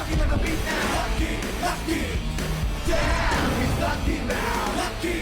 Rocking on the beat now. Lucky, lucky. Damn, he's lucky now. Lucky.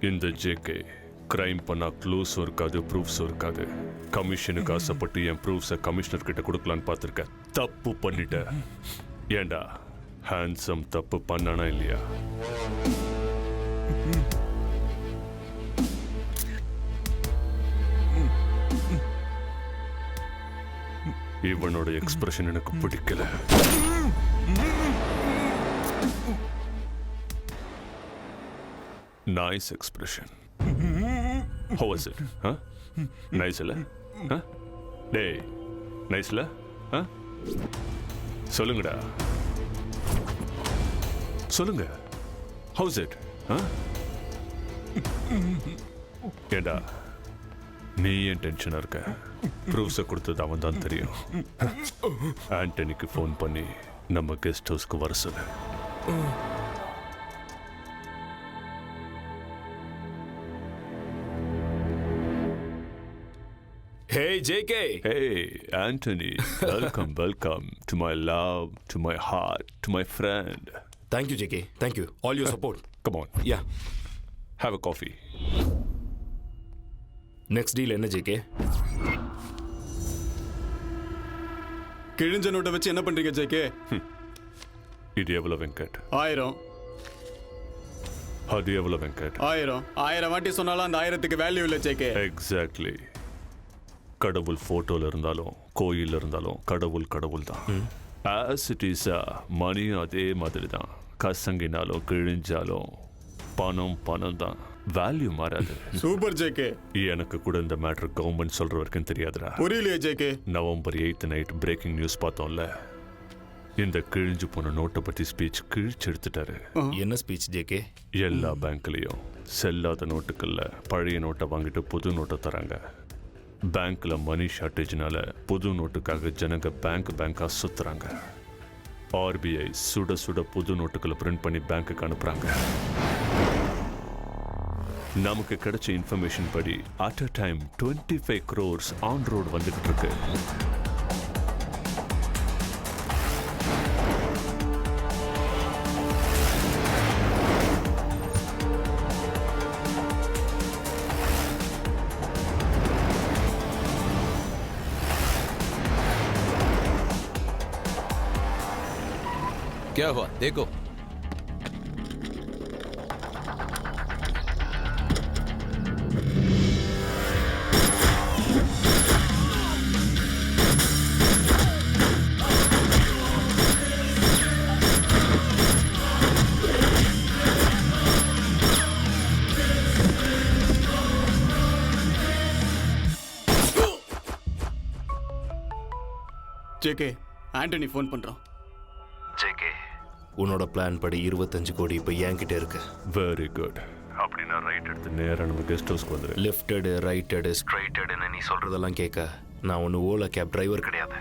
இந்த JK crime பண்ணா க்ளூஸும் இருக்காது ப்ரூஃப்ஸும் இருக்காது. கமிஷனுக்கு ஆசைப்பட்டு என் ப்ரூஃப்ஸை கமிஷனர் கிட்ட கொடுக்கலான்னு பார்த்துருக்கேன். தப்பு பண்ணிட்டேன். ஏண்டா ஹேண்ட்ஸம் தப்பு பண்ணானா இல்லையா? இவனோட எக்ஸ்பிரஷன் எனக்கு பிடிக்கல. Nice expression. How was it? Huh? Nice இல்ல? Huh? டேய், nice இல்ல? Huh? சொல்லுங்கடா. சொல்லுங்க. How's it? Huh? ஏண்டா நீ ஏன் டென்ஷனா இருக்க? ப்ரூஃப்ஸை கொடுத்தது அவன் தான் தெரியும். ஆண்டனிக்கு ஃபோன் பண்ணி நம்ம கெஸ்ட் ஹவுஸ்க்கு வர சொல்லு. Hey, JK. Hey, Anthony. Welcome to my love, to my heart, to my friend. Thank you, JK. Thank you. All your support. Come on. Yeah. Have a coffee. Next deal என்ன JK? கிழிஞ்ச நோட்டை வச்சு என்ன பண்றீங்க JK? இது எவ்வளவு வெங்கட்? 1000. அது எவ்வளவு வெங்கட்? 1000 வாட்டி சொன்னாலும் அந்த 1000க்கு வேல்யூ இல்லை ஜேகே. எக்ஸாக்ட்லி. கடவுள் போட்டோல இருந்தாலும் கோயில் இருந்தாலும் கடவுள் தான். ஆஸ் இட் இஸ் மணியும் அதே மாதிரி தான். கசங்கினாலும் கிழிஞ்சாலும் பணம் தான். வேல்யூ மாறாது. Super JK. எனக்கு கூட இந்த மேட்டர் கவர்மெண்ட் சொல்ற வரைக்கும் தெரியாதுடா. புரியலையே JK. November 8 night breaking news பார்த்தோம்ல. இந்த கிழிஞ்சு போன நோட்டை பத்தி ஸ்பீச் கிழிச்சு எடுத்துட்டாரு. என்ன ஸ்பீச் ஜேகே? எல்லா பேங்க்லயும் செல்லாத நோட்டுகள்ல பழைய நோட்டை வாங்கிட்டு புது நோட்டை தராங்க. பேங்க்ல மணி ஷார்டேஜ்னால புது நோட்டுக்காக ஜனங்க பேங்கா சுத்துறாங்க. ஆர்பிஐ சுட புது நோட்டுகளை பிரிண்ட் பண்ணி பேங்க்குக்கு அனுப்புறாங்க. நமக்கு கிடைச்ச இன்ஃபர்மேஷன் படி at a time 25 crores on road வந்துகிட்டு இருக்கு. क्या हुआ देखो. ஜேகே, ஆண்டனி ஃபோன் பண்றான். ஜேகே, உன்னோட பிளான் படி 25 கோடி இப்போ என்கிட்ட இருக்கு. Very good. அப்படின்னா ரைட் எடுத்து நேராக நம்ம கெஸ்ட் ஹவுஸ்க்கு வந்துடு. லெஃப்டடு ரைட்டடு ஸ்ட்ரைட்டடுன்னு நீ சொல்றதெல்லாம் கேட்க நான் ஒன்று ஓலா கேப் டிரைவர் கிடையாது.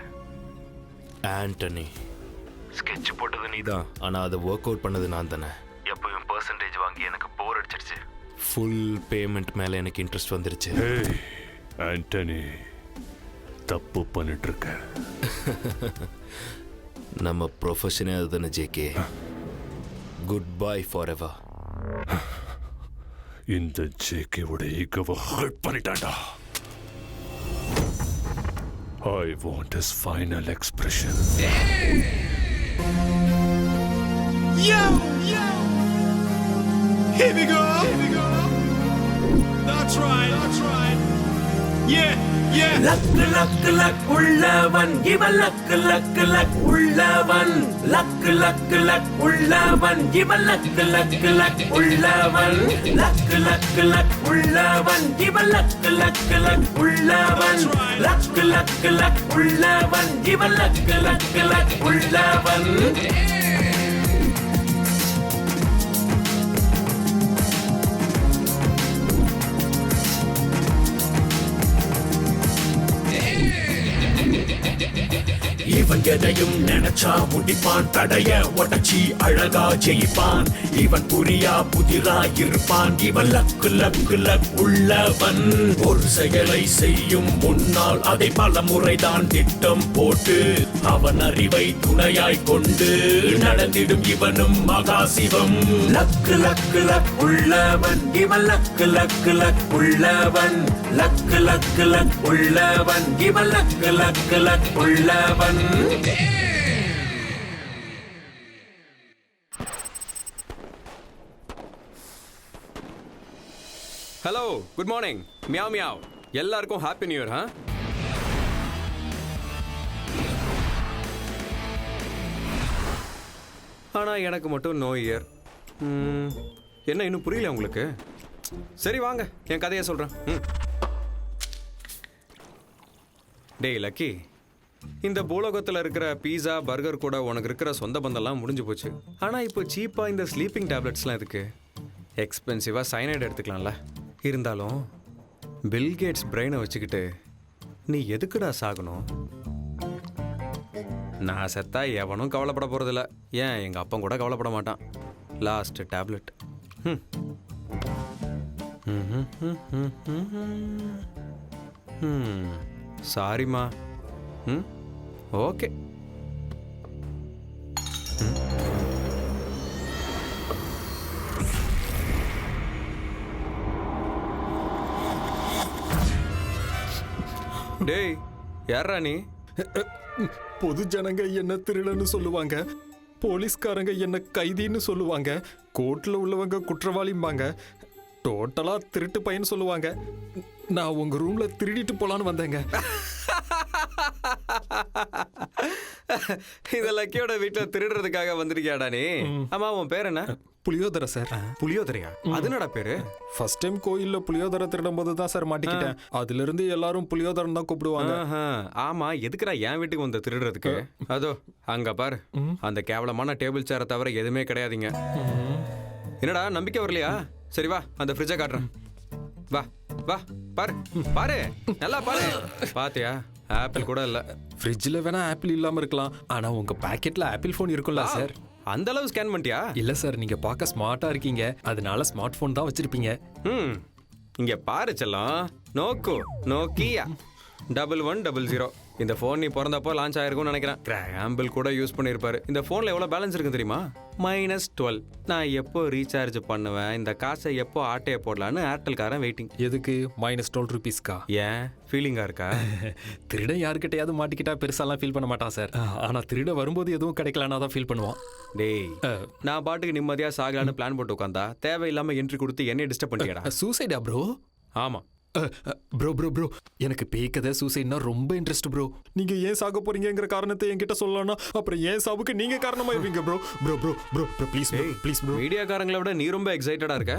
ஆண்டனி ஸ்கெட்ச் போட்டது நீ தான், ஆனால் அதை ஒர்க் அவுட் பண்ணது நான் தானே. எப்பவும் பர்சன்டேஜ் வாங்கி எனக்கு போர் அடிச்சிருச்சு. ஃபுல் பேமெண்ட் மேலே எனக்கு இன்ட்ரெஸ்ட் வந்துருச்சு. ஆண்டனி தப்பு பண்ணிட்டு இருக்க. நம்ம ப்ரொஃபஷனே அதுதானே JK. Good bye for ever. இந்த ஜேகேவோட ஈகோவை hurt பண்ணிட்டான்டா. I want his final expression. Yo! Here we go! That's right! Luck luck luck உள்ளவன் இவன் லக்கு லக்கு லக் உள்ளவன் லக்கு லக்கு லக் உள்ளவன் இவன் லக்கு லக்கு லக் உள்ளவன் லக்கு லக்கு லக் உள்ளவன் இவன் லக்கு லக்கு லக் உள்ளவன் லக்கு லக்கு லக் உள்ளவன் இவன் லக்கு லக்கு லக் உள்ளவன் இவன் எதையும் நினைச்சா முடிப்பான் தடைய உடச்சி அழகா ஜெயிப்பான் இவன் புரியா புதிரா இருப்பான் இவன் லக்கு லக்கு லக் உள்ளவன் ஒரு செயலை செய்யும் முன்னால் அதை பல முறைதான் திட்டம் போட்டு அவன் அறிவை துணையாய் கொண்டு நடந்திடும் இவனும் மகாசிவம் லக்கு லக்கு லக் உள்ளவன் இவன் லக்கு லக்கு லக் உள்ளவன் லக்கு லக்கு லக் உள்ளவன் இவன் லக்கு லக்கு லக் உள்ளவன் hello good morning meow meow எல்லாருக்கும் ஹாப்பி நியூ இயர் ஆ ஆனால் எனக்கு மட்டும் நோ இயர் என்ன இன்னும் புரியல உங்களுக்கு சரி வாங்க என் கதையை சொல்கிறேன் டேய் லக்கி இந்த பூலோகத்தில் இருக்கிற பீஸா பர்கர் கூட உனக்கு இருக்கிற சொந்த பந்தம்லாம் முடிஞ்சு போச்சு ஆனால் இப்போ சீப்பாக இந்த ஸ்லீப்பிங் டேப்லெட்ஸ்லாம் எதுக்கு எக்ஸ்பென்சிவாக சைனைடு எடுத்துக்கலாம்ல இருந்தாலும் பில்கேட்ஸ் பிரெயினை வச்சுக்கிட்டு நீ எதுக்குடா சாகணும் நான் செத்தா எவனும் கவலைப்பட போகிறதில்ல ஏன் எங்கள் அப்பன் கூட கவலைப்பட மாட்டான் லாஸ்ட் டேப்லெட் சாரிம்மா ஓகே டேய் யாரா நீ பொது ஜனங்க என்ன திருடன்னு சொல்லுவாங்க, போலீஸ்காரங்க என்ன கைதின்னு சொல்லுவாங்க, கோர்ட்ல உள்ளவங்க குற்றவாளிம்பாங்க, டோட்டலா திருட்டு பையன் சொல்லுவாங்க. நான் உங்க ரூம்ல திருடிட்டு போலான்னு வந்தேங்க. இந்த லக்கியோட வீட்டுல திருடுறதுக்காக வந்திருக்கியாடா நீ? ஆமா, உன் பேர் என்ன? புளியோதரை சார். புளியோதரையா? அது என்னடா பேரு? ஃபர்ஸ்ட் டைம் கோயில்ல புளியோதரை திருடும் போது தான் சார் மாட்டிக்கிட்டேன். அதுல இருந்து எல்லாரும் புளியோதரன் தான் கூப்பிடுவாங்க. ஆமா, எதுக்குடா என் வீட்டுக்கு வந்து திருடுறதுக்கு? அதோ அங்க பாரு, அந்த கேவலமான டேபிள் சேரை தவிர எதுவுமே கிடையாதுங்க. என்னடா நம்பிக்கை வரலையா? சரி வா, அந்த ஃப்ரிட்ஜை காட்டுறேன். வா வா, பாரு பாரு, நல்லா பாரு. பாத்தியா, ஆப்பிள் கூட இல்ல. ஃப்ரிட்ஜில் வேணா ஆப்பிள் இல்லாம இருக்கலாம், ஆனா உங்க பாக்கெட்ல ஆப்பிள் ஃபோன் இருக்கும்ல சார். அந்த அளவு ஸ்கேன் பண்ணிட்டியா? இல்ல சார், நீங்க பார்க்க ஸ்மார்ட்டா இருக்கீங்க, அதனால ஸ்மார்ட் போன் தான் வச்சிருப்பீங்க. இங்க பாரு செல்லம், நோக்கியா 1100. இந்த போன் நீ பிறந்தப்போ லான்ச் ஆயிருக்கும்னு நினைக்கிறேன். கிராம்பிள் கூட யூஸ் பண்ணிருப்பாரு. இந்த போன்ல எவ்வளவு பேலன்ஸ் இருக்கு தெரியுமா? -12. நான் எப்போ ரீசார்ஜ் பண்ணுவேன், இந்த காசை எப்போ ஆட்டையை போடலான்னு ஏர்டெல்காரன் வெயிட்டிங். எதுக்கு? -12 ரூபீஸ்க்கா? ஏன், ஃபீலிங்கா இருக்கா? திருட யாருக்கிட்டையாவது மாட்டிக்கிட்டா பெருசாலாம் ஃபீல் பண்ண மாட்டான் சார். ஆனா திருட வரும்போது எதுவும் கிடைக்கலன்னா தான் ஃபீல் பண்ணுவான். டேய், நான் பாட்டுக்கு நிம்மதியா சாகலான்னு பிளான் போட்டு உட்காந்தா தேவையில்லாம என்ட்ரி கொடுத்து என்னை டிஸ்டர்ப் பண்ணிட்டியாடா? சூசைடா ப்ரோ? ஆமா ப்ரோ எனக்கு பேய் கதை சூசைட்னா ரொம்ப இன்ட்ரெஸ்ட் ப்ரோ. நீங்க ஏன் சாக போறீங்கங்கிற காரணத்தை என்கிட்ட சொல்லலாம்னா அப்புறம் ஏன் சாவுக்கு நீங்க காரணமாயிருவீங்க ப்ரோ. Bro please bro. மீடியாக்காரங்களை விட நீ ரொம்ப எக்ஸைட்டடா இருக்க.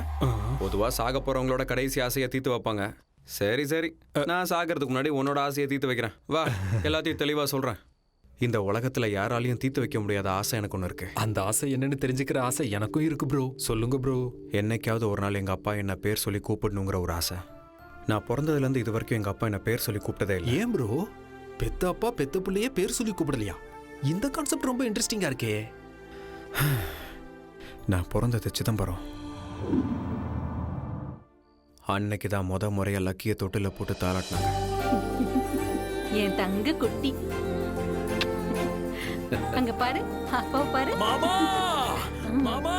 பொதுவா சாக போறவங்களோட கடைசி ஆசையை தீர்த்து வைப்பாங்க. சரி, நான் சாகிறதுக்கு முன்னாடி உன்னோட ஆசையை தீர்த்து வைக்கிறேன். வா, எல்லாத்தையும் தெளிவா சொல்றேன். இந்த உலகத்துல யாராலையும் தீர்த்து வைக்க முடியாத ஆசை எனக்கு ஒன்று இருக்கு. அந்த ஆசை என்னன்னு தெரிஞ்சுக்கிற ஆசை எனக்கும் இருக்கு ப்ரோ. சொல்லுங்க ப்ரோ. என்னைக்காவது ஒரு நாள் எங்க அப்பா என்ன பேர் சொல்லி கூப்பிடணுங்கிற ஒரு ஆசை. நான் பிறந்ததுலேருந்து இது வரைக்கும் எங்கள் அப்பா என்ன பேர் சொல்லி கூப்பிட்டதே இல்லை. ஏன் ப்ரோ? பெத்த அப்பா பெத்த பிள்ளையே பேர் சொல்லி கூப்பிடலையா? இந்த கான்செப்ட் ரொம்ப இன்ட்ரெஸ்டிங்காக இருக்கே. நான் பிறந்தது சிதம்பரம். அன்னைக்கு தான் முறையாக லக்கிய தொட்டில போட்டு தாளாட்டினாங்க. என் தங்க குட்டி அங்க பாரு, அப்பா பாரு. மாமா மாமா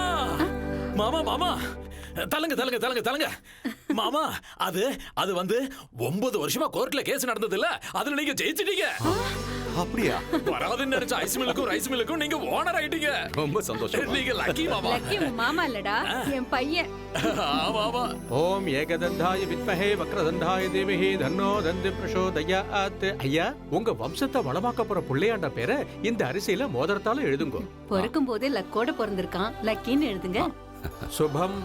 மாமா மாமா தலங்க மாமா, அது வந்து 9 வருஷமா கோர்ட்ல கேஸ் நடந்தது இல்ல, அதுல நீங்க ஜெயிச்சிட்டீங்க. அப்படியா? வராதுன்னு நினைச்ச ஐஸ் மில்லுக்கும் ரைஸ் மில்லுக்கும் நீங்க ஓனர் ஆயிட்டீங்க. ரொம்ப சந்தோஷம். நீங்க லக்கி மாமா. லக்கி உன் மாமா இல்லடா, என் பையன். ஆமா ஆமா. ஓம் ஏகதந்தாய வித்மஹே வக்ரதண்டாய தீமஹி தன்னோ தந்தி பிரசோதயாத். ஐயா, உங்க வம்சத்தை வளமாக்க போற புள்ளையாண்ட பேரை இந்த அரிசியில மோதிரத்தால எழுதுங்க. பொறுக்கும் போது லக்கோட பிறந்திருக்கான், லக்கின்னு எழுதுங்க. சுபம்.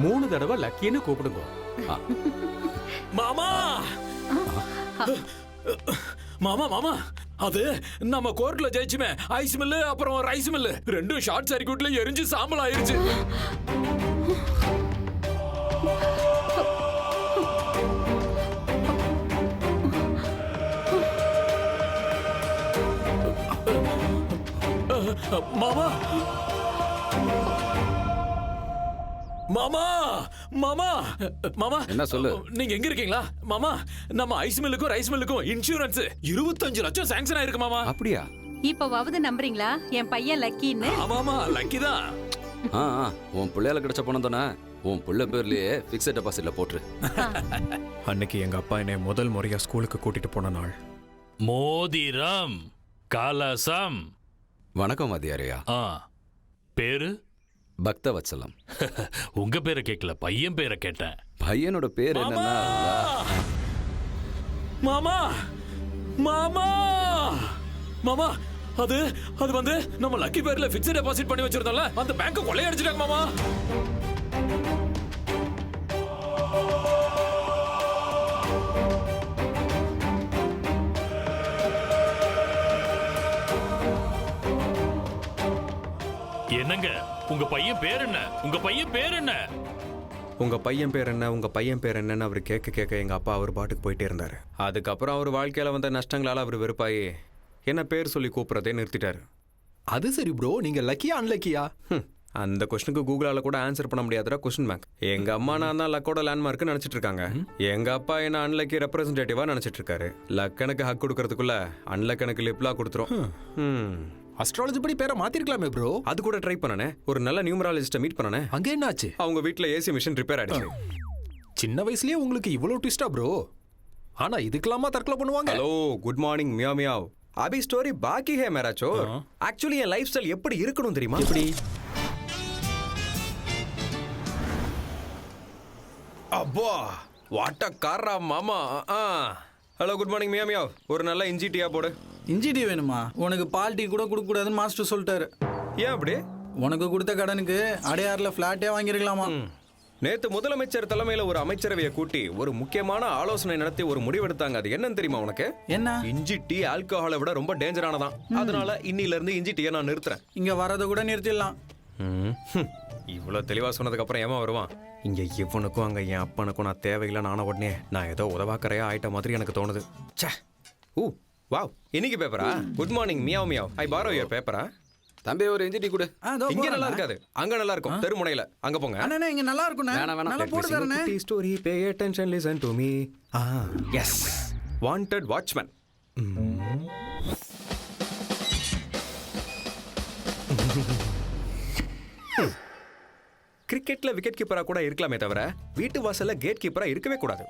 3 தடவை லக்கின்னு கூப்பிடுங்க. மாமா மாமா மாமா, அது நம்ம கோர்ட்ல ஜெயிச்சுமே ஐஸ் மில்லு அப்புறம் ரைஸ் மில்லு ரெண்டும் ஷார்ட் சர்க்யூட்ல எரிஞ்சு சாம்பல் ஆயிருச்சு. மாமா மாமா மாமா மாமா, என்ன சொல்லு? நீங்க எங்க இருக்கீங்களா மாமா? நம்ம ஐஸ் மில்லுக்கும் ரைஸ் மில்லுக்கும் இன்சூரன்ஸ் 25 லட்சம் சாங்ஷன் ஆயிருக்கு மாமா. அப்படியா? இப்பவாவது நம்புறீங்களா என் பையன் லக்கின்னு? ஆமாமா, லக்கி தான். உன் பிள்ளையால கிடைச்ச பணம் தானே உன் பிள்ளை பேர்லயே பிக்ஸட் டெபாசிட்ல போட்டுரு. அன்னைக்கு எங்க அப்பா என்னை முதல் முறையா ஸ்கூலுக்கு கூட்டிட்டு போன நாள். மோதிரம் கலசம். வணக்கம் வாத்தியாரையா. பேரு பக்தவத்சலம். உங்க பேரை கேட்கல, பையன் பேரை கேட்டேன். பையனோட பேர் என்னன்னா மாமா மாமா மாமா, அது அது வந்து நம்ம லக்கி பேர்ல பிக்ஸ்ட் டெபாசிட் பண்ணி வச்சிருந்தோம்ல, அந்த பேங்க் கொள்ளையடிச்சிட்டாங்க மாமா. என்னங்க, உங்க பையன் பேர் என்ன? உங்க பையன் பேர் என்ன? உங்க பையன் பேர் என்ன, உங்க பையன் பேர் என்னன்னு அவர் கேட்க கேட்க எங்க அப்பா அவர் பாட்டுக்கு போயிட்டே இருந்தாரு. அதுக்கப்புறம் அவர் வாழ்க்கையில வந்த நஷ்டங்களால அவர் வெறுப்பாயி என்ன பேர் சொல்லி கூப்பிடுறதே நிறுத்திட்டாரு. அது சரி ப்ரோ, நீங்க லக்கியா அன்லக்கியா? அந்த கொஸ்டினுக்கு கூகுளால கூட ஆன்சர் பண்ண முடியாத கொஸ்டின் பேங்க். எங்க அம்மா நான் தான் லக்கோட லேண்ட்மார்க் நினைச்சிட்டு இருக்காங்க. எங்க அப்பா என்ன அன்லக்கி ரெப்ரசன்டேட்டிவா நினைச்சிட்டு இருக்காரு. லக்கனுக்கு ஹக் கொடுக்கறதுக்குள்ள அன்லக்கனுக்கு லிப்லா கொடுத்துரும். அஸ்ட்ராலஜி படி பேரை மாத்திருக்கலாமே ப்ரோ. அது கூட ட்ரை பண்ணனே, ஒரு நல்ல நியூமராலஜிஸ்ட மீட் பண்ணனே. அங்க என்னாச்சு? அவங்க வீட்ல ஏசி மிஷின் ரிப்பேர் ஆயிடுச்சு. சின்ன வயசுலயே உங்களுக்கு இவ்வளவு ட்விஸ்டா ப்ரோ? ஆனா இதுக்கெல்லாமா தற்கொலை பண்ணுவாங்க? Hello, good morning meow meow. அபி ஸ்டோரி பாக்கி ஹே மேரா சோர். ஆக்சுவலி என் லைஃப் ஸ்டைல் எப்படி இருக்கணும் தெரியுமா? எப்படி? அப்பா வாட்ட காரா மாமா. Hello, good morning meow meow. ஒரு நல்ல இஞ்சி டீயா போடு. இஞ்சி டீ வேணுமா? உனக்கு பால் டீ கூட கொடுக்க கூடாதுன்னு மாஸ்டர் சொல்லிட்டாரு. ஏன் அப்படி? உனக்கு கொடுத்த கடனுக்கு அடையாறுல பிளாட்டே வாங்கிருக்கலாமா? நேத்து முதலமைச்சர் தலைமையில ஒரு அமைச்சரவையை கூட்டி ஒரு முக்கியமான ஆலோசனை நடத்தி ஒரு முடிவெடுத்தாங்க. அது என்னன்னு தெரியுமா உனக்கு? என்ன? இஞ்சி டீ ஆல்கஹாலை விட ரொம்ப டேஞ்சரானதான். அதனால இன்னில இருந்து இஞ்சி டீயை நான் நிறுத்துறேன். இங்க வரத கூட நிறுத்திடலாம். இவ்வளவு தெளிவா சொன்னதுக்கு அப்புறம் ஏமா வருவான்? இங்க இவனுக்கும் அங்க என் அப்பனுக்கும் நான் தேவையில்லை. நான உடனே நான் ஏதோ உதவாக்கறையா ஆயிட்ட மாதிரி எனக்கு தோணுது. ச்சே. ஊ வாவ், இன்னைக்கு பேப்பரா? Good morning meow meow. I borrow your பேப்பரா? தம்பி ஒரு இஞ்சி டீ கொடு. இங்க நல்லா இருக்காது, அங்க நல்லா இருக்கும். தெருமுனையில அங்க போங்க. அண்ணா இங்க நல்லா இருக்கும். நல்லா போடு தரனே. Story pay attention listen to me. Yes, wanted watchman. கிரிக்கெட்ல விக்கெட் கீப்பரா கூட இருக்கலாமே தவிர வீட்டு வாசல்ல கேட் கீப்பரா இருக்கவே கூடாது.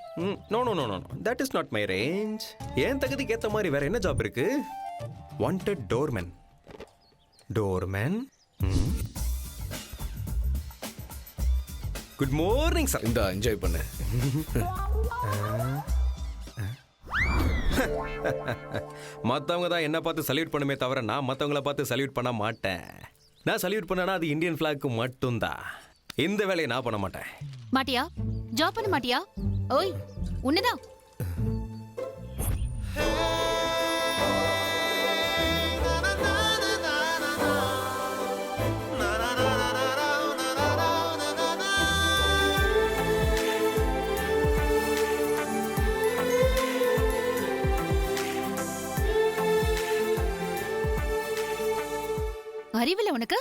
No no no no, that is not my range. ஏன் தகுதிக்கு ஏத்த மாதிரி வேற என்ன ஜாப் இருக்கு? Wanted doorman. Doorman. Good morning sir. இந்த என்ஜாய் பண்ணு. மற்றவங்க தான் என்ன பார்த்து சல்யூட் பண்ணுமே தவிர நான் மற்றவங்கள பார்த்து சல்யூட் பண்ண மாட்டேன். நான் சல்யூட் பண்ணனா அது இந்தியன் ஃபிளாக்கு மட்டும்தான். இந்த வேலையை நான் பண்ண மாட்டேன். மாட்டியா? ஜாப் பண்ண மாட்டியா? ஓய், உன்னதான். அறிவில்ல உனக்கு?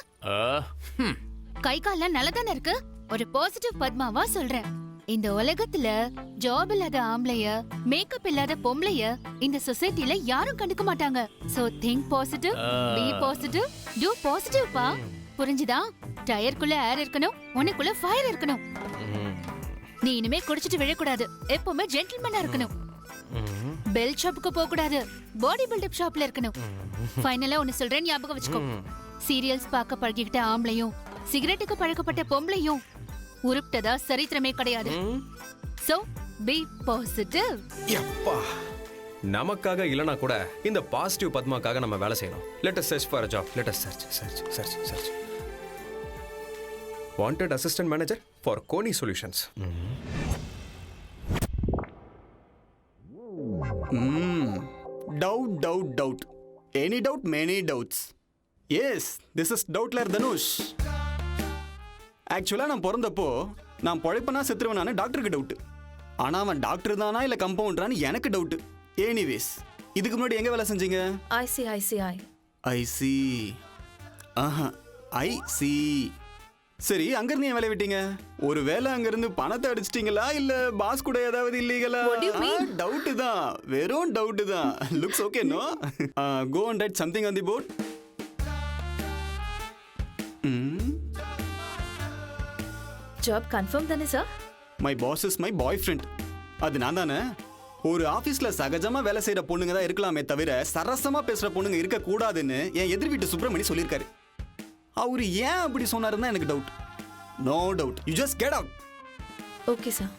கை கால்லாம் நல்லதானே இருக்கு. ஒரு பாசிட்டிவ் பத்மாவா சொல்றேன். இந்த உலகத்துல ஜாப் இல்லாத ஆம்பளைய, மேக்கப் இல்லாத பொம்பளைய இந்த சொசைட்டில யாரும் கண்டுக்க மாட்டாங்க. So think positive, be positive, do positive பா. புரிஞ்சுதா? டயருக்குள்ள ஏர் இருக்கணும், உனக்குள்ள ஃபயர் இருக்கணும். நீ இனிமே குடிச்சிட்டு விழக்கூடாது. எப்பவுமே ஜென்டில்மேனா இருக்கணும். பெல் ஷாப்புக்கு போக கூடாது. பாடி பில்டப் ஷாப்ல இருக்கணும். ஃபைனலா ஒன்னு சொல்றேன், ஞாபகம் வச்சுக்கோ. சீரியல்ஸ் பார்க்க பழகிக்கிட்ட ஆம்பளையும் சிகரெட்டுக்கு பழக்கப்பட்ட பொம்பளையும் உருப்டதா சரித்திரமே கிடையாது. So be positive. யப்பா, நமக்காக இல்லனா கூட இந்த பாசிட்டிவ் பத்மாக்காக நம்ம வேலை செய்யணும். Let us search for a job. let us search. Wanted assistant manager for Koni Solutions. Doubt. Any doubt, many doubts. Yes, this is Doubtler Dhanush. ஆக்சுவலாக நான் பிறந்தப்போ நான் பழைப்பனா செத்துருவனானு டாக்டருக்கு டவுட்டு. ஆனால் அவன் டாக்டர் தானா இல்லை கம்பவுண்டரானு எனக்கு டவுட்டு. எனிவேஸ், இதுக்கு முன்னாடி எங்கே வேலை செஞ்சீங்க? ஐசி. ஆஹா, ஐசி. சரி, அங்கிருந்து ஏன் வேலை விட்டீங்க? ஒரு வேலை அங்கிருந்து பணத்தை அடிச்சிட்டீங்களா இல்ல பாஸ் கூட ஏதாவது இல்லீகலா? டவுட் தான், வெறும் டவுட் தான். Looks okay no? Go and write something on the board. Job confirm தானே sir? My boss is my boyfriend. அது நான் தானே. ஒரு ஆபீஸ்ல சகஜமா வேலை செய்யற பொண்ணுங்க தான் இருக்கலாமே தவிர சரசமா பேசுற பொண்ணுங்க இருக்க கூடாதுன்னு என் எதிர் வீட்டு சுப்பிரமணி சொல்லியிருக்காரு. அவரு ஏன் அப்படி சொன்னாருன்னா எனக்கு doubt. No doubt, you just get out. Okay sir.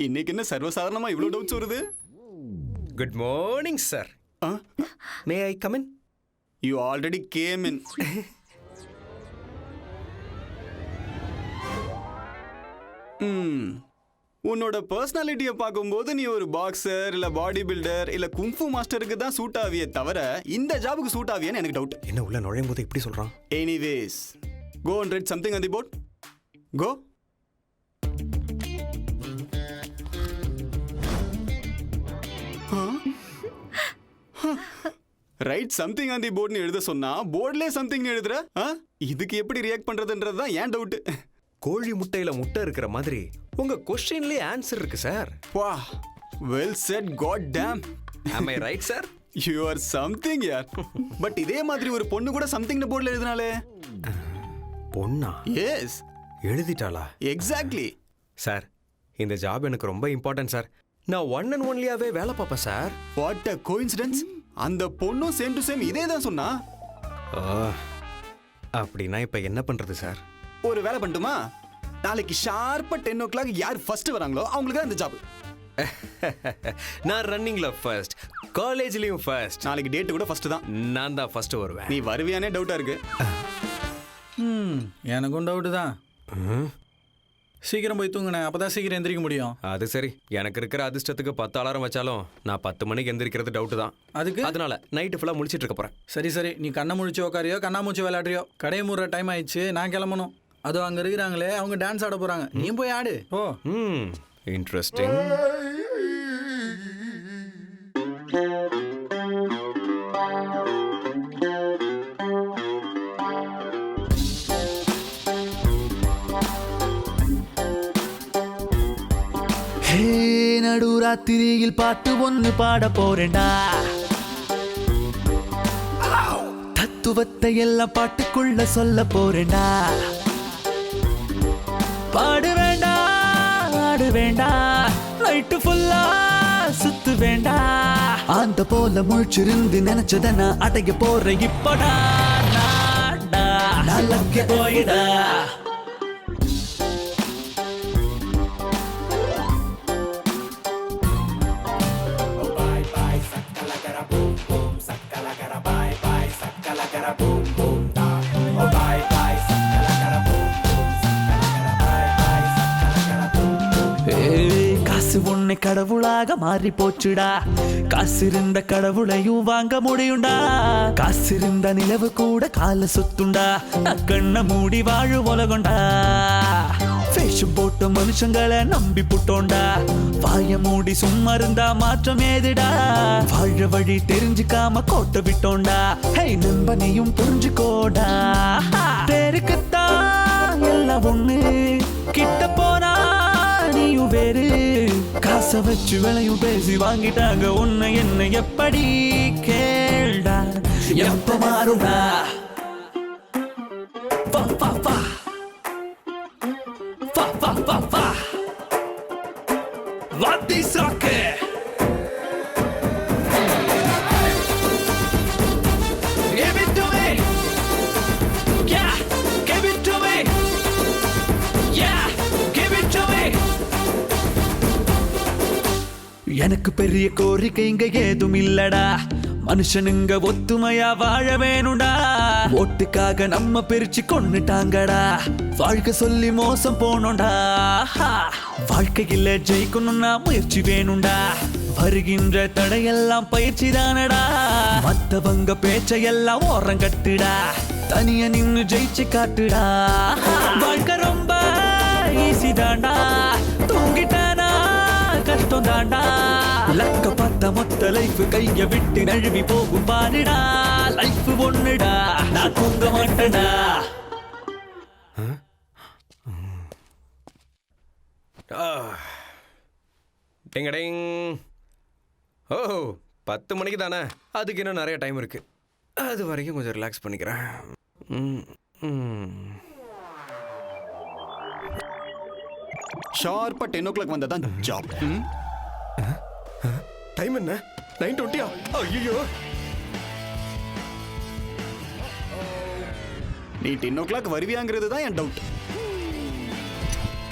இன்னைக்கு என்ன சர்வசாதாரணமா இவ்வளவு டவுட்ஸ் வருது? Good morning sir. May I come in? You already came in. உன்னோட பர்சனாலிட்டியை பார்க்கும்போது நீ ஒரு பாக்ஸர் இல்ல பாடி பில்டர் இல்ல குங்ஃபு மாஸ்டருக்கு தான் சூட் ஆவியே தவிர இந்த ஜாபுக்கு சூட் ஆவியான்னு எனக்கு டவுட். என்ன உள்ள நுழையும் போது இப்படி சொல்றான்? Anyways, go and write something on the board. Go. Right something on the போர்ட்னு எழுத சொன்னா போர்ட்லயே சம்திங் எழுதுற. இதுக்கு எப்படி ரியாக்ட் பண்றதுன்றது தான் ஏன் டவுட். கோழி முட்டையில முட்டை இருக்கிற மாதிரி உங்க क्वेश्चनலயே ஆன்சர் இருக்கு சார். வா, well said. God damn. am I right sir? you are something yaar. But இதே மாதிரி ஒரு பொண்ணு கூட சம்திங்னு போர்ட்ல எழுதினாலே. பொண்ணா? எஸ். எழுதிட்டாளா? எக்ஸாக்ட்லி. சார், இந்த ஜாப் எனக்கு ரொம்ப இம்பார்ட்டன்ட் சார். நான் ஒன் அண்ட் ஒன்லியாவே வேலை பார்ப்பேன் சார். What a coincidence. அந்த பொண்ணும் சேம் டு சேம் இதே தான் சொன்னா. அப்படின்னா இப்ப என்ன பண்றது சார்? ஒரு வேலை பண்ணட்டுமா? நாளைக்கு ஷார்ப்பா 10 o'clock யார் ஃபர்ஸ்ட் வராங்களோ அவங்களுக்கு அந்த ஜாப். நான் ரன்னிங்ல ஃபர்ஸ்ட், காலேஜ்லயும் ஃபர்ஸ்ட். நாளைக்கு டேட் கூட ஃபர்ஸ்ட் தான். நான் தான் ஃபர்ஸ்ட் வருவேன். நீ வருவியானே டவுட்டா இருக்கு. எனக்கும் டவுட்டு தான். சீக்கிரம் போய் தூங்குனேன், அப்பதான் சீக்கிரம் எந்திரிக்க முடியும். அது சரி, எனக்கு இருக்கிற அதிர்ஷ்டத்துக்கு 10 அலாரம் வச்சாலும் நான் 10 மணிக்கு எந்திரிக்கிறது டவுட் தான். அதனால நைட்டு ஃபுல்லா முழிச்சிட்டு இருக்க போறேன். சரி, நீ கண்ணை முழிச்சு உட்காரியோ கண்ணாமூச்சி விளையாடுறியோ, கடையை மூடுற டைம் ஆயிடுச்சு, நான் கிளம்பணும். அதோ அங்க இருக்கிறாங்களே, அவங்க டான்ஸ் ஆட போறாங்க, நீ போய் ஆடு. ஓ, இன்ட்ரெஸ்டிங். நடுராத்திரியில் பாட்டு ஒன்று பாட போறேன்டா. தத்துவத்தை எல்லாம் பாட்டுக்குள்ள சொல்ல போறேன்டா. பாடு வேண்டா, ஆடு வேண்டா, லைட்டு ஃபுல்லா சுத்து வேண்டா. அந்த போல முழிச்சிருந்து நினைச்சத நான் அடைய போறேன் இப்படா. நல்லக்கே போயிடா. காசு உன்னை கடவுளாக மாறி போச்சுடா. காசு இருந்த கடவுளையும் வாங்க முடியும்டா. காசு இருந்த நிலவு கூட கால சுத்துண்டா. கண்ண மூடி வாழு உலகண்டா. வேஷம் போட்ட மனுஷங்களை நம்பி புட்டோண்டா. வாய மூடி சும்மா இருந்தா மாற்றம் ஏதுடா. வாழ வழி தெரிஞ்சுக்காம கோட்டை விட்டோண்டா. ஹே நண்பனையும் புரிஞ்சுக்கோடா. பேருக்குத்தான் எல்லாம் ஒண்ணு, கிட்ட போனா நீயும் வேறு. காசை வச்சு விலையும் பேசி வாங்கிட்டாங்க உன்னை என்ன எப்படி கேள்டா. எப்ப மாறுடா. வா வா வா வா வா வா வா எனக்கு பெரிய கோரிக்கை இங்க ஏதும் இல்லடா, மனுஷனுங்க ஒத்துமையா வாழ வேணும்டா. ஓட்டுக்காக நம்ம பிரிச்சு கொன்னுட்டாங்கடா, வாழ்க்கை சொல்லி மோசம் போனோம்டா. வாழ்க்கையில ஜெயிக்கணும்னா முயற்சி வேணும்டா, வருகின்ற தடையெல்லாம் பயிற்சி தானடா. மத்தவங்க பேச்சையெல்லாம் ஓரம் கட்டுடா, தனியா நின்னு ஜெயிச்சு காட்டுடா. வாழ்க்கை ரொம்ப ஈஸி தாண்டா, தூங்கிட்டானா கஷ்டம் தாண்டா. லக்க பார்த்த மொத்த லைஃப் கைய விட்டு நழுவி போகும் பாருடா. லைஃப் ஒண்ணுடா, நான் தூங்க மாட்டேடா. டிங்கடிங். ஓ 10 மணிக்கு தானே, அதுக்கு இன்னும் நிறைய டைம் இருக்கு. அது வரைக்கும் கொஞ்சம் ரிலாக்ஸ் பண்ணிக்கிறேன். ஷார்ப்பா 10 o'clock வந்ததான் ஜாப். டைம் என்ன? 9:20. ஐயோ, நீ 10 o'clock வருவியாங்கிறது தான் என் டவுட்.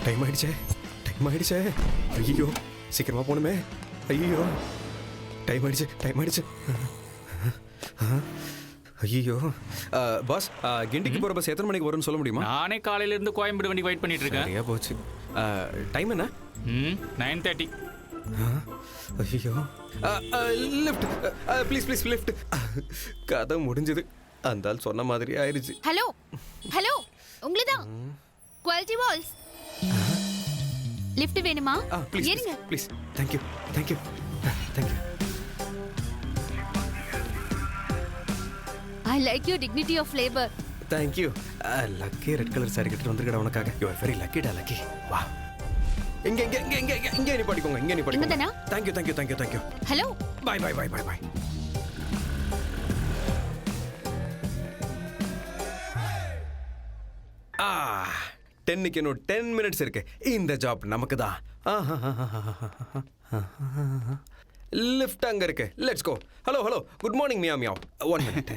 டைம் ஆயிடுச்சே, டைம் ஆயிடுச்சே. ஐயோ, சீக்கிரமா போகணுமே. ஐயோ, டைம் ஆயிடுச்சு, டைம் ஆயிடுச்சு. ஐயோ பாஸ், கிண்டிக்கு போகிற பஸ் எத்தனை மணிக்கு வரும்னு சொல்ல முடியுமா? நானே காலையில இருந்து கோயம்பேடு வண்டி வெயிட் பண்ணிட்டு இருக்கேன். சரியா போச்சு. டைம் என்ன? 9:30. ஐயோ, லிஃப்ட் ப்ளீஸ் ப்ளீஸ் லிஃப்ட். கதை முடிஞ்சது. அந்த ஆள் சொன்ன மாதிரி ஆயிடுச்சு. ஹலோ ஹலோ, உங்களுதான் குவாலிட்டி வால்ஸ். லிஃப்ட் வேணுமா? ப்ளீஸ் ஏறுங்க please. Thank you thank you thank you. I like you dignity of labour. Thank you. Lucky red colour sari கட்டிட்டு வந்திருக்கடா உனக்காக. யூ ஆர் வெரி லக்கிடா லக்கி. வா, இங்க இங்க இங்க இங்க இங்க நீ படிக்கோங்க, இங்க நீ படிக்கோங்க. இங்கதானா? Thank you thank you thank you thank you. Hello, bye bye bye bye bye. டென்னுக்கு இன்னும் 10 minutes இருக்கு. இந்த ஜாப் நமக்கு தான். லிஃப்ட் அங்க இருக்கு. Let's go. Hello hello, good morning Mia meow. 1 minute.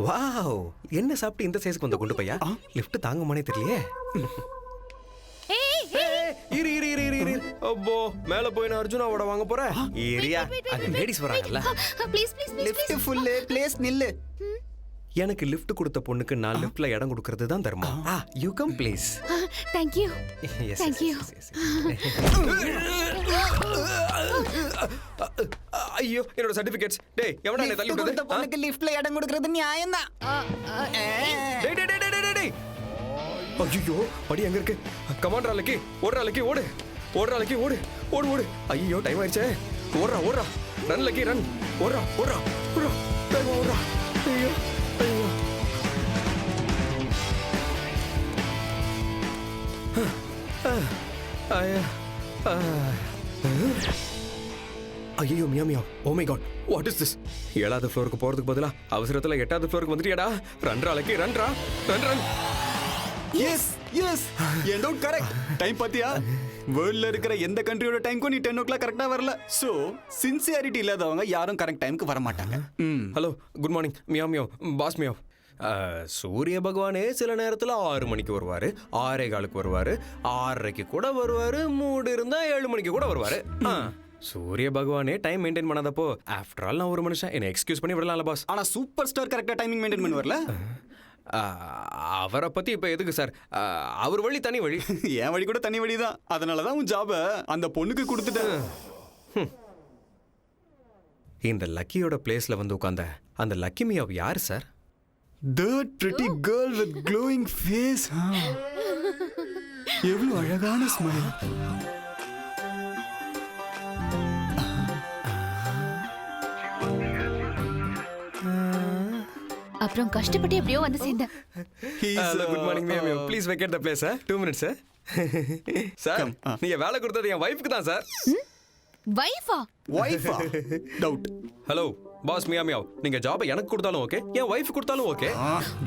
Wow, என்ன சாப்பிட்டு இந்த சைஸ்க்கு வந்த குண்டு பையா? லிஃப்ட் தாங்குமானே தெரியலையே. இரு இரு இரு இரு இரு. அப்போ மேல போய் நான் அர்ஜுனாவோட வாங்க போறேன். ஏரியா அங்க லேடிஸ் வராங்கல்ல. Please please please. Lift full, please நில்லு. எனக்கு லிஃப்ட் கொடுத்த பொண்ணுக்கு நான் லிஃப்ட்ல இடம் கொடுக்கிறது தான் தர்மம். You come please. Thank you thank you. ஐயோ, என்னோட சர்டிபிகேட்ஸ். டேய், எவனா என்ன தள்ளி விட்டது? பொண்ணுக்கு லிஃப்ட்ல இடம் கொடுக்கிறது நியாயம் தான். டேய் டேய் டேய் டேய் டேய். ஐயோ, படி எங்க இருக்கு? கமாண்டர் அலக்கி, ஓடுற அலக்கி ஓடு. ஓடுற அலக்கி ஓடு. ஓடு ஓடு. ஐயோ, டைம் ஆயிடுச்சே. ஓடுறா ஓடுறா. Run lucky run. ஓடுறா ஓடுறா ஓடுறா. டைம் ஓடுறா. ஐயோ ஐயோ. ஐயோ மியா மியா. Oh my God, what is this? 7வது ஃப்ளோருக்கு போறதுக்கு பதிலா அவசரத்துல 8வது ஃப்ளோருக்கு வந்துட்டியாடா. ரன்ரா லக்கி ரன்ரா. Run run. எஸ் எஸ், என் டவுட் கரெக்ட். டைம் பாத்தியா? வேர்ல்ட்ல இருக்கிற எந்த கண்ட்ரியோட டைம்க்கும் நீ 10 o'clock கரெக்டா வரல. சோ சின்சியாரிட்டி இல்லாதவங்க யாரும் கரெக்ட் டைம்க்கு வர மாட்டாங்க. ஹலோ, குட் மார்னிங் மியா மியா. பாஸ் மியா. சூரிய பகவானே சில நேரத்தில் 6 மணிக்கு வருவாரு, 6:15 வருவாரு, 6:30 கூட வருவாரு, மூடு இருந்தா 7 மணிக்கு கூட வருவாரு. சூரிய பகவானே டைம் மெயின்டைன் பண்ணாதப்போ ஆஃப்டர் ஆல் நான் ஒரு மனுஷன், என்ன எக்ஸ்கியூஸ் பண்ணி விடலாம்ல பாஸ். ஆனா சூப்பர் ஸ்டார் கரெக்டா டைமிங் மெயின்டைன் பண்ணி வரல. அவரை பத்தி இப்ப எதுக்கு சார்? அவர் வழி தனி வழி. என் வழி கூட தனி வழி தான். அதனாலதான் உன் ஜாப அந்த பொண்ணுக்கு கொடுத்துட்டேன். இந்த லக்கியோட பிளேஸ்ல வந்து உட்கார்ந்த அந்த லக்கி மியாவ் யார் sir? That pretty girl with glowing face. எவ்வளவு அழகான ஸ்மைல். அப்புறம் கஷ்டப்பட்டு எப்படியோ வந்து சேர்ந்தேன். Good morning Mia Mia. Please vacate the place. 2 minutes sir. நீங்க வேலை கொடுத்தது என் வைஃப்க்கு தான் சார். வைஃபா? வைஃபா? டவுட். ஹலோ பாஸ் மியா மியா, நீங்க ஜாபை எனக்கு கொடுத்தாலும் ஓகே, என் வைஃப் கொடுத்தாலும் ஓகே.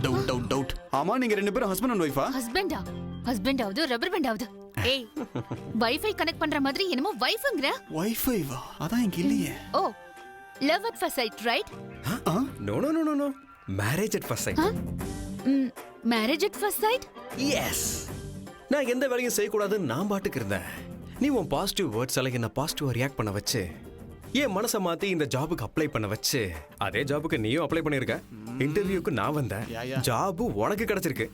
Doubt doubt doubt. ஆமா, நீங்க ரெண்டு பேரும் ஹஸ்பண்ட் அண்ட் வைஃபா? ஹஸ்பண்டா? ஹஸ்பண்டாவது ரப்பர் பேண்டாவது. ஏய், வைஃபை கனெக்ட் பண்ற மாதிரி என்னமோ வைஃப்ங்கற. வைஃபைவா? அதான் இங்க இல்லையே. Oh, love at first sight, right? No no no no no, marriage at first sight. Marriage at first sight? Yes. நான் எந்த வேலையும் செய்யக்கூடாதுன்னு நான் பாட்டுக்கு இருந்தேன். நீ உன் பாசிட்டிவ் வேர்ட்ஸ் எல்லாம் என்ன பாசிட்டிவா ரியாக்ட் பண்ண வச்சு என் மனசை மாத்தி இந்த ஜாபுக்கு அப்ளை பண்ண வச்சு அதே ஜாபுக்கு நீயும் அப்ளை பண்ணிருக்க. இன்டர்வியூக்கு நான் வந்தேன், ஜாபு உனக்கு கிடைச்சிருக்கு.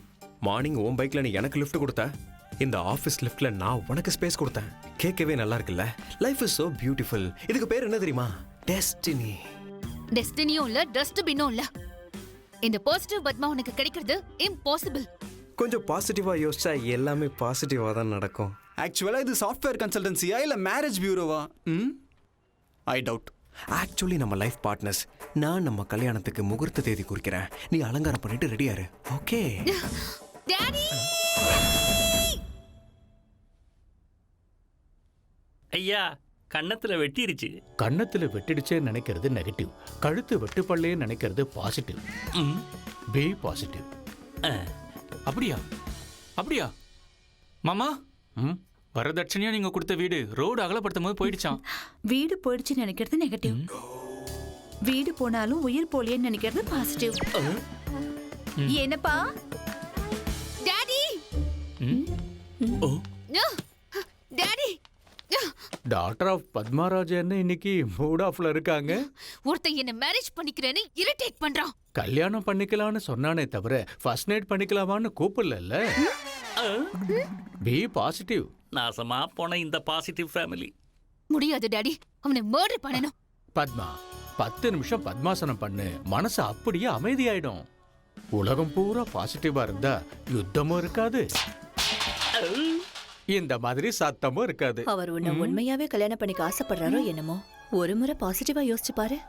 மார்னிங் உன் பைக்ல நீ எனக்கு லிஃப்ட் கொடுத்த, இந்த ஆஃபீஸ் லிஃப்ட்ல நான் உனக்கு ஸ்பேஸ் கொடுத்தேன். கேட்கவே நல்லா இருக்குல்ல? Life is so beautiful. இதுக்கு பேர் என்ன தெரியுமா? டெஸ்டினி. டெஸ்டினியும் இல்ல டஸ்ட்பினும் இல்ல. இந்த பாசிட்டிவ் பத்மா உனக்கு கிடைக்கிறது இம்பாசிபிள். கொஞ்சம் பாசிட்டிவா யோசிச்சா எல்லாமே பாசிட்டிவா தான் நடக்கும். ஆக்சுவலா இது சாஃப்ட்வேர் கன்சல்டன்சியா இல்ல மேரேஜ் பியூரோவா? I doubt. ஆக்சுவலி நம்ம லைஃப் பார்ட்னர்ஸ். நான் நம்ம கல்யாணத்துக்கு முகூர்த்த தேதி குறிக்கிறேன், நீ அலங்காரம் பண்ணிட்டு ரெடியாரு. Okay daddy? ஐயா கன்னத்துல வெட்டிருச்சு. கன்னத்துல வெட்டிடுச்சே நினைக்கிறது நெகட்டிவ், கழுத்து வெட்டுப்பள்ளே நினைக்கிறது பாசிட்டிவ். Be positive. அப்படியா? அப்படியா மாமா? வரதட்சணையா நீங்க கொடுத்த வீடு ரோடு அகலப்படுத்தும் போது போயிடுச்சான். வீடு போயிடுச்சுன்னு நினைக்கிறது நெகட்டிவ், வீடு போனாலும் உயிர் போலியன்னு நினைக்கிறது பாசிட்டிவ். என்னப்பா daddy? Daddy, doctor of Padmarajan இன்னைக்கு மூட் ஆஃப்ல இருக்காங்க. ஒருத்தன் என்ன மேரேஜ் பண்ணிக்கிறேன்னு இரிட்டேட் பண்றான். கல்யாணம் பண்ணிக்கலாம்னு சொன்னானே தவிர ஃபர்ஸ்ட் நைட் பண்ணிக்கலாமான்னு கூப்பிடல. Be positive. நாசமா போன இந்த பாசிட்டிவ் ஃபேமிலி. முடியாது டாடி, அவனை மர்டர் பண்ணணும். பத்மா 10 நிமிஷம் பத்மாசனம் பண்ணு, மனசு அப்படியே அமைதியாயிடும். உலகம் பூரா பாசிட்டிவா இருந்தா யுத்தமும் இருக்காது, இந்த மாதிரி சத்தமும் இருக்காது. அவர் உன்னை உண்மையாவே கல்யாணம் பண்ணிக்க ஆசைப்படுறாரோ என்னமோ. ஒரு முறை பாசிட்டிவா யோசிச்சு பாரு.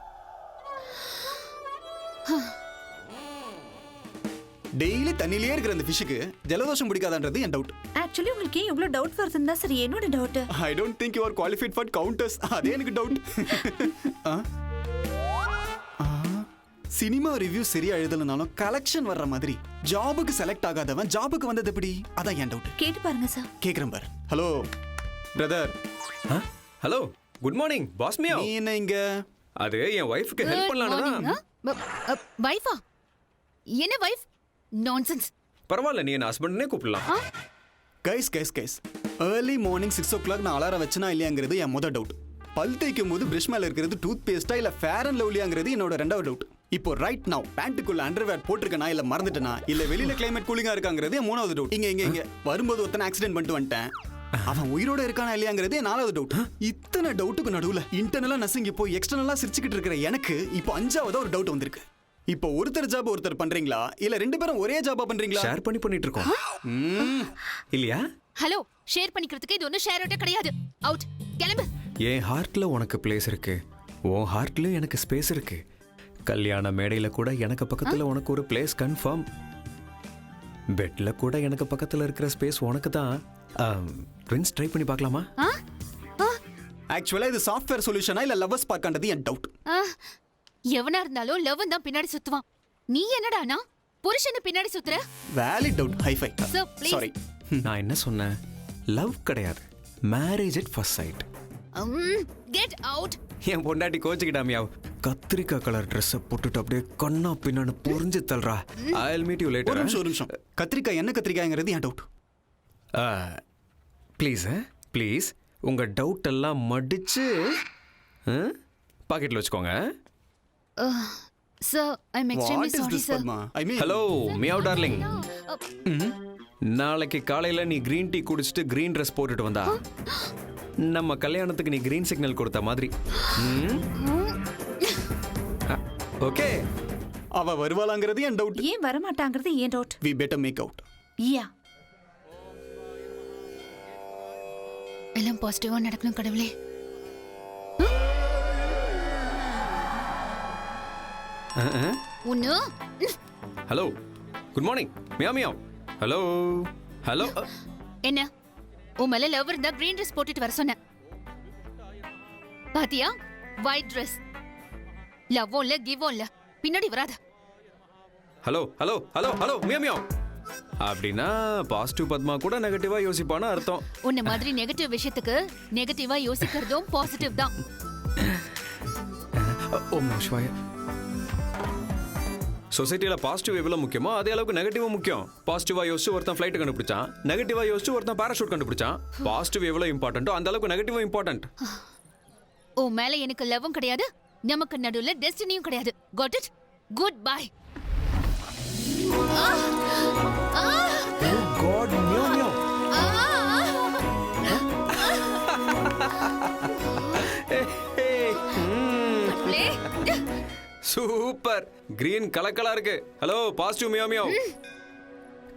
டெய்லி தண்ணியிலே இருக்கிற அந்த ஃபிஷ்ஷுக்கு ஜலதோஷம் பிடிக்காதான்றது என் டவுட். ஆக்சுவலி உங்களுக்கு ஏன் இவ்வளவு டவுட் வருதுன்னா சரி, என்னோட doubt. I don't think you are qualified for counters. அதே எனக்கு டவுட். சினிமா ரிவ்யூ சரியா எழுதலனாலும் கலெக்ஷன் வர்ற மாதிரி ஜாபுக்கு செலக்ட் ஆகாதவன் ஜாபுக்கு வந்தது எப்படி? அதான் என் டவுட். கேட்டு பாருங்க சார். கேக்குறேன் பார். Hello brother. Hello, good morning boss மியா. நீ என்ன இங்க? அது என் வைஃப்க்கு ஹெல்ப் பண்ணலாம்னா. வைஃபா? என்ன வைஃப்? நான்சென்ஸ். பரவாயில்ல, நீ என்ன ஹஸ்பண்ட்னே கூப்பிடலாம். கைஸ் ஏர்லி மார்னிங் 6 o'clock நான் அலாரம் வச்சனா இல்லையாங்கிறது என் முதல் டவுட். பல் தேய்க்கும் போது பிரஷ் மேல இருக்கிறது டூத் பேஸ்டா இல்ல ஃபேர் அண்ட் லவ்லியாங்கிறது என்னோட ரெண்டாவது டவுட். இப்போ ரைட் நவ் பேண்ட்டுக்குள்ள அண்டர்வேர் போட்டிருக்கனா இல்ல மறந்துட்டனா இல்ல வெளியில கிளைமேட் கூலிங்கா இருக்காங்கிறது என் மூணாவது டவுட். இங்க வரும்போது ஒருத்தனை ஆக்சிடென்ட் பண்ணிட்டு வந்துட்டேன், அவன் உயிரோட இருக்கானா இல்லையாங்கிறது என் நாலாவது டவுட். இத்தனை டவுட்டுக்கு நடுவுல இன்டர்னலா நசிங்கி போய் எக்ஸ்டர்னலா சிரிச்சுக்கிட்டு இருக்கிற எனக்கு இப்போ அஞ்சாவதா ஒரு டவுட் வந்திருக்கு. இப்போ ஒருத்தர் ஜாப் ஒருத்தர் பண்றீங்களா இல்ல ரெண்டு பேரும் ஒரே ஜாபா பண்றீங்களா? ஷேர் பண்ணிட்டு இருக்கோம் இல்லையா? ஹலோ, ஷேர் பண்ணிக்கிறதுக்கு இது ஒன்னும் ஷேர் அவுட் கிடையாது. அவுட், கிளம்பு. என் ஹார்ட்ல உனக்கு பிளேஸ் இருக்கு, உன் ஹார்ட்ல எனக்கு ஸ்பேஸ் இருக்கு. கல்யாண மேடையில கூட எனக்கு பக்கத்துல உனக்கு ஒரு பிளேஸ் கன்ஃபார்ம். பெட்ல கூட எனக்கு பக்கத்துல இருக்கிற ஸ்பேஸ் உனக்கு தான். ட்வின்ஸ் ட்ரை பண்ணி பார்க்கலாமா? ஆக்சுவலா இது சாஃப்ட்வேர் சொல்யூஷனா இல்ல லவ்வர்ஸ் பார்க்கன்றது என் டவுட். எவனா இருந்தாலும் லவ் தான் பின்னாடி சுத்துவான். நீ என்னடானா புருஷனை பின்னாடி சுத்துற? Valid doubt. ஹைஃபை. சாரி. நான் என்ன சொன்னேன்? லவ் கிடையாது, marriage at first sight. Get out. என் பொண்டாட்டி கோச்சுக்கிட்டாமியா, கத்திரிக்காய் கலர் ட்ரெஸ்ஸை போட்டுட்டு அப்படியே கண்ணா பின்னான்னு புரிஞ்சு தள்ளுறா. I will meet you later. ஒரு நிமிஷம். கத்திரிக்காய் என்ன கத்திரிக்காய்ங்கிறது என் டவுட். ப்ளீஸ் உங்க டவுட் எல்லாம் மடிச்சு பாக்கெட்ல வச்சுக்கோங்க. Sir, I am extremely sorry sir. Hello meow darling, நாளைக்கு காலையில நீ கிரீன் டீ குடிச்சிட்டு கிரீன் ட்ரெஸ் போட்டுட்டு வந்தா நம்ம கல்யாணத்துக்கு நீ கிரீன் சிக்னல் கொடுத்த மாதிரி. ஓகே. அவ வருவாளாங்கிறது என் டவுட். ஏன் வர மாட்டாங்கிறது என் doubt. We better make out. Yeah. எல்லாம் பாசிட்டிவா நடக்கணும் கடவுளே. உன்னு. ஹலோ, குட் மார்னிங் மியா மியாவ். Hello hello. என்ன உன் மேல லவ் இருந்தா கிரீன் ட்ரெஸ் போட்டுட்டு வர சொன்ன. பாத்தியா, ஒயிட் ட்ரெஸ். லவ்வும் இல்ல கிவும் இல்ல, பின்னாடி வராத. ஹலோ ஹலோ ஹலோ ஹலோ மியா மியாவ். அப்படின்னா பாசிட்டிவ் பத்மா கூட நெகட்டிவா யோசிப்பான்னு அர்த்தம். உன்ன மாதிரி நெகட்டிவ் விஷயத்துக்கு நெகட்டிவா யோசிக்கிறதும் பாசிட்டிவ் தான். ஓம் நம சிவாய. சொசைட்டியில் பாசிட்டிவ் எவ்வளோ முக்கியமோ அதே அளவுக்கு நெகட்டிவும் முக்கியம். பாசிட்டிவாக யோசிச்சு ஒருத்தன் ஃப்ளைட் கண்டுபிடிச்சான், நெகட்டிவாக யோசிச்சு ஒருத்தன் பேராஷூட் கண்டுபிடிச்சான். பாசிட்டிவ் எவ்வளோ இம்பார்ட்டன்ட்டோ அந்த அளவுக்கு நெகட்டிவும் இம்பார்ட்டன்ட். உன் மேல எனக்கு லவ்வும் கிடையாது, நமக்கு நடுவுல டெஸ்டினியும் கிடையாது. Got it? Goodbye. காட் மியோ மியோ. சூப்பர், கிரீன் கலக்கலா இருக்கு. Hello positive meow meow.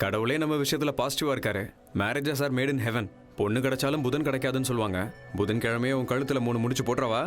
கடவுளே நம்ம விஷயத்துல பாசிட்டிவா இருக்காரு. Marriages are made in heaven. பொண்ணு கிடைச்சாலும் புதன் கிடைக்காதுன்னு சொல்லுவாங்க. புதன் கிழமையே உன் கழுத்துல 3 முடிச்சு போட்டுறவா?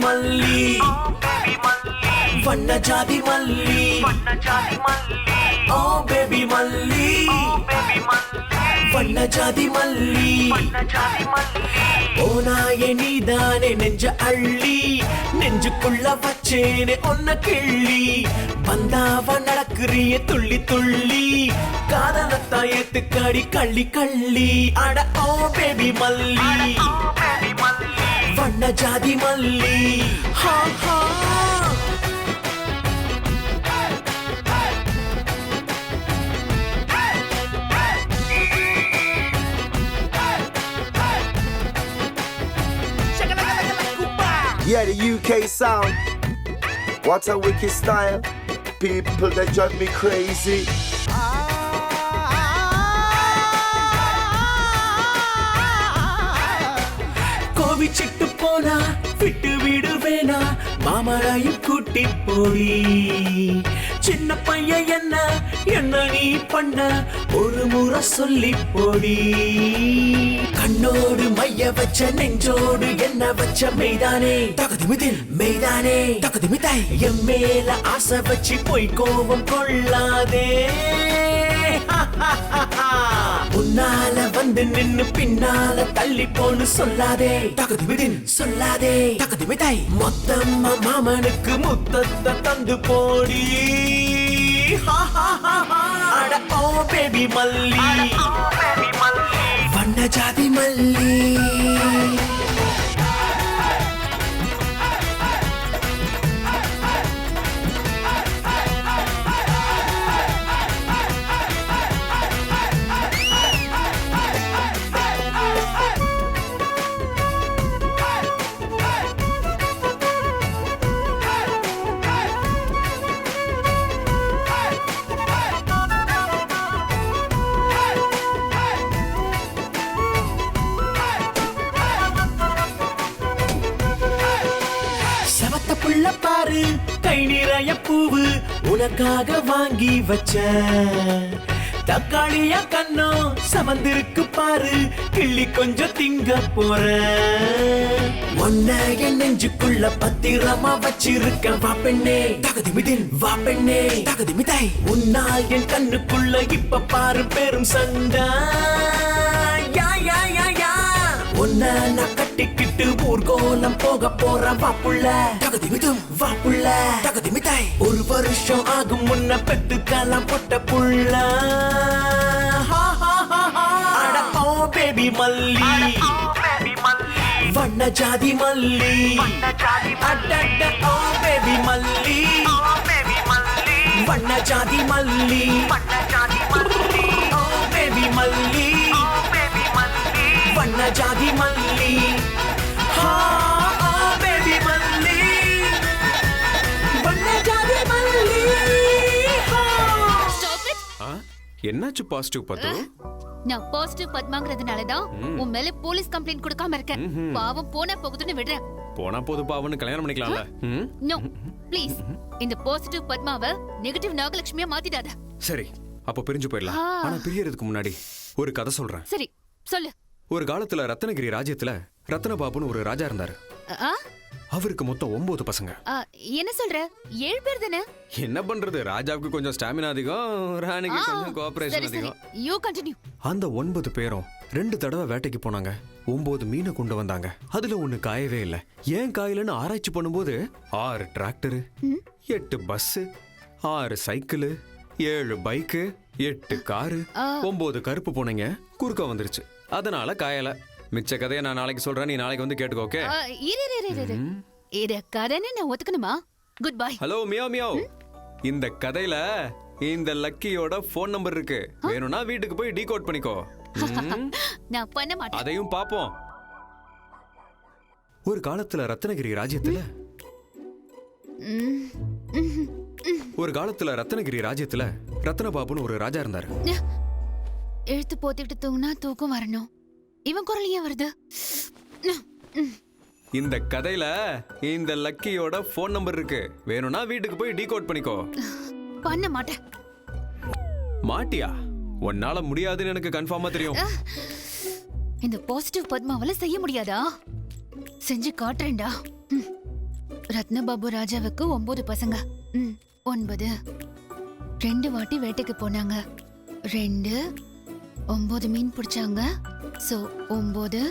మల్లి వన్న జాతి మల్లి ఓ బేబీ మల్లి వన్న జాతి మల్లి ஓனாயே நீதானே நெஞ்ச அள்ளி நெஞ்சுக்குள்ள வச்சேனே ஒன்ன கிள்ளி வந்தாவ நடக்குறிய துள்ளி துள்ளி காதலத்தா ஏத்துக்காடி கள்ளி கள்ளி அட ஓ பேபி மல்லி வண்ண ஜாதி மல்லி ஹா ஹா Yeah, the UK sound. What a wicked style. People that drive me crazy. கோவிச்சிட்டு போனா விட்டு விடுவேனா மாமராயும் கூட்டி போடி சின்ன பையன் என்ன நீ பண்ண ஒரு முறை சொல்லி போடி கண்ணோடு மைய வச்ச நெஞ்சோடு என்ன வச்ச மெய்தானே தகுதிமிதில் மெய்தானே தகுதிமிதாய் என் மேல ஆசை வச்சு போய் கோபம் கொள்ளாதே உன்னால வந்து நின்னு பின்னால தள்ளி போன்னு சொல்லாதே தகுதிமிதின் சொல்லாதே தகுதிமிதாய் மொத்தம்மா மாமனுக்கு முத்தத்தை தந்து போடி அட ஓ பேபி மல்லி வண்ண ஜாதி மல்லி பாரு கை நிறைய பூவு உனக்காக வாங்கி வச்ச தக்காளிய கண்ணோ சமந்திருக்கு பாரு கிள்ளி கொஞ்சம் திங்க போற ஒன்ன என் நெஞ்சுக்குள்ள பத்திரமா வச்சிருக்க வா பெண்ணே தகுதிமிதில் வா பெண்ணே தகுதிமிதாய் உன்னால் என் கண்ணுக்குள்ள இப்ப பாரு பெரும் சண்டை உன்ன நான் கட்டிக்கிட்டு ஊர்கோலம் போக போற வாப்புள்ள தகுதிமிதும் வாப்புள்ள தகுதிமிதாய் ஒரு வருஷம் ஆகும் முன்ன பெத்துக்கலாம் பொட்ட புள்ள அட ஓ பேபி மல்லி வண்ண ஜாதி மல்லி அடட ஓ பேபி மல்லி வண்ண ஜாதி மல்லி ஓ பேபி மல்லி வண்ண ஜாதி மல்லி ஹா ஓ பேபி மல்லி வண்ண ஜாதி மல்லி என்னாச்சு பாசிட்டிவ் பத்து? நான் பாசிட்டிவ் பத்மாங்கிறதுனால தான் உன் மேல போலீஸ் கம்ப்ளைண்ட் கொடுக்காம இருக்கேன். பாவம் போனா போகுதுன்னு விடுறேன். போனா போது பாவன்னு கல்யாணம் பண்ணிக்கலாம்ல. நோ ப்ளீஸ், இந்த பாசிட்டிவ் பத்மாவை நெகட்டிவ் நாகலட்சுமியா மாத்திடாத. சரி, அப்ப பிரிஞ்சு போயிடலாம். ஆனா பிரியறதுக்கு முன்னாடி ஒரு கதை சொல்றேன். சரி சொல்லு. ஒரு காலத்துல ரத்னகிரி ராஜ்யத்துல ரத்ன பாபுன்னு ஒரு ராஜா இருந்தாரு. அவருக்கு மொத்தம் 9 பசங்க. என்ன சொல்ற? 7 பேர் தானே? என்ன பண்றது, ராஜாவுக்கு கொஞ்சம் ஸ்டாமினா அதிகம், ராணிக்கு கொஞ்சம் கோஆபரேஷன் அதிகம். You continue. அந்த 9 பேரும் 2 தடவை வேட்டைக்கு போனாங்க. 9 மீனை கொண்டு வந்தாங்க. அதுல ஒண்ணு காயவே இல்லை. ஏன் காயலன்னு ஆராய்ச்சி பண்ணும்போது 6 tractor, 8 bus, 6 cycle, 7 bike, 8 car, 9 கருப்பு பூனைங்க குறுக்க வந்துருச்சு. அதனால காயல. மிச்ச கதையை நான் நாளைக்கு சொல்றேன், நீ நாளைக்கு வந்து கேட்டுக்கோ. ஓகே? இத கதைன்னு நான் ஒத்துக்கணுமா? Goodbye. Hello meow meow. இந்த கதையில இந்த லக்கியோட ஃபோன் நம்பர் இருக்கு. வேணும்னா வீட்டுக்கு போய் டீகோட் பண்ணிக்கோ. நான் பண்ண மாட்டேன். அதையும் பாப்போம். ஒரு காலத்துல ரத்னகிரி ராஜ்யத்துல ரத்னபாபுன்னு ஒரு ராஜா இருந்தாரு. எழுத்து போத்திட்டு தூங்கினா தூக்கம் வரணும். இவன் குரல் ஏன் வருது? இந்த கதையில இந்த லக்கியோட ஃபோன் நம்பர் இருக்கு. வேணும்னா வீட்டுக்கு போய் டீகோட் பண்ணிக்கோ. பண்ண மாட்டேன். மாட்டியா? உன்னால முடியாதுன்னு எனக்கு கன்ஃபார்மா தெரியும். இந்த பாசிட்டிவ் பத்மாவால செய்ய முடியாதா? செஞ்சு காட்டுறேன்டா. ரத்னபாபு ராஜாவுக்கு 9 பசங்க. 9 2 வாட்டி வேட்டைக்கு போனாங்க. 2 9 மீன் பிடிச்சாங்க. சோ 9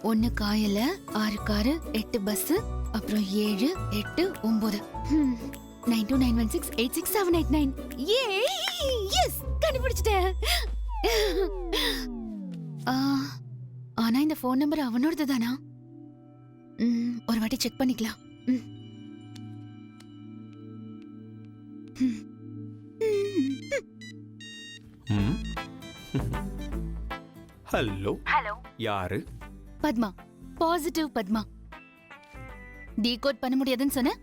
1 காயல, 6 காரு, 8 பஸ், அப்புறம் 7 8 9 9291686789. எஸ், கண்டுபிடிச்சிட்டேன். ஆனா இந்த ஃபோன் நம்பர் அவனோடது தானா? ஒரு வாட்டி செக் பண்ணிக்கலாம். ஹலோ. ஹலோ. யாரு? பத்மா. பாசிட்டிவ் பத்மா. டீகோட் பண்ண முடியாதுன்னு சொன்ன.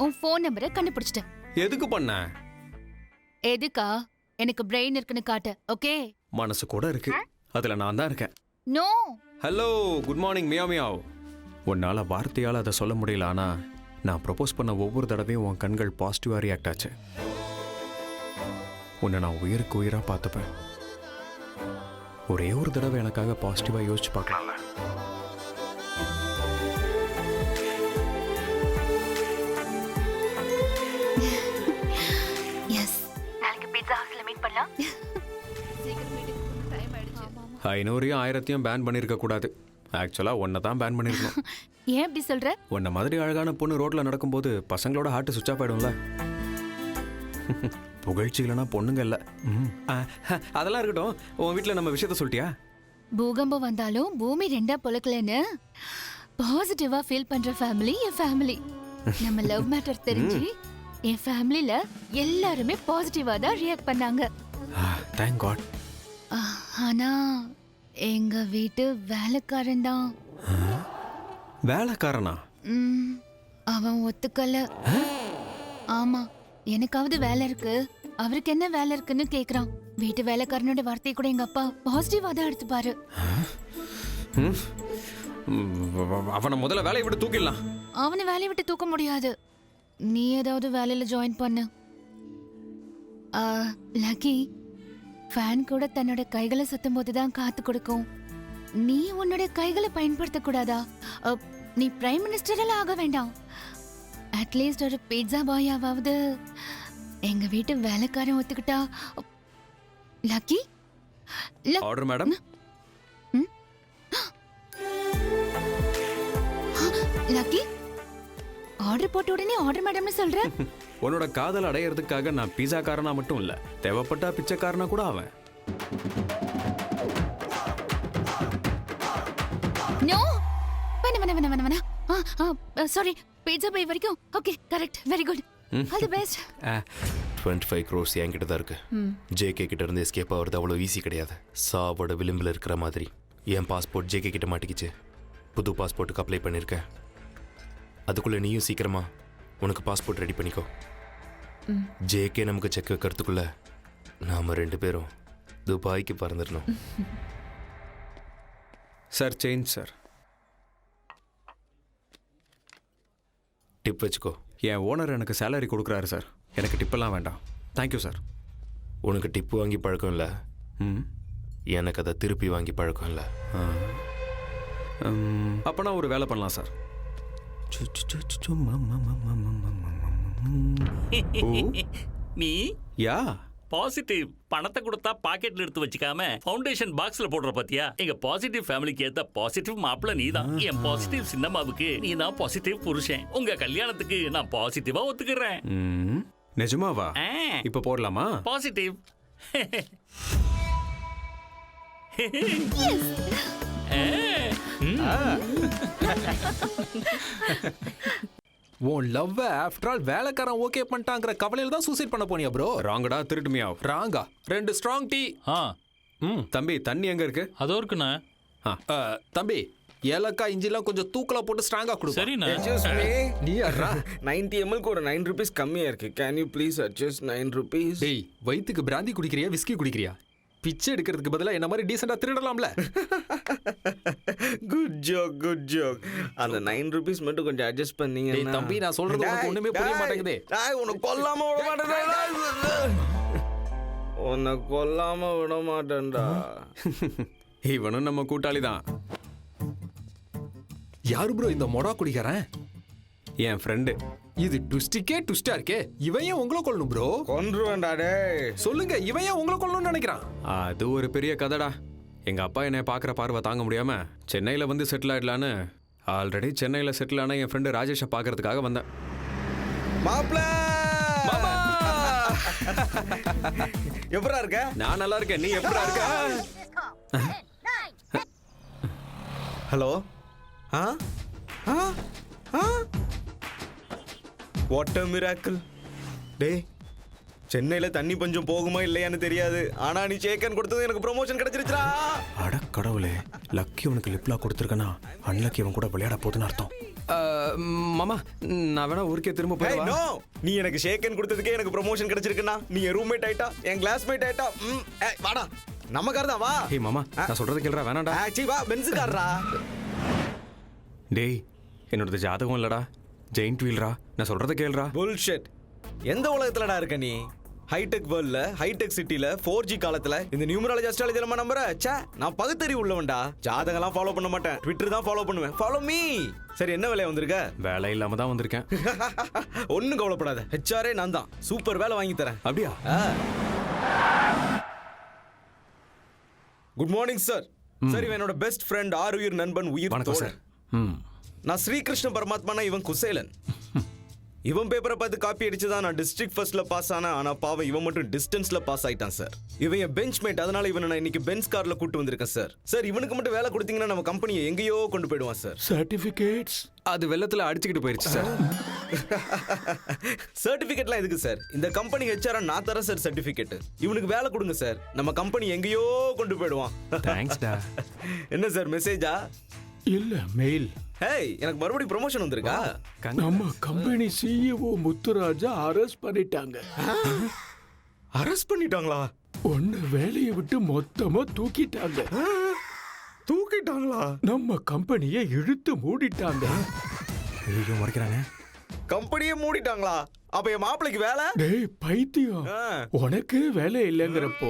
உன் ஃபோன் நம்பரை கண்டுபிடிச்சிட்டேன். எதுக்கு பண்ண? எதுக்கா? எனக்கு பிரெயின் இருக்குன்னு காட்ட. ஓகே? மனசு கூட இருக்கு. அதுல நான் தான் இருக்கேன். No. Hello, good morning meow meow. உன்னால வார்த்தையால அதை சொல்ல முடியல, ஆனா நான் ப்ரொபோஸ் பண்ண ஒவ்வொரு தடவையும் உன் கண்கள் பாசிட்டிவா ரியாக்ட் ஆச்சு. உன்னை நான் உயிருக்கு உயிரா பார்த்துப்பேன். ஒரே ஒரு தடவை எனக்காக பாசிட்டிவா யோசிச்சு பார்க்கலாம்ல? எஸ். நாளைக்கு பீட்சா ஹவுஸ்ல மீட் பண்ணலாம். சீக்கிரம் மீட்டிங் டைம் ஆயிடுச்சு. 500யும் 1000யும் பேன் பண்ணிருக்க கூடாது. ஆக்சுவலா உன்னை தான் பேன் பண்ணிருக்கணும். ஏன் அப்படி சொல்ற? உன்னை மாதிரி அழகான பொண்ணு ரோட்ல நடக்கும்போது பசங்களோட ஹார்ட் சுவிட்ச் ஆஃப் ஆயிடும்ல. புகழ்ச்சி இல்லைனா பொண்ணுங்க இல்ல. அதெல்லாம் இருக்கட்டும். உன் வீட்டில் நம்ம விஷயத்த சொல்லிட்டியா? பூகம்பம் வந்தாலும் பூமி 2 பொழக்கலன்னு பாசிட்டிவா ஃபீல் பண்ற ஃபேமிலி என் ஃபேமிலி. நம்ம லவ் மேட்டர் தெரிஞ்சு என் ஃபேமிலில எல்லாருமே பாசிட்டிவா தான் ரியாக்ட் பண்ணாங்க. Thank God. ஆனா எங்க வீட்டு வேலைக்காரன் தான். வேலைக்காரனா? அவன் ஒத்துக்கல. ஆமா, எனக்காவது வேலை இருக்கு, அவருக்கு என்ன வேலை இருக்குன்னு கேக்குறான். வீட்டு வேலைக்காரனோட வார்த்தையை கூட எங்க அப்பா பாசிட்டிவா தான் எடுத்துப்பாரு. அவனை முதல்ல வேலையை விட்டு தூக்கிடலாம். அவனை வேலையை விட்டு தூக்க முடியாது. நீ ஏதாவது வேலையில ஜாயின் பண்ணு. லக்கி, ஃபேன் கூட தன்னோட கைகளை சுத்தும் போதுதான் காத்து கொடுக்கும். நீ உன்னோட கைகளை பயன்படுத்த கூடாதா? நீ பிரைம் மினிஸ்டர் எல்லாம் ஆக வேண்டாம். அட்லீஸ்ட் ஒரு பீட்சா பாயாவது எங்க வீட்டு வேலைக்காரன் ஒத்துக்கிட்டா. Lucky. Order madam. Lucky, order போட்ட உடனே ஆர்டர் மேடம்னு சொல்ற? உன்னோட காதல் அடையிறதுக்காக நான் பீஸா காரனா மட்டும் இல்ல, தேவைப்பட்டா பிச்சைக்காரனா கூட ஆவேன். நோ, வேணா. சாரி, பீட்சா பை வரைக்கும். Okay, correct, very good, all the best. 25 crores என்கிட்ட தான் இருக்கு. ஜேகே கிட்ட இருந்து எஸ்கேப் ஆகிறது அவ்வளோ ஈஸி கிடையாது. சாவோட விளிம்பில் இருக்கிற மாதிரி என் பாஸ்போர்ட் ஜேகே கிட்ட மாட்டிக்கிச்சு. புது பாஸ்போர்ட்டுக்கு அப்ளை பண்ணியிருக்கேன். அதுக்குள்ளே நீயும் சீக்கிரமா உனக்கு பாஸ்போர்ட் ரெடி பண்ணிக்கோ. ஜேகே நமக்கு செக் வைக்கிறதுக்குள்ள நாம 2 பேரும் துபாய்க்கு பறந்துடணும். Sir, change sir. டிப் வச்சுக்கோ. என் ஓனர் எனக்கு சேலரி கொடுக்குறாரு சார், எனக்கு டிப்பெல்லாம் வேண்டாம். Thank you sir. உனக்கு டிப்பு வாங்கி பழக்கம் இல்லை, எனக்கு அதை திருப்பி வாங்கி பழக்கம் இல்லை. அப்போனா ஒரு வேலை பண்ணலாம் சார். நீ யா பாசிட்டிவ் பணத்தை கொடுத்தா பாக்கெட்ல எடுத்து வச்சுக்காம ஃபவுண்டேஷன் பாக்ஸ்ல போடுற பாத்தியா? எங்க பாசிட்டிவ் ஃபேமிலிக்கு ஏத்த பாசிட்டிவ் மாப்பிள்ள நீதான். என் பாசிட்டிவ் சின்னம்மாவுக்கு நீ தான் பாசிட்டிவ் புருஷன். உங்க கல்யாணத்துக்கு நான் பாசிட்டிவா ஒத்துக்கிறேன். நிஜமாவா? இப்ப போடலாமா? பாசிட்டிவ். உன் லவ் ஆஃப்டர் ஆல் வேலைக்காரன் ஓகே பண்ணிட்டாங்கிற கவலையில தான் சூசைட் பண்ண போனியா ப்ரோ? ராங்கடா, திருட்டுமியா? ராங்கா. 2 ஸ்ட்ராங் டீ. தம்பி தண்ணி எங்க இருக்கு? அதோ இருக்குண்ணா. தம்பி ஏலக்காய் இஞ்சிலாம் கொஞ்சம் தூக்கலா போட்டு ஸ்ட்ராங்கா கொடு. சரிண்ணா. நீ யாரா? 90 ml ஒரு 9 rupees கம்மியா இருக்கு. Can you please adjust 9 rupees? டேய் வயித்துக்கு பிராந்தி குடிக்கிறியா விஸ்கி குடிக்கிறியா? பிச்சை எடுக்கிறதுக்கு பதிலா என்ன மாதிரி டீசெண்டா திருடலாம்ல. Good joke. அந்த 9 rupees மட்டும் கொஞ்சம் அட்ஜஸ்ட் பண்ணீங்க. டேய் தம்பி நான் சொல்றது உனக்கு ஒண்ணுமே புரிய மாட்டேங்குதே. உன்னை கொல்லாம விட மாட்டேன்டா. இவனும் நம்ம கூட்டாளி தான். யாரு ப்ரோ இந்த மொடா குடிக்கிறேன்? என் ஃப்ரெண்டு. இது டுஸ்டிக்கே டுஸ்டா இருக்கே. இவன் ஏன் உங்களை கொல்லணும் ப்ரோ? கொன்றுவேன்டா டேய். சொல்லுங்க, இவன் ஏன் உங்களை கொல்லணும்னு நினைக்கிறான்? அது ஒரு பெரிய கதைடா. எங்க அப்பா என்னை பார்க்குற பார்வை தாங்க முடியாம சென்னையில வந்து செட்டில் ஆயிடலான்னு ஆல்ரெடி சென்னையில செட்டில் ஆன என் ஃப்ரெண்டு ராஜேஷை பார்க்கறதுக்காக வந்தேன். மாப்ள எப்படா இருக்க? நான் நல்லா இருக்கேன். நீ எப்படா இருக்க? ஹலோ. What a miracle. டேய் சென்னையில தண்ணி பஞ்சம் போகுமா இல்லையான்னு தெரியாது. ஆனா நீ சேக்கன் கொடுத்தது எனக்கு ப்ரமோஷன் கிடைச்சிருச்சுடா. அட கடவுளே, லக்கி உனக்கு லிப்லா கொடுத்துருக்கனா அன்லக்கி இவன் கூட விளையாட போகுதுன்னு அர்த்தம். மாமா நான் வேணா ஊருக்கே திரும்ப போய். நோ, நீ எனக்கு ஷேக்கன் கொடுத்ததுக்கே எனக்கு ப்ரமோஷன் கிடைச்சிருக்குன்னா நீ என் ரூம்மேட் ஆயிட்டா, என் கிளாஸ்மேட் ஆயிட்டா. வாடா நம்ம கார் தான் வா. ஏய் மாமா நான் சொல்றது கேளுடா. வேணாடா. வா பென்ஸ் கார்ரா. டேய் என்னோடது ஜாதகம் இல்லடா, ஜெயிண்ட் வீல்ரா. நான் சொல்றத கேளுடா. புல்ஷிட். எந்த உலகத்துலடா இருக்க நீ? ஹைடெக் வேர்ல்ட்ல, ஹைடெக் சிட்டில, 4G காலத்துல இந்த நியூமராலஜி அஸ்ட்ராலஜி எல்லாம் நம்புற? ச்சே, நான் பகுத்தறிவு உள்ளவன்டா. ஜாதகம்லாம் ஃபாலோ பண்ண மாட்டேன். ட்விட்டர் தான் ஃபாலோ பண்ணுவேன். Follow me. சரி, என்ன வேலையா வந்திருக்க? வேலை இல்லாம தான் வந்திருக்கேன். ஒன்னும் கவலைப்படாத. ஹெச்ஆரே நான் தான். சூப்பர் வேலை வாங்கி தரேன். அப்படியா? Good morning sir. சார், இவன் என்னோட பெஸ்ட் ஃப்ரெண்ட், ஆருயிர் நண்பன், உயிர் தோழன். நான் ஸ்ரீகிருஷ்ண பரமாத்மானா, இவன் குசேலன். இவன் பேப்பரை பார்த்து காப்பி அடிச்சுதான் நான் டிஸ்ட்ரிக்ட் ஃபர்ஸ்ட்ல பாஸ் ஆனேன். ஆனா பாவம் இவன் மட்டும் டிஸ்டன்ஸ்ல பாஸ் ஆயிட்டான் சார். இவன் என் பெஞ்ச் மேட். அதனால இவனை நான் இன்னைக்கு பென்ஸ் கார்ல கூட்டு வந்திருக்கேன் சார். சார், இவனுக்கு மட்டும் வேலை கொடுத்தீங்கன்னா நம்ம கம்பெனியை எங்கேயோ கொண்டு போயிடுவான் சார். சர்டிபிகேட்ஸ் அது வெள்ளத்துல அடிச்சுக்கிட்டு போயிருச்சு சார். சர்டிபிகேட்லாம் எதுக்கு சார்? இந்த கம்பெனி ஹெச்ஆர் நான் தரேன் சார் சர்டிபிகேட். இவனுக்கு வேலை கொடுங்க சார். நம்ம கம்பெனி எங்கேயோ கொண்டு போயிடுவான். தேங்க்ஸ்டா. என்ன சார் மெசேஜா? இல்ல மெயில். ஹேய், எனக்கு மறுபடியும் ப்ரமோஷன் வந்திருக்கா? நம்ம கம்பெனி சிஇஓ முத்துராஜா அரெஸ்ட் பண்ணிட்டாங்க. அரெஸ்ட் பண்ணிட்டாங்களா? ஒன்னு வேலையை விட்டு மொத்தமா தூக்கிட்டாங்க. தூக்கிட்டாங்களா? நம்ம கம்பெனியை இழுத்து மூடிட்டாங்க. ஐயோ மறைக்கிறாங்க. கம்பெனியே மூடிட்டாங்களா? அப்ப என் மாப்பிளைக்கு வேலை? டேய் பைத்தியம், உனக்கு வேலை இல்லைங்கிறப்போ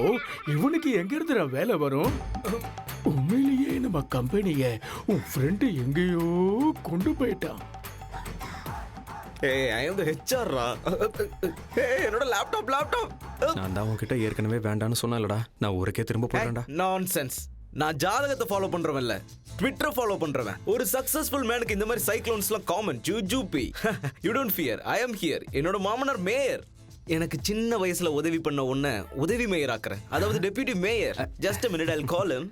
இவனுக்கு எங்க இருந்துடா வேலை வரும்? உண்மையிலேயே நம்ம கம்பெனிய உன் ஃப்ரெண்டு எங்கேயோ கொண்டு போயிட்டான். ஏய், ஐ அம் தி ஹெச்ஆர்ரா. ஏய், என்னோட லேப்டாப். நான் தான் உன்கிட்ட ஏற்கனவே வேண்டான்னு சொன்னேன்லடா. நான் ஊருக்கே திரும்ப போறேன்டா. நான்சென்ஸ். நான் ஜாதகத்தை ஃபாலோ பண்றவன் இல்ல, ட்விட்டர் ஃபாலோ பண்றவன். ஒரு சக்சஸ்ஃபுல் மேனுக்கு இந்த மாதிரி சைக்ளோன்ஸ்லாம் காமன். ஜூஜூபி. You don't fear, I am here. என்னோட மாமனார் மேயர். எனக்கு சின்ன வயசுல உதவி பண்ண உன்னை உதவி மேயர் ஆக்குறேன். அதாவது deputy mayor. Just a minute, I'll call him.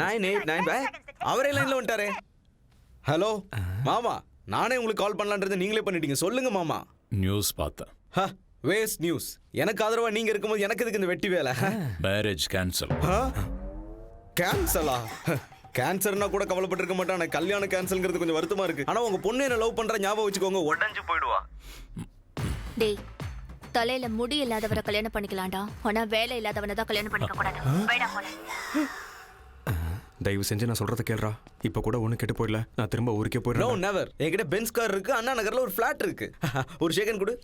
989. அவரே லைன்ல வந்துட்டாரே. ஹலோ மாமா, நானே உங்களுக்கு கால் பண்ணலான்றதை நீங்களே பண்ணிட்டீங்க. சொல்லுங்க மாமா. நியூஸ் பார்த்தேன். Waste news. எனக்கு ஆதரவா நீங்க இருக்கும்போது எனக்கு எதுக்கு இந்த வெட்டி வேலை? Marriage cancel. கேன்சலா? கேன்சர்னா கூட கவலைப்பட்டிருக்க மாட்டான். நான் கல்யாணம் கேன்சல்ங்கிறது கொஞ்சம் வருத்தமா இருக்கு. ஆனா உங்க பொண்ணு என்ன லவ் பண்ற ஞாபகம் வச்சுக்கோங்க, உடஞ்சு போயிடுவா. டேய், தலையில முடி இல்லாதவரை கல்யாணம் பண்ணிக்கலாம்டா. ஆனா வேலை இல்லாதவனை தான் கல்யாணம் பண்ணிக்க கூடாது. வேடா போல. தயவு செஞ்சு நான் சொல்றத கேளுடா. இப்ப கூட ஒண்ணு கெட்டு போயிடல. நான் திரும்ப ஊருக்கே போயிடுறேன். No never. என்கிட்ட பென்ஸ் கார் இருக்கு, அண்ணா நகர்ல ஒரு ஃபிளாட் இருக்கு. ஒரு செகண்ட் கொடு.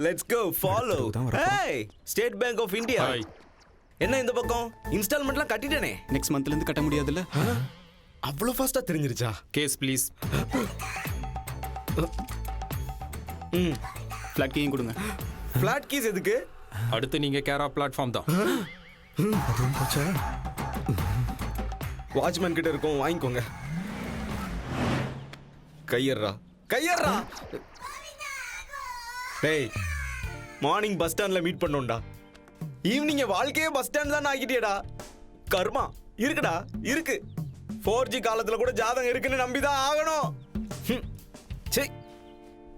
Let's go follow. Hey, state bank of India. என்ன இந்த பக்கம்? இன்ஸ்டால்மெண்ட்லாம் கட்டிட்டேனே. நெக்ஸ்ட் மந்த்ல இருந்து கட்ட முடியாதுல்ல? அவ்வளவு ஃபாஸ்டா தெரிஞ்சிருச்சா? Keys please. ஃப்ளாட் கீயும் கொடுங்க. ஃபிளாட் கீஸ் எதுக்கு? அடுத்து நீங்க கேரா பிளாட்ஃபார்ம் தான். வாட்ச்மேன் கிட்ட இருக்கும், வாங்கிக்கோங்க. கையறா கையறா. டேய், மார்னிங் பஸ் ஸ்டாண்ட்ல மீட் பண்ணோம்டா, ஈவினிங் வாழ்க்கையே பஸ் ஸ்டாண்ட் தான் ஆக்கிட்டியடா. கர்மா இருக்குடா, இருக்கு. 4G காலத்துல கூட ஜாதகம் இருக்குன்னு நம்பிதான் ஆகணும். சே,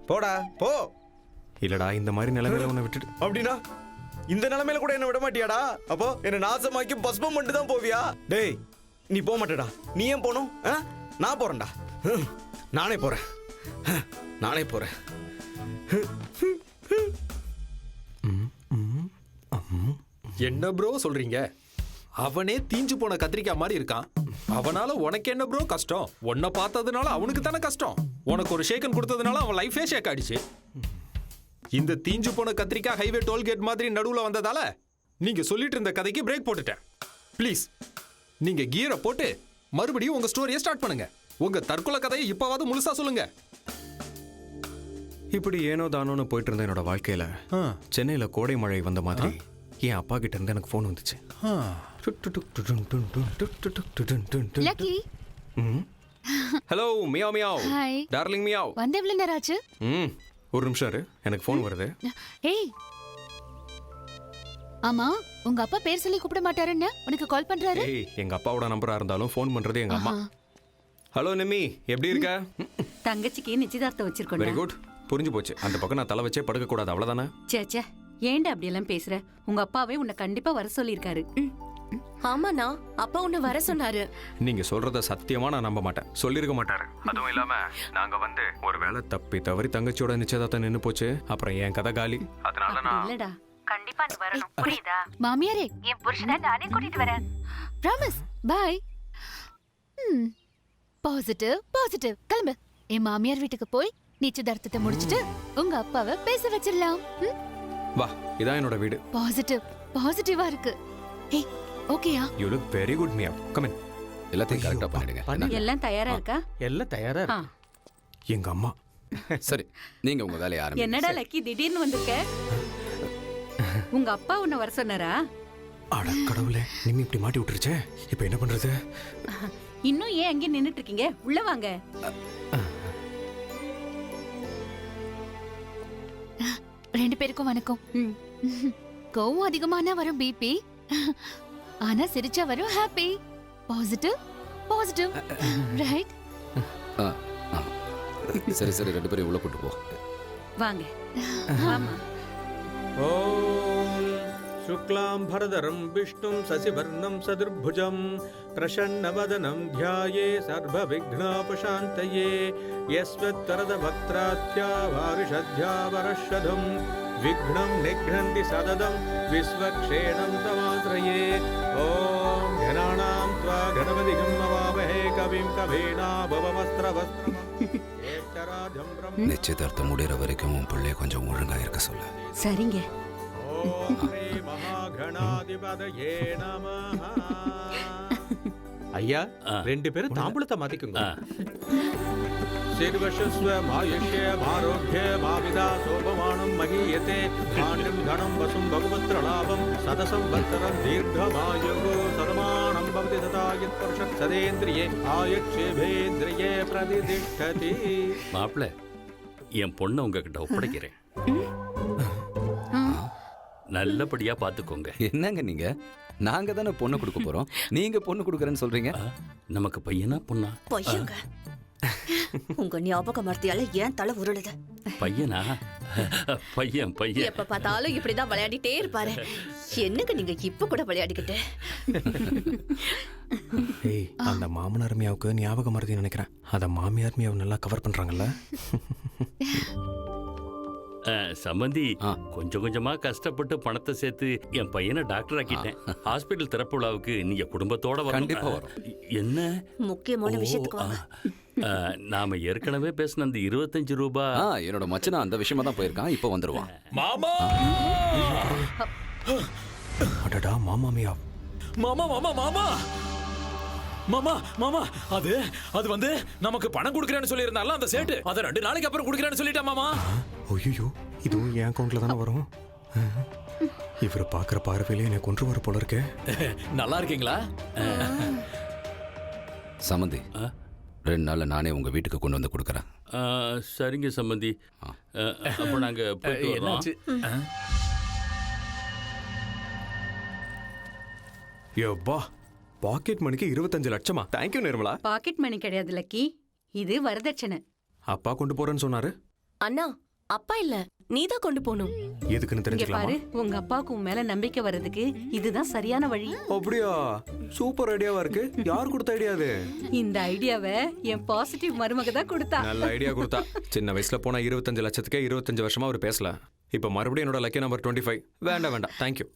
போடா போ. இல்லடா, இந்த மாதிரி நிலைமையில உன்னை விட்டுட்டு அப்படின்னா இந்த நிலைமையில கூட என்ன விட மாட்டியாடா? அப்போ என்ன நாசமாக்கி பஸ்பம் பண்ணிட்டு தான் போவியா? டேய், நீ போக மாட்டேடா. நீ ஏன் போகணும்? நான் போறேன்டா. நானே போறேன். நானே போறேன். என்ன ப்ரோ சொல்றீங்க? அவனே தீஞ்சு போன கத்திரிக்காய் மாதிரி இருக்கான். அவனால உனக்கு என்ன ப்ரோ கஷ்டம்? உன்னை பார்த்ததுனால அவனுக்கு தானே கஷ்டம். உனக்கு ஒரு ஷேக்கன் கொடுத்ததுனால அவன் லைஃபே ஷேக் ஆயிடுச்சு. இந்த தீஞ்சு போன கத்திரிக்காய் ஹைவே டோல்கேட் மாதிரி நடுவுல வந்ததால நீங்க சொல்லிட்டு இருந்த கதைக்கு பிரேக் போட்டுட்டேன். ப்ளீஸ், நீங்க கியரை போட்டு மறுபடியும் உங்க ஸ்டோரியை ஸ்டார்ட் பண்ணுங்க. உங்க தற்கொலை கதையை இப்பவாவது முழுசா சொல்லுங்க. இப்படி ஏனோ தானோன்னு போயிட்டு இருந்த என்னோட வாழ்க்கையில சென்னையில கோடை மழை வந்த மாதிரி என் அப்பா கிட்ட இருந்து எனக்கு ஃபோன் வந்துச்சு. Lucky. Hello meow meow. Hi darling meow. வந்து எவ்வளவு நேரம் ஆச்சு? ஒரு நிமிஷம் இரு, எனக்கு ஃபோன் வருது. ஏய், ஆமா, உங்க அப்பா பேர் சொல்லி கூப்பிட மாட்டாருன்னு உனக்கு கால் பண்றாரு. ஏய், எங்க அப்பாவோட நம்பரா இருந்தாலும் ஃபோன் பண்றது எங்க அம்மா. ஹலோ நிம்மி, எப்படி இருக்க? தங்கச்சிக்கு நிச்சயதார்த்தம் வச்சிருக்கோம். வெரி குட், புரிஞ்சு போச்சு. அந்த பக்கம் நான் தலை வச்சே படுக்க கூடாது, அவ்வளவுதானே? சேச்சே, ஏன்டா அப்படி எல்லாம் பேசுற? உங்க அப்பாவே உன்னை கண்டிப்பா வர சொல்லியிருக்காரு. ஆமாண்ணா, அப்பா உன்னை வர சொன்னாரு. நீங்க சொல்றத சத்தியமா நான் நம்ப மாட்டேன். சொல்லிருக்க மாட்டாரு. அதுவும் இல்லாம நாங்க வந்து ஒரு வேளை தப்பி தவறி தங்கச்சியோட நிச்சயதார்த்தம் நின்னு போச்சு, அப்புறம் என் கதை காலி. அதனால நான் இல்லடா, கண்டிப்பா நீ வரணும், புரியுதா? மாமியாரே, என் புருஷனை நானே கூட்டிட்டு வரேன். ப்ராமிஸ். பை. Positive positive. கிளம்பு. என் மாமியார் வீட்டுக்கு போய் நிச்சயதார்த்தத்தை முடிச்சிட்டு உங்க அப்பாவை பேச வச்சிடலாம். வா, இதான் என்னோட வீடு. பாசிட்டிவ் பாசிட்டிவா இருக்கு. ஏய், ஓகேயா? You look very good Mia. Come in. எல்லாத்தையும் கரெக்டா பண்ணிடுங்க. எல்லாம் தயாரா இருக்கா? எல்லாம் தயாரா இருக்கு. எங்க அம்மா. சரி, நீங்க உங்க வேலையை ஆரம்பிங்க. என்னடா லக்கி திடீர்னு வந்திருக்க? உங்க அப்பா உன்னை வர சொன்னாரா? அட கடவுளே, நிம்மி இப்படி மாட்டி விட்டுருச்சே. இப்போ என்ன பண்றது? இன்னும் ஏன் அங்கே நின்னுட்டு இருக்கீங்க? உள்ள வாங்க. ரெண்டு பேருக்கும் வணக்கம். கோவம் அதிகமான வரும் பிபி, ஆனா சிரிச்சா வரும் ஹாப்பி. Positive positive. ரைட்? சரி சரி, ரெண்டு பேரும் உள்ள கூட்டு போ. வாங்க. ஆமா. ஓம் சுக்லாம் பரதரம் விஷ்ணும் சசிவர்ணம் சதுர்புஜம் பிரசன்னவதனம் த்யாயே சர்வ விக்னோபசாந்தயே யஸ்வத்வரத வக்த்ராத்யா வாரிஷத்யா வரஷதம் விக்னம் நிக்னந்தி சததம் விஸ்வக்ஷேணம் தமாத்ரயே. ஓம் கணானாம் த்வா கணபதிகம் அவாவஹே கவிம் கவேனாபவஸ்திரவஸ்திரம். நிச்சயதார்த்தம் முடிகிற வரைக்கும் உன் பிள்ளைய கொஞ்சம் ஒழுங்கா இருக்க சொல்ல. சரிங்க. ஐயா, ரெண்டு பேரும் தாம்பூலத்தை மாத்திக்குங்க. சிறுவர்ஷஸ்வ மாயுஷ்ய ஆரோக்கிய மாவிதா சோபமானம் மகீயதே ஆண்டம் கணம் வசும் பகவத்ரலாபம் சதசம் வத்சரம் தீர்க்கமாயுகோ சதமானம் பவதி ததாயத் பருஷத் சதேந்திரியே ஆயுட்சேபேந்திரியே பிரதிதிஷ்டதி. மாப்பிள்ள, என் பொண்ணை உங்ககிட்ட ஒப்படைக்கிறேன். நல்லபடியா பாத்துக்கோங்க. என்னங்க நீங்க? நாங்க தானே பொண்ணு கொடுக்க போறோம், நீங்க பொண்ணு கொடுக்கறேன்னு சொல்றீங்க. நமக்கு பையனா பொண்ணா? பையங்க. உங்க ஞாபக மர்த்தியால ஏன் தலை உருளுது? பையனா? பையன் பையன். எப்ப பார்த்தாலும் இப்படிதான் விளையாடிட்டே இருப்பாரு. என்னங்க நீங்க இப்ப கூட விளையாடிக்கிட்டு? ஏய், அந்த மாமனார் மியாவுக்கு ஞாபகம் மறதி நினைக்கிறேன். அத மாமியார் மியாவை நல்லா கவர் பண்றாங்கல்ல. சம்பந்தி, கொஞ்சம் கொஞ்சமா கஷ்டப்பட்டு பணத்தை சேர்த்து என் பையனை டாக்டர் ஆக்கிட்டேன். ஹாஸ்பிட்டல் திறப்பு விழாவுக்கு நீங்க குடும்பத்தோட வர. கண்டிப்பா வரும். என்ன முக்கியமான விஷயத்துக்கு வாங்க. நாம ஏற்கனவே பேசின அந்த 25 ரூபாய். என்னோட மச்சனா அந்த விஷயமா தான் போயிருக்கான், இப்போ வந்துருவான். மாமா! அடடா, மாமா மியா. மாமா மாமா மாமா! மாமா மாமா அது அது வந்து நமக்கு பணம் கொடுக்கறேன்னு சொல்லியிருந்தால அந்த சேட்டு அதை 2 நாளைக்கு அப்புறம் கொடுக்கறேன்னு சொல்லிட்டா மாமா. ஐயோ இதுவும் என் அக்கௌண்ட்ல தானே வரும். இவர் பார்க்குற பார்வையிலே என்னை கொன்று வர போல இருக்கே. நல்லா இருக்கீங்களா? சம்மந்தி 2 நாள்ல நானே உங்க வீட்டுக்கு கொண்டு வந்து கொடுக்குறேன். சரிங்க சம்பந்தி. அப்போ நாங்க போயிட்டு வரோம். என்னாச்சு? யோப்பா பாக்கெட் மணிக்கு 25 லட்சமா? தேங்க்யூ நிர்மலா. பாக்கெட் மணி கிடையாது லக்கி, இது வரதட்சணை. அப்பா கொண்டு போறேன்னு சொன்னாரு. அண்ணா அப்பா இல்ல, நீதான் கொண்டு போகணும். எதுக்குன்னு இங்க தெரிஞ்சுக்கலாமா? பாரு, உங்க அப்பாவுக்கு உன் மேல நம்பிக்கை வர்றதுக்கு இதுதான் சரியான வழி. அப்படியா? சூப்பர் ஐடியாவா இருக்கு. யார் கொடுத்த ஐடியா இது? இந்த ஐடியாவை என் பாசிட்டிவ் மருமக தான் கொடுத்தா. நல்ல ஐடியா கொடுத்தா. சின்ன வயசுல போனா 25 லட்சத்துக்கே 25 வருஷமா அவர் பேசல. இப்ப மறுபடியும் என்னோட லக்கி நம்பர் 25. வேண்டாம் தேங்க்யூ.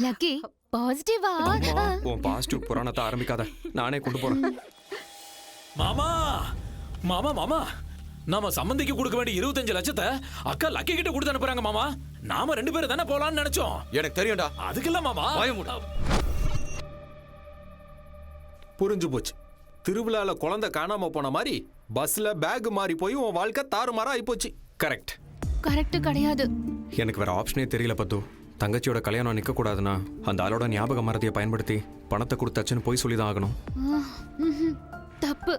லக்கி பாசிட்டிவா? உன் பாசிட்டிவ் புராணத்தை ஆரம்பிக்காத, நானே கொண்டு போறேன். மாமா மாமா மாமா நாம சம்பந்திக்கு கொடுக்க வேண்டிய 25 லட்சத்தை அக்கா லக்கி கிட்ட கொடுத்து அனுப்புறாங்க மாமா. நாம 2 பேரும் தானே போலாம்னு நினைச்சோம். எனக்கு தெரியும்டா. அதுக்கு இல்ல மாமா. புரிஞ்சு போச்சு. திருவிழால குழந்தை காணாம போன மாதிரி பஸ்ல பேக் மாறி போய் உன் வாழ்க்கை தாறுமாறா ஆயிப்போச்சு. கரெக்ட். கரெக்ட் கிடையாது. எனக்கு வேற ஆப்ஷனே தெரியல பத்து. தங்கச்சியோட கல்யாணம் நிக்க கூடாதுன்னா அந்த ஆளோட ஞாபக மறதியை பயன்படுத்தி பணத்தை கொடுத்தாச்சுன்னு போய் சொல்லிதான் ஆகணும். தப்பு.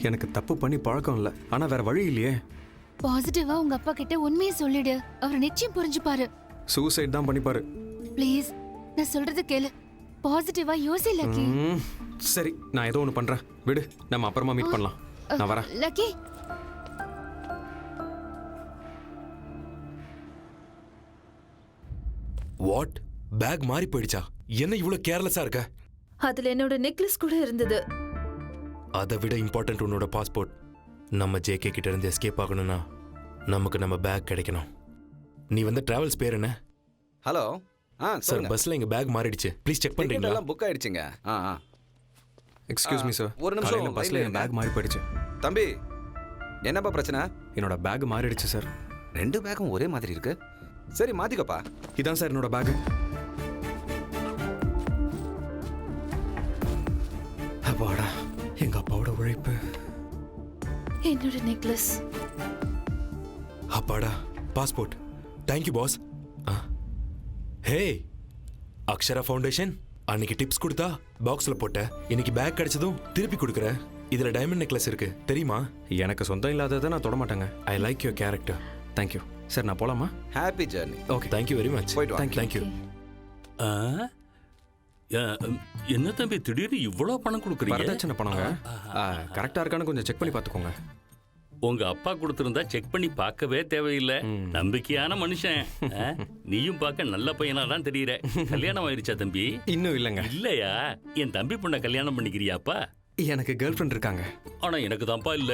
எனக்கு தப்பு பண்ணி பழக்கம் இல்லை, ஆனா வேற வழி இல்லையே. பாசிட்டிவா உங்க அப்பா கிட்ட உண்மையை சொல்லிடு, அவர் நிச்சயம் புரிஞ்சுப்பாரு. சூசைட் தான் பண்ணிப்பாரு. ப்ளீஸ் நான் சொல்றது கேளு. பாசிட்டிவா யோசி லக்கி. சரி நான் ஏதோ ஒன்று பண்றேன், விடு, நம்ம அப்புறமா மீட் பண்ணலாம். நான் வரேன். Lucky what? பேக் மாறி போயிடுச்சா? என்ன இவ்வளவு கேர்லெஸ்ஸா இருக்க? அதுல என்னோட நெக்லஸ் கூட இருந்தது. அதை விட இம்பார்ட்டன்ட் உன்னோட பாஸ்போர்ட். நம்ம ஜேகே கிட்ட இருந்து எஸ்கேப் ஆகணும்னா நமக்கு நம்ம பேக் கிடைக்கணும். நீ வந்து டிராவல்ஸ் பேர் என்ன? ஹலோ. சார் பஸ்ல எங்க பேக் மாறிடுச்சு, ப்ளீஸ் செக் பண்றீங்களா? எல்லாம் புக் ஆயிடுச்சுங்க. எக்ஸ்கியூஸ் மீ சார், ஒரு நிமிஷம். பஸ்ல என் பேக் மாறி போயிடுச்சு. தம்பி என்னப்பா பிரச்சனை? என்னோட பேக் மாறிடுச்சு சார். 2 பேக்கும் ஒரே மாதிரி இருக்கு. சரி மாத்திக்கப்பா. இதான் சார் என்னோட பேக். அப்பாடா, எங்க அப்பாவோட உழைப்பு. என்னோட நெக்லஸ். அப்பாடா, passport. Thank you boss. Hey Akshara Foundation, அன்னைக்கு டிப்ஸ் கொடுத்தா பாக்ஸ்ல போட்ட, இன்னைக்கு பேக் கிடைச்சதும் திருப்பி கொடுக்குற. இதுல டைமண்ட் நெக்லஸ் இருக்கு தெரியுமா? எனக்கு சொந்தம் இல்லாததை நான் தொட மாட்டேங்க. I like your character. Thank you sir. நான் போலாமா? Happy journey. Okay, thank you very much. போயிட்டு வா. தேங்க்யூ. என்ன தம்பி திடீர்னு இவ்வளவு பணம் கொடுக்குறீங்க? வரதட்சணை பணங்க. கரெக்டா இருக்கான்னு கொஞ்சம் செக் பண்ணி பார்த்துக்கோங்க. உங்க அப்பா கொடுத்திருந்தா செக் பண்ணி பார்க்கவே தேவையில்லை. நம்பிக்கையான மனுஷன். நீயும் பார்க்க நல்ல பையனா தான் தெரியற. கல்யாணம் ஆயிருச்சா தம்பி? இன்னும் இல்லைங்க. இல்லையா? என் தம்பி பொண்ண கல்யாணம் பண்ணிக்கிறியாப்பா? எனக்கு கேர்ள் ஃப்ரெண்ட் இருக்காங்க. ஆனா எனக்கு தான்ப்பா இல்ல.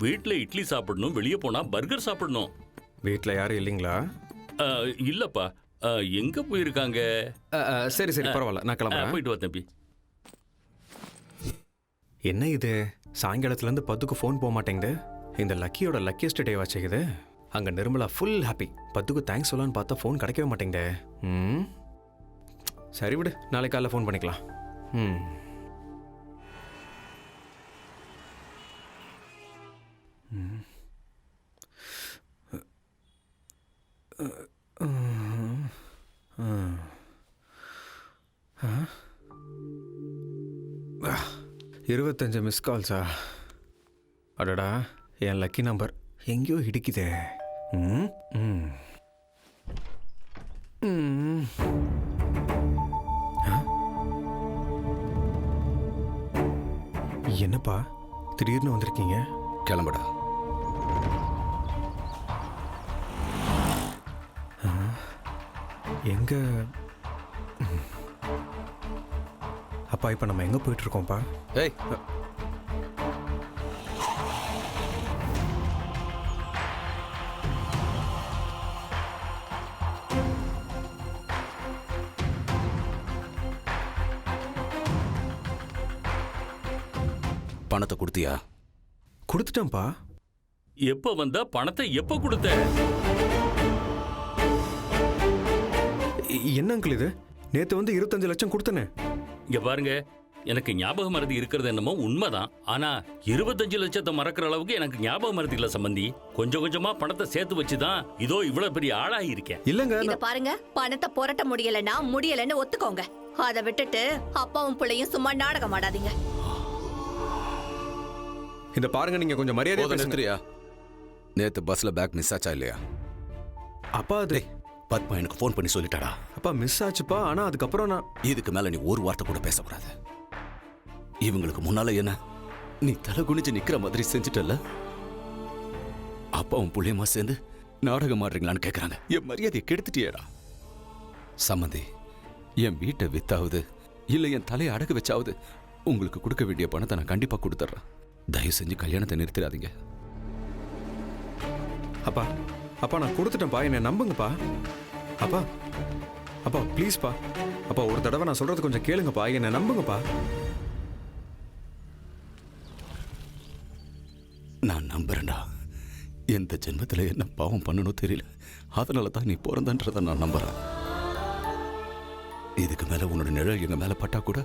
வீட்டுல இட்லி சாப்பிடணும், வெளியே போனா பர்கர் சாப்பிடணும். வீட்டுல யாரும் இல்லைங்களா? இல்லப்பா. எங்க போயிருக்காங்க? சரி சரி பரவாயில்ல, நான் கிளம்புறேன். போயிட்டு வா தம்பி. என்ன இது, சாயங்காலத்துல இருந்து பத்துக்கு ஃபோன் போக மாட்டேங்குது. இந்த லக்கியோட லக்கியஸ்ட் டே வாச்சுக்குது. அங்க நிர்மலா ஃபுல் ஹாப்பி. பத்துக்கு தேங்க்ஸ் சொல்லலான்னு பார்த்தா ஃபோன் கிடைக்கவே மாட்டேங்குது. சரி விடு, நாளைக்கு காலைல ஃபோன் பண்ணிக்கலாம். ஆ 25 மிஸ் கால்ஸா? அடடா, என் லக்கி நம்பர் எங்கேயோ இடிக்குதே. என்னப்பா திடீர்னு வந்திருக்கீங்க? கிளம்புடா. எங்க அப்பா, இப்ப நம்ம எங்க போயிட்டு இருக்கோம்ப்பா? ஏய், பணத்தை கொடுத்தியா? கொடுத்துட்டேன்ப்பா. எப்ப வந்த பணத்தை எப்ப கொடுத்த? என்ன அங்கிள் இது? நேத்து வந்து 25 லட்சம் கொடுத்தனே. இங்க பாருங்க, எனக்கு ஞாபக மறதி இருக்கிறது என்னமோ உண்மைதான். ஆனா 25 லட்சத்தை மறக்கிற அளவுக்கு எனக்கு ஞாபக மறதி இல்ல சம்பந்தி. கொஞ்சம் கொஞ்சமா பணத்தை சேர்த்து வச்சுதான் இதோ இவ்வளவு பெரிய ஆளாகி இருக்கேன். இல்லங்க இத பாருங்க, பணத்தை புரட்ட முடியலன்னு ஒத்துக்கோங்க. அதை விட்டுட்டு அப்பாவும் பிள்ளையும் சும்மா நாடகம் ஆடாதீங்க. இந்த பாருங்க, நீங்க கொஞ்சம் மரியாதை நிறுத்துறியா? நேத்து பஸ்ல பேக் மிஸ் ஆச்சா இல்லையா? அப்பா அது பத்மா எனக்கு ஃபோன் பண்ணி சொல்லிட்டாடா. அப்பா மிஸ் ஆச்சுப்பா. ஆனா அதுக்கப்புறம் நான் இதுக்கு மேல நீ ஒரு வார்த்தை கூட பேசக்கூடாது. இவங்களுக்கு முன்னால என்ன நீ தலை குனிஞ்சு நிக்கிற மாதிரி செஞ்சுட்டல. அப்பாவும் புள்ளியமா சேர்ந்து நாடகம் ஆடுறீங்களான்னு கேட்கறாங்க. என் மரியாதையை கெடுத்துட்டியேடா. சம்மந்தி, என் வீட்டை வித்தாவது இல்ல என் தலையை அடகு வச்சாவது உங்களுக்கு கொடுக்க வேண்டிய பணத்தை நான் கண்டிப்பா கொடுத்துட்றேன். தயவு செஞ்சு கல்யாணத்தை நிறுத்திடாதீங்க. அப்பா அப்பா நான் கொடுத்துட்டேன்ப்பா, என்னை நம்புங்கப்பா. அப்பா அப்பா ப்ளீஸ்ப்பா. அப்பா ஒரு தடவை நான் சொல்றது கொஞ்சம் கேளுங்கப்பா, என்னை நம்புங்கப்பா. நான் நம்புறேன்டா. எந்த ஜென்மத்தில் என்ன பாவம் பண்ணணும் தெரியல. அதனால தான் நீ பிறந்தன்றதை நான் நம்புறேன். இதுக்கு மேல உன்னோட நிழல் எங்க மேல பட்டா கூட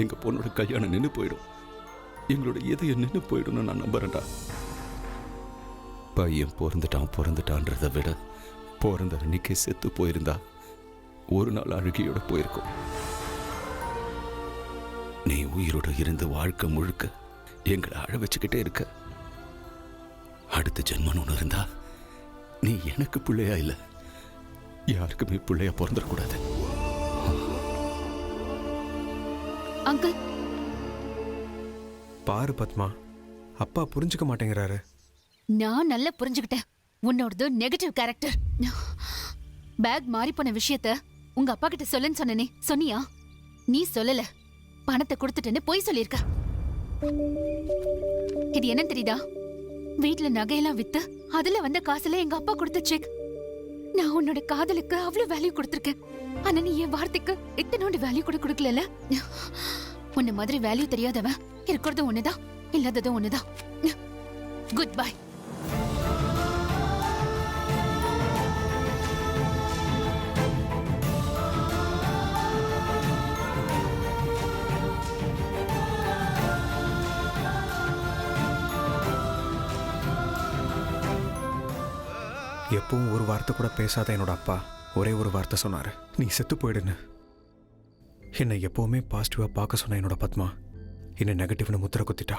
எங்க பொண்ணோட கல்யாணம் நின்று போயிடும். எங்களோட இதயம் நின்று போயிடும்னு நான் நம்புறேன்டா. பையன் பிறந்துட்டான்றதை விட பிறந்த அன்னைக்கே செத்து போயிருந்தா ஒரு நாள் அழுகியோட போயிருக்கும். நீ உயிரோட இருந்து வாழ்க்கை முழுக்க எங்களை அழ வச்சுக்கிட்டே இருக்க. அடுத்த ஜென்மன் ஒன்று இருந்தா நீ எனக்கு பிள்ளையா இல்ல யாருக்குமே பிள்ளையா பிறந்துடக்கூடாது. அங்கிள் பாரு பத்மா, அப்பா புரிஞ்சுக்க மாட்டேங்கிறாரு. நான் நல்லா புரிஞ்சுக்கிட்டேன். உன்னோடது நெகட்டிவ் கேரக்டர். பேக் மாறி போன விஷயத்த உங்க அப்பா கிட்ட சொல்லுன்னு சொன்னனே, சொன்னியா? நீ சொல்லல. பணத்தை கொடுத்துட்டேன்னு பொய் சொல்லியிருக்க. இது என்ன தெரியுதா? வீட்டுல நகையெல்லாம் வித்து அதுல வந்த காசுல எங்க அப்பா கொடுத்த செக். நான் உன்னோட காதலுக்கு அவ்வளவு வேல்யூ கொடுத்திருக்கேன். ஆனா நீ என் வார்த்தைக்கு இத்தனோண்டு வேல்யூ கூட கொடுக்கல. உன்ன மாதிரி வேல்யூ தெரியாதவன் இருக்கிறது ஒண்ணுதான், இல்லாததும் ஒண்ணுதான். Good bye. எப்பவும் ஒரு வார்த்தை கூட பேசாத என்னோட அப்பா ஒரே ஒரு வார்த்தை சொன்னாரு, நீ செத்து போயிடுன்னு. என்னை எப்பவுமே பாசிட்டிவா பார்க்க சொன்ன என்னோட பத்மா என்னை நெகட்டிவ்னு முத்திர குத்திட்டா.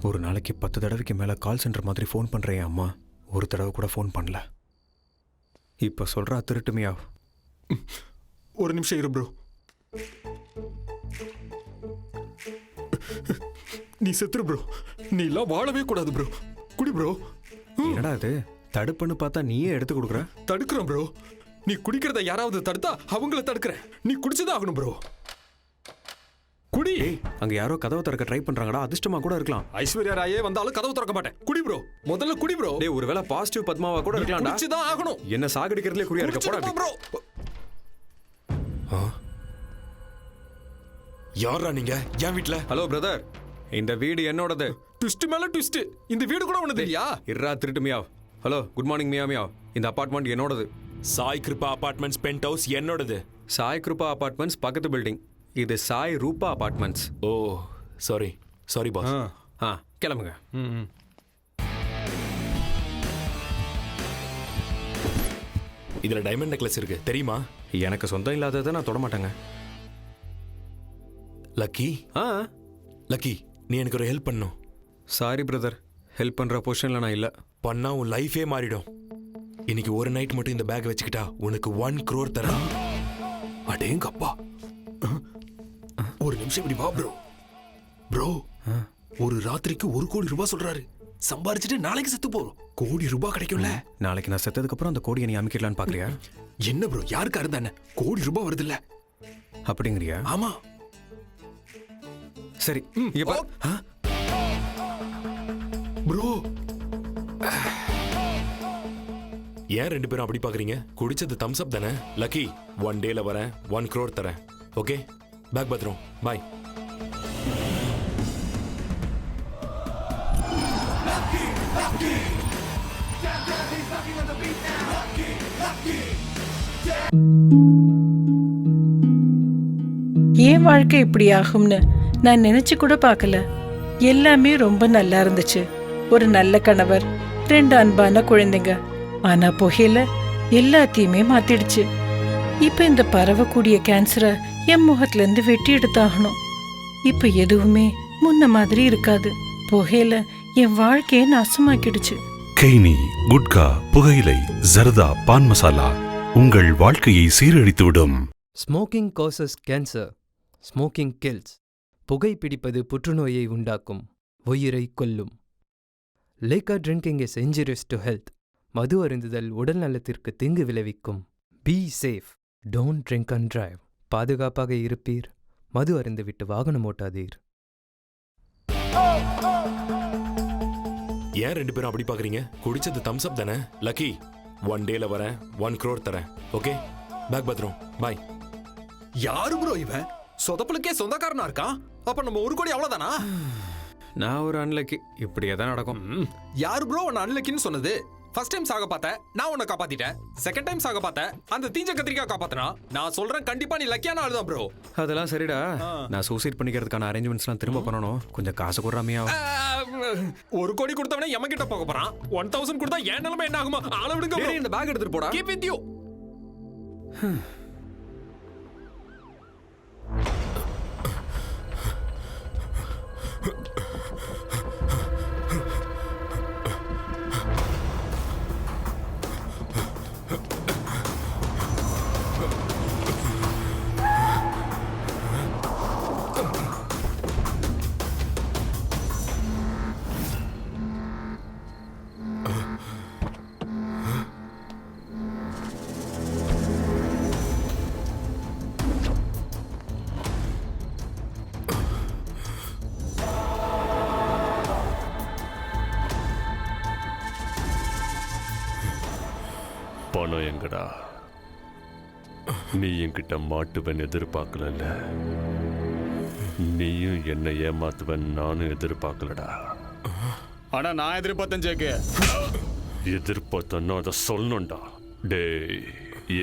ஒரு நாளைக்கு 10 தடவைக்கு மேல கால் சென்டர் மாதிரி ஃபோன் பண்ற என் அம்மா ஒரு தடவை கூட ஃபோன் பண்ணல. இப்ப சொல்றா திருட்டுமையா. ஒரு நிமிஷம் இரு ப்ரோ. நீ செத்துரு ப்ரோ. நீ எல்லாம் வாழவே கூடாது ப்ரோ. குடி ப்ரோ. என்னடா இது தடுப்புன்னு பார்த்தா நீயே எடுத்து கொடுக்குற? தடுக்கிறோம் ப்ரோ. நீ குடிக்கிறத யாராவது தடுத்தா அவங்கள தடுக்கிறேன். நீ குடிச்சுதான் ஆகணும் ப்ரோ. குடி. அங்க யாரோ கதவை திறக்க ட்ரை பண்றாங்கடா. அதிர்ஷ்டமா கூட இருக்கலாம். ஐஸ்வர்யா ராயே வந்தாலும் கதவு திறக்க மாட்டேன். குடி ப்ரோ. முதல்ல குடி ப்ரோ. டேய் ஒருவேளை பாசிட்டிவ் பத்மாவா கூட இருக்கலாம்டா. குடிச்சுதான் ஆகணும். என்ன சாகடிக்கிறதுல குறியா இருக்க போடா ப்ரோ. யாரா நீங்க? என் வீட்ல? ஹலோ பிரதர், இந்த வீடு என்னோடது. ட்விஸ்ட் மேல ட்விஸ்ட். இந்த வீடு கூட உனது இல்லையா? இர்ரா திருட்டு meow. Hello good morning meow. இந்த அபார்ட்மெண்ட் என்னோடது. Sai Kripa apartments pent house என்னோடது. சாய் கிருபா அபார்ட்மெண்ட்ஸ் பக்கத்து பில்டிங். இது Sai Rupa apartments. Oh sorry sorry boss. கிளம்புங்க. இதுல டைமண்ட் நெக்லஸ் இருக்கு தெரியுமா? எனக்கு சொந்தம் இல்லாததை நான் தொட மாட்டேங்க. லக்கி, லக்கி நீ எனக்கு ஒரு ஹெல்ப் பண்ணும். சாரி பிரதர், ஹெல்ப் பண்ற பொசிஷன்ல நான் இல்ல. பண்ணா உன் லைஃபே மாறிடும். இன்னைக்கு ஒரு நைட் மட்டும் இந்த பேக் வச்சுக்கிட்டா உனக்கு 1 crore தரேன். அடேங்கப்பா. ஒரு நிமிஷம் இப்படி வா ப்ரோ. ப்ரோ, ஒரு ராத்திரிக்கு 1 கோடி ரூபாய் சொல்றாரு. சம்பாரிச்சுட்டு நாளைக்கு செத்து போறோம். கோடி ரூபாய் கிடைக்கும்ல? நாளைக்கு நான் செத்ததுக்கு அப்புறம் அந்த கோடியை நீ அமைக்கலான்னு பாக்குறியா? என்ன ப்ரோ, யாருக்கா இருந்தானே கோடி ரூபாய் வருது இல்ல? அப்படிங்கறியா? ஆமா. சரி இங்க பாரு. ப்ரோ, ஏன் 2 பேரும் அப்படி பாக்குறீங்க? குடிச்சது தம்ஸ் அப் தானே? லக்கி 1 டேல வரேன், 1 crore தரேன். ஓகே, பேக் பத்திரம். பாய். என் வாழ்க்கை இப்படி ஆகும்னு நான் நினைச்சு கூட பார்க்கல. எல்லாமே ரொம்ப நல்லா இருந்துச்சு. ஒரு நல்ல கணவர், 2 அன்பான குழந்தைங்க. ஆனா புகையில எல்லாத்தையுமே மாத்திடுச்சு. இப்ப இந்த பரவக்கூடிய கேன்சரை என் முகத்துல இருந்து வெட்டி எடுத்தாகணும். இப்ப எதுவுமே முன்ன மாதிரி இருக்காது. புகையில என் வாழ்க்கையை நாசமாக்கிடுச்சு. கெய்னி, குட்கா, புகையிலை, ஜர்தா, பான் மசாலா உங்கள் வாழ்க்கையை சீரழித்துவிடும். Smoking causes cancer, smoking kills. புகைப்பிடிப்பது புற்றுநோயை உண்டாக்கும், உயிரை கொல்லும். Liquor drinking is injurious to health. மது அருந்துதல் உடல் நலத்திற்கு தீங்கு விளைவிக்கும். Be safe, don't drink and drive. பாதுகாப்பாக இருப்பீர், மது அருந்துவிட்டு வாகனம் ஓட்டாதீர். ஏன் 2 பேரும் அப்படி பாக்குறீங்க? குடிச்சது தம்ஸ் அப் தானே. லக்கி, 1 டேல வரேன், 1 crore தரேன். ஓகே, பேக் பத்ரம், பாய். யாரு ப்ரோ இவன்? சொதப்பலுக்கே சொந்தக்காரனா இருக்கான். அப்ப நம்ம 1 கோடி அவ்வளவுதானா? நான் ஒரு அன்லக்கி, இப்படியே தான் நடக்கும். யாரு ப்ரோ உன்னை அன்லக்கின்னு சொன்னது? ஃபர்ஸ்ட் டைம் சாக பார்த்த, நான் உன்னை காப்பாத்திட்டேன். செகண்ட் டைம் சாக பார்த்த, அந்த தீஞ்ச கத்திரிக்காய் காப்பாத்தினா. நான் சொல்றேன், கண்டிப்பா நீ லக்கியான ஆள் தான் ப்ரோ. அதெல்லாம் சரிடா. நான் சூசைட் பண்ணிக்கிறதுக்கான அரேஞ்ச்மெண்ட்ஸ்லாம் திரும்ப பண்ணணும். கொஞ்சம் காசு கொடுறாமையா? 1 கோடி கொடுத்தவனே எம கிட்ட போக போறான். 1000 கொடுத்தா என் நிலைமை என்ன ஆகுமா? ஆள விடுங்க bro. இந்த பேக் எடுத்துட்டு போடா. Keep with you. பணம் எங்கடா? நீ என்கிட்ட மாட்டுவன் எதிர்பார்க்கல. நீயும் என்னை ஏமாத்துவன் நானும் எதிர்பார்க்கலடா. ஆனா நான் எதிர்பார்த்தேன் ஜேகே. எதிர்பார்த்தன்னா அதை சொல்லணும்டா. டேய்,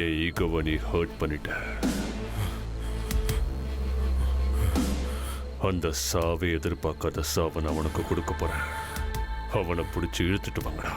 என் ஈகோவை நீ ஹர்ட் பண்ணிட்ட. அந்த சாவை எதிர்பார்க்காத சாவை நான் அவனுக்கு கொடுக்க போறேன். அவனை பிடிச்சி இழுத்துட்டு வாங்கடா.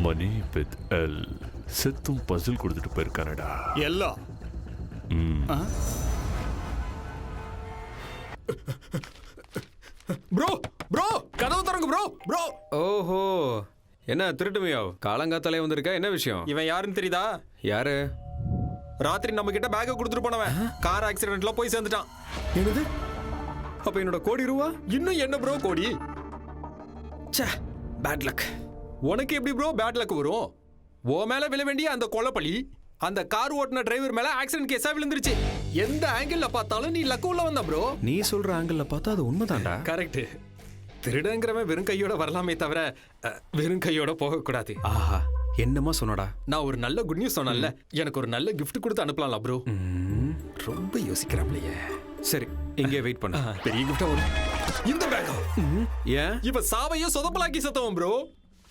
மணி வித் எல் செத்தும் பசில் கொடுத்துட்டு போயிருக்கானடா. எல்லாம் ப்ரோ ப்ரோ கதவு திறங்க ப்ரோ ப்ரோ. ஓஹோ, என்ன திருட்டுமையா? காலங்காத்தாலே வந்திருக்க, என்ன விஷயம்? இவன் யாருன்னு தெரியுதா? யாரு? ராத்திரி நம்ம கிட்ட பேக்கை கொடுத்துட்டு போனவன் கார் ஆக்சிடென்ட்ல போய் சேர்ந்துட்டான். என்னது? அப்ப என்னோட கோடி ரூபா? இன்னும் என்ன ப்ரோ கோடி? ச்சே, பேட் லக். உனக்கு எப்படி ப்ரோ பேட் லக் வரும்? ஓ மேல விழ வேண்டிய அந்த கொலைப்பழி அந்த கார் ஓட்டுன டிரைவர் மேல ஆக்சிடென்ட் கேஸா விழுந்துருச்சு. எந்த ஆங்கிள் பார்த்தாலும் நீ லக்கு உள்ள வந்த ப்ரோ. நீ சொல்ற ஆங்கிள் பார்த்தா அது உண்மைதான்டா. கரெக்ட். திருடங்கிறவன் வெறும் கையோட வரலாமே தவிர வெறும் கையோட போக கூடாது. ஆஹா, என்னமா சொன்னடா? நான் ஒரு நல்ல குட் நியூஸ் சொன்னேன்ல, எனக்கு ஒரு நல்ல கிஃப்ட் கொடுத்து அனுப்பலாம்ல ப்ரோ. ரொம்ப யோசிக்கிறாப்லையே. சரி, இங்கே வெயிட் பண்ணு. பெரிய கிஃப்டா வரும். இந்த பேக்கா? ஏன்? இவன் சாவையும் சொதப்பலாக்கி சத்தவன் ப்ரோ.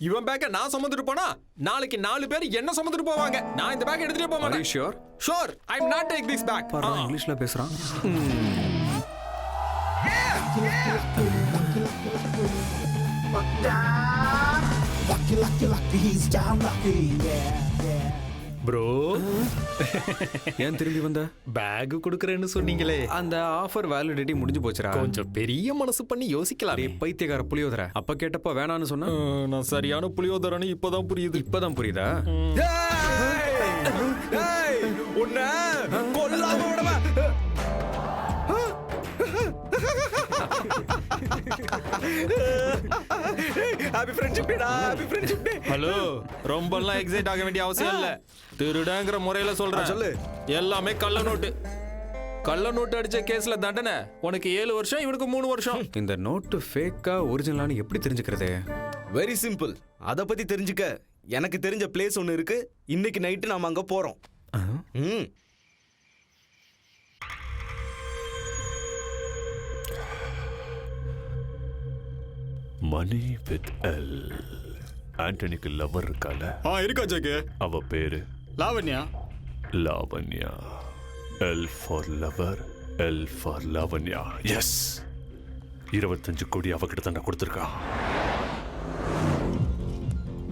இவன் பேக்கை நான் சுமந்துட்டு போனா நாளைக்கு 4 பேர் என்ன சுமந்துட்டு போவாங்க. நான் இந்த பேக் எடுத்துட்டு போக மாட்டேன். Sure? Sure, I am not take this bag. பரவாயில்லை, இங்கிலீஷ்ல பேசுறான். ப்ரோ, ஏன் திரும்பி வந்த? பேக் கொடுக்கறேன்னு சொன்னீங்களே, அந்த ஆஃபர் வேலிடிட்டி முடிஞ்சு போச்சுடா. கொஞ்சம் பெரிய மனசு பண்ணி யோசிக்கலாம். பைத்தியக்கார புளியோதர. அப்ப கேட்டப்ப வேணான்னு சொன்னா நான் சரியான புளியோதரன்னு இப்பதான் புரியுது. இப்பதான் புரியுதா? உன்னை கொல்லாம விடவா? ஹாப்பி ஃப்ரெண்ட்ஷிப் டேடா, ஹாப்பி ஃப்ரெண்ட்ஷிப் டே. ஹலோ, ரொம்பலாம் எக்ஸைட் ஆக வேண்டிய அவசியம் இல்ல. திருடங்கிற முறையில சொல்றேன். சொல்லு. எல்லாமே கள்ள நோட்டு. கள்ள நோட்டு அடிச்ச கேஸ்ல தண்டனை உனக்கு 7 வருஷம், இவனுக்கு 3 வருஷம். இந்த நோட்டு ஃபேக்கா ஒரிஜினலானு எப்படி தெரிஞ்சுக்கிறது? Very simple. அதை பத்தி தெரிஞ்சுக்க எனக்கு தெரிஞ்ச பிளேஸ் ஒன்று இருக்கு. இன்னைக்கு நைட்டு நாம அங்க போறோம். மணி வித் எல். ஆண்டனிக்கு லவர் இருக்கால? இருக்கா ஜாக்கு. அவ பேரு Lavanya. Lavanya. L for lover, L for Lavanya. Yes, 25 crore அவகிட்ட தான் கொடுத்துருக்கா.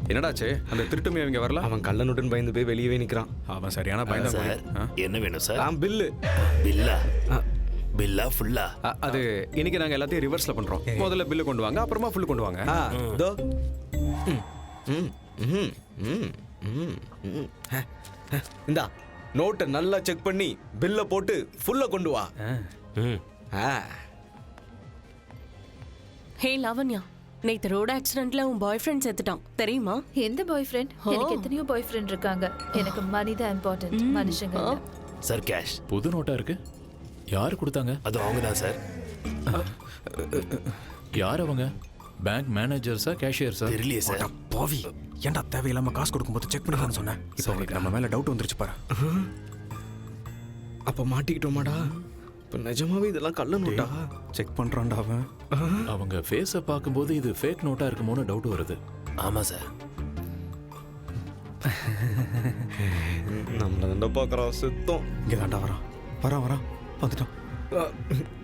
என்னடாச்சு? அந்த திருட்டுமே அவங்க வரல. அவன் கள்ள நோட்டுன்னு பயந்து போய் வெளியவே நிக்கிறான். அவன் சரியான பயந்தான். என்ன வேணும் சார்? பில்லு. பில்லா? பில்லா ஃபுல்லா? அது இன்னைக்கு நாங்க எல்லாத்தையும் ரிவர்ஸ்ல பண்றோம். முதல்ல பில்லு கொண்டு வாங்க, அப்புறமா ஃபுல் கொண்டு வாங்க. தோ. இந்தா நோட்டை நல்லா செக் பண்ணி பில்ல போட்டு ஃபுல்ல கொண்டு வா. ஹே லாவண்யா, நேத்து ரோட் ஆக்சிடென்ட்ல உன் பாய் ஃப்ரெண்ட் செத்துட்டான் தெரியுமா? எந்த பாய் ஃப்ரெண்ட்? எனக்கு எத்தனையோ பாய் ஃப்ரெண்ட் இருக்காங்க. எனக்கு மணி தான் இம்பார்ட்டன்ட், மனுஷங்க இல்ல. Sir cash. புது நோட்டா இருக்கு. யாரு கொடுத்தாங்க? அது அவங்க தான் சார். யார் அவங்க? பேங்க் மேனேஜர்ஸா, கேஷியர்ஸா? தெரியலையே சார். பாவி, ஏன்டா தேவையில்லாம காசு கொடுக்கும்போது செக் பண்ணலாம்னு சொன்னேன். இப்போ உங்களுக்கு நம்ம மேல டவுட் வந்துருச்சு பாரு. அப்ப மாட்டிக்கிட்டோமாடா? இப்போ நிஜமாவே இதெல்லாம் கள்ள நோட்டா? செக் பண்றான்டா அவன். அவங்க ஃபேஸை பார்க்கும்போது இது ஃபேக் நோட்டா இருக்குமோன்னு டவுட் வருது. ஆமா சார். நம்மள தாண்டா பார்க்கறோம். சுத்தம் இங்கே தாண்டா வரான் வந்துட்டான்.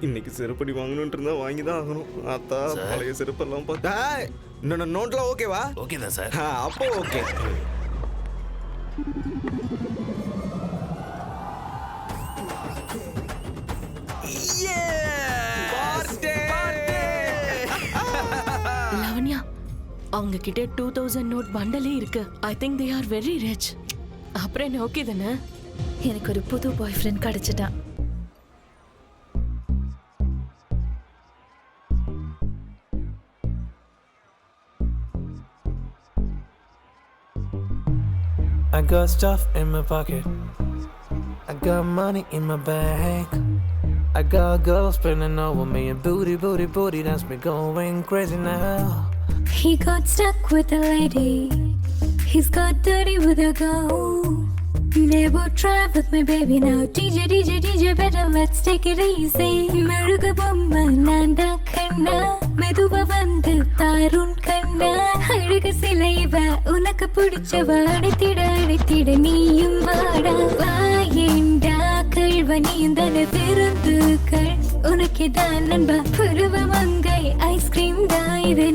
இன்னைக்கு செருப்படி வாங்கணும்னு இருந்தா வாங்கி தான் ஆகணும். அத்தா பழைய செருப்பெல்லாம் பார்த்தா நோட்லாம் ஓகேவா? ஓகே தான் சார். அப்போ ஓகே. லாவண்யா, அவங்க கிட்ட 2000 நோட் பண்டலே இருக்கு. I think they are very rich. அப்புறம் என்ன, ஓகே தானே? எனக்கு ஒரு புது பாய் friend கிடைச்சிட்டான். I got stuff in my pocket. I got money in my bag. I got girls spending over me and booty, that's me going crazy now. He got stuck with a lady. He's got dirty with a girl. Never try with me baby now. DJ better let's take it easy. Meruga bomba nanda kanna meduva vandu tarun kanna aluga silaiva unakku pidichava adithida neeyum vaada vaayenda kalvaniyum dana virundukal unakke dhaan nanba puruva mangai ice cream da idu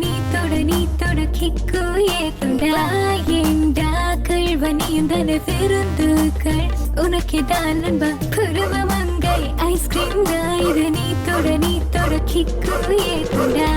nee toda kikku yethunda vaayenda kalvaniyum dana virundukal unakke dhaan nanba puruva mangai ice cream da idu nee toda kikku yethunda.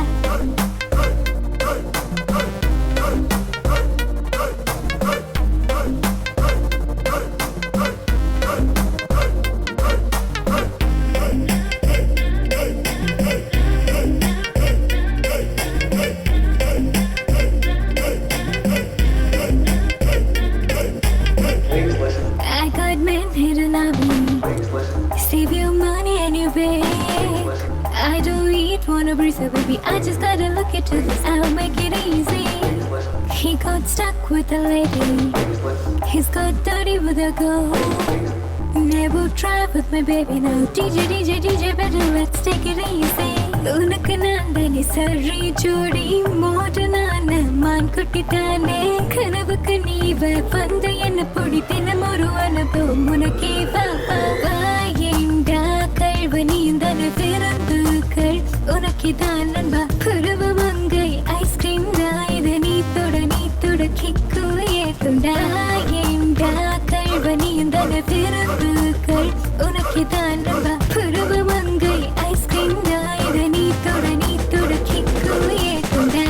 I got men here to love me. Save your money anyway. I don't eat, wanna breathe, so baby, I just gotta look into this. I'll make it easy. He got stuck with a lady. He's got dirty with a girl. Never try with my baby now. DJ better let's take it easy. உனக்கு நான் தானே சரி ஜோடி மோடனான மான் குட்டி தானே கனவுக்கு நீ வந்து என்ன பொடி தினம் ஒரு அனுபவம் உனக்கே வாயேண்டா கல்வனியும் தானே பிறந்துக்கள் உனக்கே தான் நண்பா புருவ மங்கை ஐஸ்கிரீம் தான் இது நீ தொட கிக்கு ஏத்துண்டா ஏண்டா கல்வனியும் தானே பிறந்துக்கள் உனக்கே தான் நண்பா புருவ மங்கை ஐஸ்கிரீம் தான் இது நீ தொட கிக்கு ஏத்துண்டா.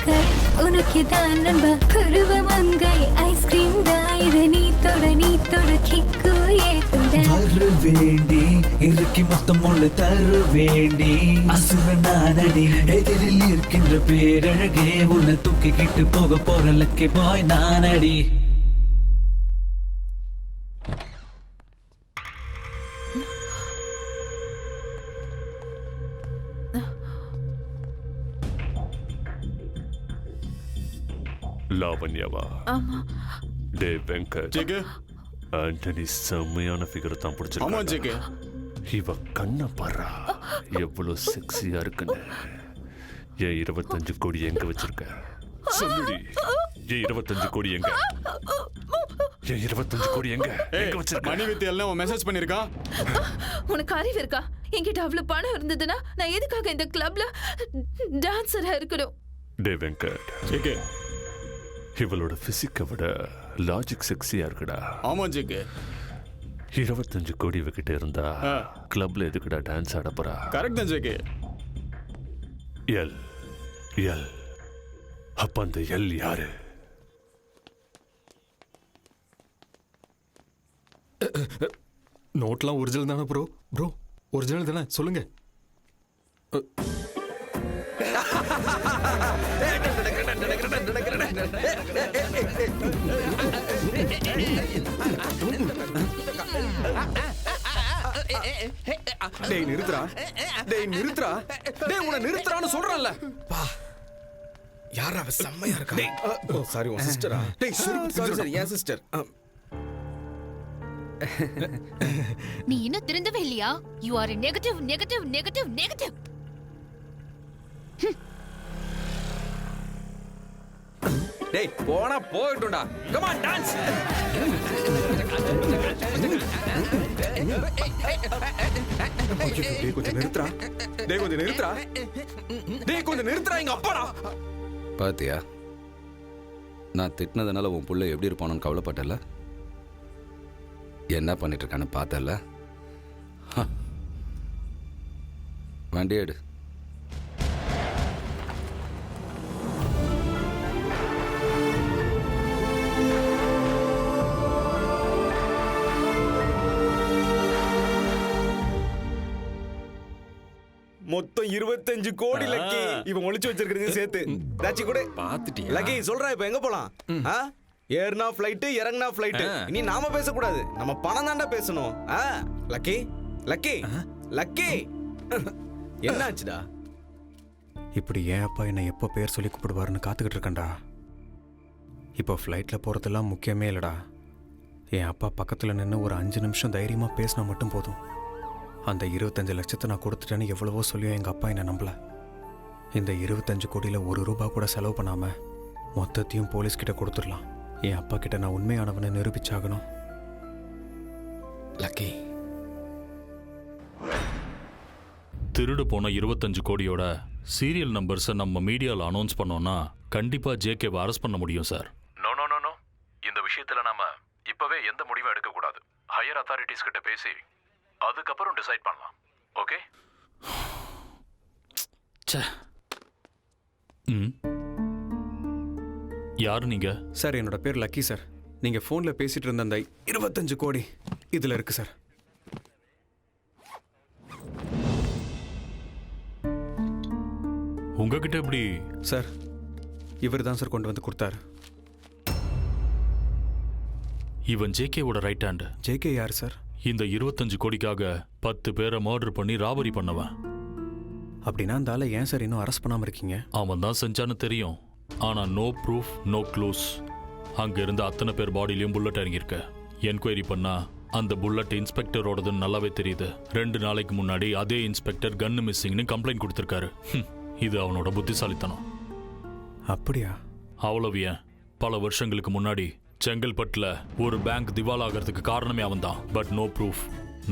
கை உனக்கு தான் நண்பா பருவ மங்கை ஐஸ்கிரீம் தான் இதை நீ தொட கிக்கு ஏத்துட வரு வேண்டி இறுக்கி மொத்தம் ஒன்று தரு வேண்டி அசுரனானடி எதிரில் இருக்கின்ற பேரழகே உன்னை தூக்கிக்கிட்டு போக போற லக்கி பாய் நானடி. லாவண்யாவா? ஆமா. டே வெங்கட், ஆண்டனி செம்மையான ஃபிகர் தான் பிடிச்சிருக்காங்க. இவ கண்ண பாரா எவ்வளவு செக்ஸியா இருக்குன்னு. ஏன் 25 கோடி எங்க வச்சிருக்க சொல்லுடி. ஏன் 25 கோடி எங்க? ஏன் 25 கோடி எங்க வச்சிருக்க? மணி வித்து எல்லாம் மெசேஜ் பண்ணிருக்கா. உனக்கு அறிவு இருக்கா? என்கிட்ட அவ்வளவு பணம் இருந்ததுன்னா நான் எதுக்காக இந்த கிளப்ல டான்சரா இருக்கணும்? டே வெங்கட், இவளோட பிசிக்கை விட லாஜிக் செக்ஸியா இருக்குடா. ஆமா ஜிக்கு. 25 கோடி இவகிட்ட இருந்தா கிளப்ல எதுக்குடா டான்ஸ் ஆட போறா? கரெக்ட் தான் ஜிக்கு. எல் எல் அப்ப அந்த எல் யாரு? நோட்லாம் ஒரிஜினல் தானே ப்ரோ? ப்ரோ ஒரிஜினல் தானே? சொல்லுங்க. டேய் நிறுத்துறா, டேய் நிறுத்துறா, டேய் உன்னை நிறுத்துறான்னு சொல்றேன்ல. பா யாரா அவ செம்மையா இருக்கா. டேய் ஓ சாரி உன் சிஸ்டரா? டேய் சாரி சாரி என் சிஸ்டர். நீ இன்னும் திருந்தவே இல்லையா? You are negative negative negative negative. டேய் போனா போய்டுடா. Come on dance. டேய் கொஞ்சம் நிறுத்துறா, டேய் கொஞ்சம் நிறுத்துறா, டேய் கொஞ்சம் நிறுத்துறா. எங்க அப்பாடா. பாத்தியா, நான் திட்டினதுனால உன் புள்ள எப்படி இருப்பானு கவலைப்பட்டல. என்ன பண்ணிட்டு இருக்கான்னு பார்த்தல. வண்டி எடு. மொத்தம் 25 கோடி லக்கி. இவன் ஒளிச்சு வச்சிருக்கிறது சேர்த்து தாச்சி கூட பாத்துட்டியா? லக்கி சொல்றா இப்ப எங்க போலாம்? ஏர்னா ஃளைட், இறங்குனா ஃளைட். இனி நாம பேசக்கூடாது, நம்ம பணம் தாண்டா பேசணும். லக்கி லக்கி லக்கி என்னாச்சுடா? இப்படி ஏன் அப்பா என்னை எப்போ பேர் சொல்லி கூப்பிடுவாருன்னு காத்துக்கிட்டு இருக்கேன்டா. இப்போ ஃப்ளைட்டில் போகிறதெல்லாம் முக்கியமே இல்லைடா. என் அப்பா பக்கத்தில் நின்று ஒரு 5 நிமிஷம் தைரியமாக பேசினா மட்டும் போதும். அந்த 25 லட்சத்தை நான் கொடுத்துட்டேன்னு எவ்வளவோ சொல்லியும் எங்கள் அப்பா என்னை நம்பலை. இந்த 25 கோடியில் ₹1 கூட செலவு பண்ணாமல் மொத்தத்தையும் போலீஸ்கிட்ட கொடுத்துடலாம். என் அப்பா கிட்ட நான் உண்மையானவனை நிரூபிச்சாகணும். லக்கி, திருடு போன 25 கோடியோட சீரியல் நம்பர்ஸை நம்ம மீடியாவில் அனௌன்ஸ் பண்ணோம்னா கண்டிப்பா ஜேகேவை அரெஸ்ட் பண்ண முடியும் சார். நோ நோ நோ நோ, இந்த விஷயத்துல நாம இப்பவே எந்த முடிவும் எடுக்க கூடாது. ஹையர் அத்தாரிட்டிஸ் கிட்ட பேசி அதுக்கப்புறம் டிசைட் பண்ணலாம். ஓகே? யாரு நீங்க? சார் என்னோட பேர் லக்கி சார். நீங்க போன்ல பேசிட்டு இருந்த அந்த 25 கோடி இதுல இருக்கு சார். உங்ககிட்ட எப்படி? சார் இவர் தான் சார் கொண்டு வந்து கொடுத்தாரு. இவன் ஜேகேவோட ரைட் ஹேண்ட். ஜேகே யார் சார்? இந்த 25 கோடிக்காக 10 பேரை மர்டர் பண்ணி ராபரி பண்ணவன். அப்படின்னா அந்த ஆளை ஏன் சார் இன்னும் அரெஸ்ட் பண்ணாமல் இருக்கீங்க? அவன் தான் செஞ்சான்னு தெரியும், ஆனா நோ ப்ரூஃப் நோ க்ளூஸ். அங்க இருந்த அத்தனை பேர் பாடியிலையும் புல்லட் இறங்கியிருக்க. என்கொயரி பண்ணா அந்த புல்லட் இன்ஸ்பெக்டரோடதுன்னு நல்லாவே தெரியுது. 2 நாளைக்கு முன்னாடி அதே இன்ஸ்பெக்டர் கன்னு மிஸ்ஸிங்னு கம்ப்ளைண்ட் கொடுத்திருக்காரு. இது அவனோட புத்திசாலித்தனம். அப்படியா? அவ்வளவு ஏன், பல வருஷங்களுக்கு முன்னாடி செங்கல்பட்டுல ஒரு பேங்க் திவால் ஆகிறதுக்கு காரணமே அவன் தான். But no proof.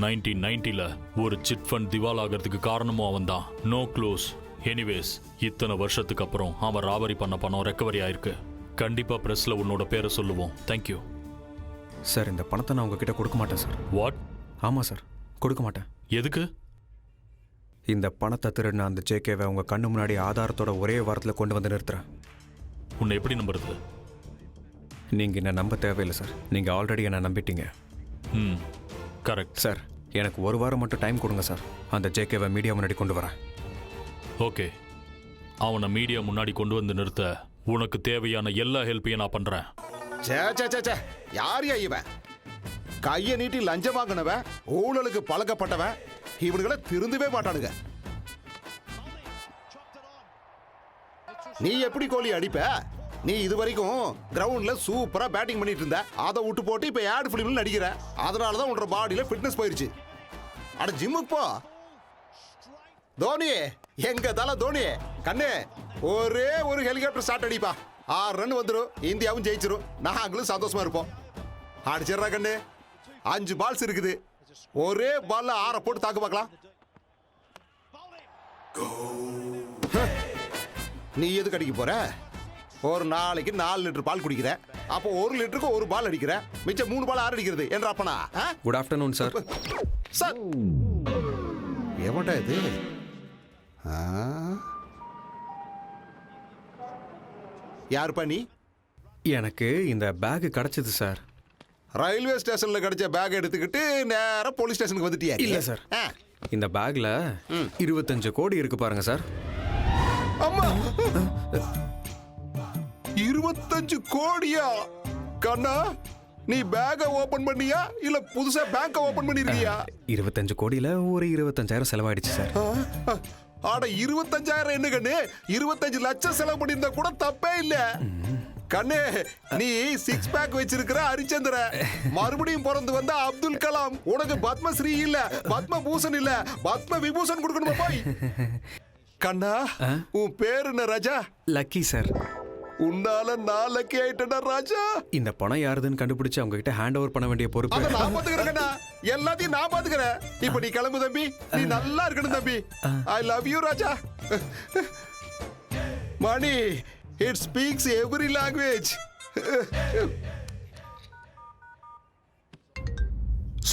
1990ல ஒரு சிட் ஃபண்ட் திவால் ஆகிறதுக்கு காரணமும் அவன் தான். No clues. எனிவேஸ், இத்தனை வருஷத்துக்கு அப்புறம் அவன் ராபரி பண்ண பணம் ரெக்கவரி ஆயிருக்கு. கண்டிப்பா பிரஸ்ல உன்னோட பேரை சொல்லுவோம். Thank you sir. இந்த பணத்தை நான் உங்ககிட்ட கொடுக்க மாட்டேன் சார். வாட்? ஆமாம் சார், கொடுக்க மாட்டேன். எதுக்கு? இந்த பணத்தை திருடின அந்த ஜேகேவை உங்க கண்ணு முன்னாடி ஆதாரத்தோட ஒரே வாரத்தில் கொண்டு வந்து நிறுத்துறேன். உன்னை எப்படி நம்புறது? நீங்கள் என்ன நம்ப தேவையில்லை சார். நீங்கள் ஆல்ரெடி என்ன நம்பிட்டீங்க. Correct sir. எனக்கு ஒரு வாரம் மட்டும் டைம் கொடுங்க சார். அந்த ஜேகேவை மீடியா முன்னாடி கொண்டு வரேன். ஓகே, அவனை மீடியா முன்னாடி கொண்டு வந்து நிறுத்த உனக்கு தேவையான எல்லா ஹெல்ப்பையும் நான் பண்றேன். யாரையா இவன்? கையை நீட்டி லஞ்சம் வாங்கினவன், ஊழலுக்கு பழக்கப்பட்டவன், இவனுங்களை திருந்தவே மாட்டானுங்க. நீ எப்படி கோலி அடிப்ப? நீ இது வரைக்கும் கிரவுண்ட்ல சூப்பரா பேட்டிங் பண்ணிட்டு இருந்த. அதை விட்டு போட்டு இப்ப ஆட் பிலிம்ல நடிக்கிற. அதனாலதான் உன்னோட பாடியில ஃபிட்னஸ் போயிருச்சு. அட ஜிம்முக்கு போ. தோனி, எங்க தல தோனி கண்ணு, ஒரே ஒரு ஹெலிகாப்டர் ஸ்டார்ட் அடிப்பா. 6 ரன் வந்துடும், இந்தியாவும் ஜெயிச்சிரும், நாங்களும் சந்தோஷமா இருப்போம். அடிச்சிடறா கண்ணு. 5 பால்ஸ் இருக்குது, ஒரே பால்ல 6 போட்டு தாக்கு பார்க்கலாம். நீ எதுக்கு அடிக்க போற? ஒரு நாளைக்கு 4 லிட்டர் பால் குடிக்கிற. அப்போ 1 லிட்டருக்கு 1 பால் அடிக்கிற. மிச்சம் 3 பால் 6 அடிக்கிறது என்ற அப்பனா? Good afternoon sir. சார், எவன்டா இது? யாருப்பா நீ? எனக்கு இந்த பேக் கிடைச்சது சார். ரயில்வே ஸ்டேஷன்ல கிடைச்ச பேக் எடுத்துக்கிட்டு நேரா போலீஸ் ஸ்டேஷனுக்கு வந்துட்டியா? இல்ல சார், இந்த பேக்ல 25 கோடி இருக்கு பாருங்க சார். அம்மா, 25 கோடியா? கண்ணா, நீ பேக்க ஓபன் பண்ணியா இல்ல புதுசா பேங்க ஓபன் பண்ணிருக்கியா? 25 கோடியில ஒரு 25,000 செலவாயிடுச்சு சார். ஆட 25,000 என்ன கண்ணு? 25 லட்சம் செலவு பண்ணிருந்தா கூட தப்பே இல்ல. கண்ணே, நீ 6 பேக் வச்சிருக்கிற ஹரிச்சந்திர, மறுபடியும் பிறந்து வந்த அப்துல் கலாம். உனக்கு பத்மஸ்ரீ இல்ல, பத்ம பூஷன் இல்ல, பத்ம விபூஷன் கொடுக்கணுமா போய்? கண்ணா, உன் பேரு என்ன ராஜா? Lucky sir. உன்னால நான் லக்கி ஆயிட்டேனா ராஜா? இந்த பணம் யாருதுன்னு கண்டுபிடிச்சு அவங்க கிட்ட ஹேண்ட் ஓவர் பண்ண வேண்டிய பொறுப்பு அத நான் பாத்துக்கிறேன் கண்ணா. எல்லாத்தையும் நான் பாத்துக்கிறேன். இப்போ நீ கிளம்பு தம்பி. நீ நல்லா இருக்கணும் தம்பி. I love you Raja. Money, it speaks every language.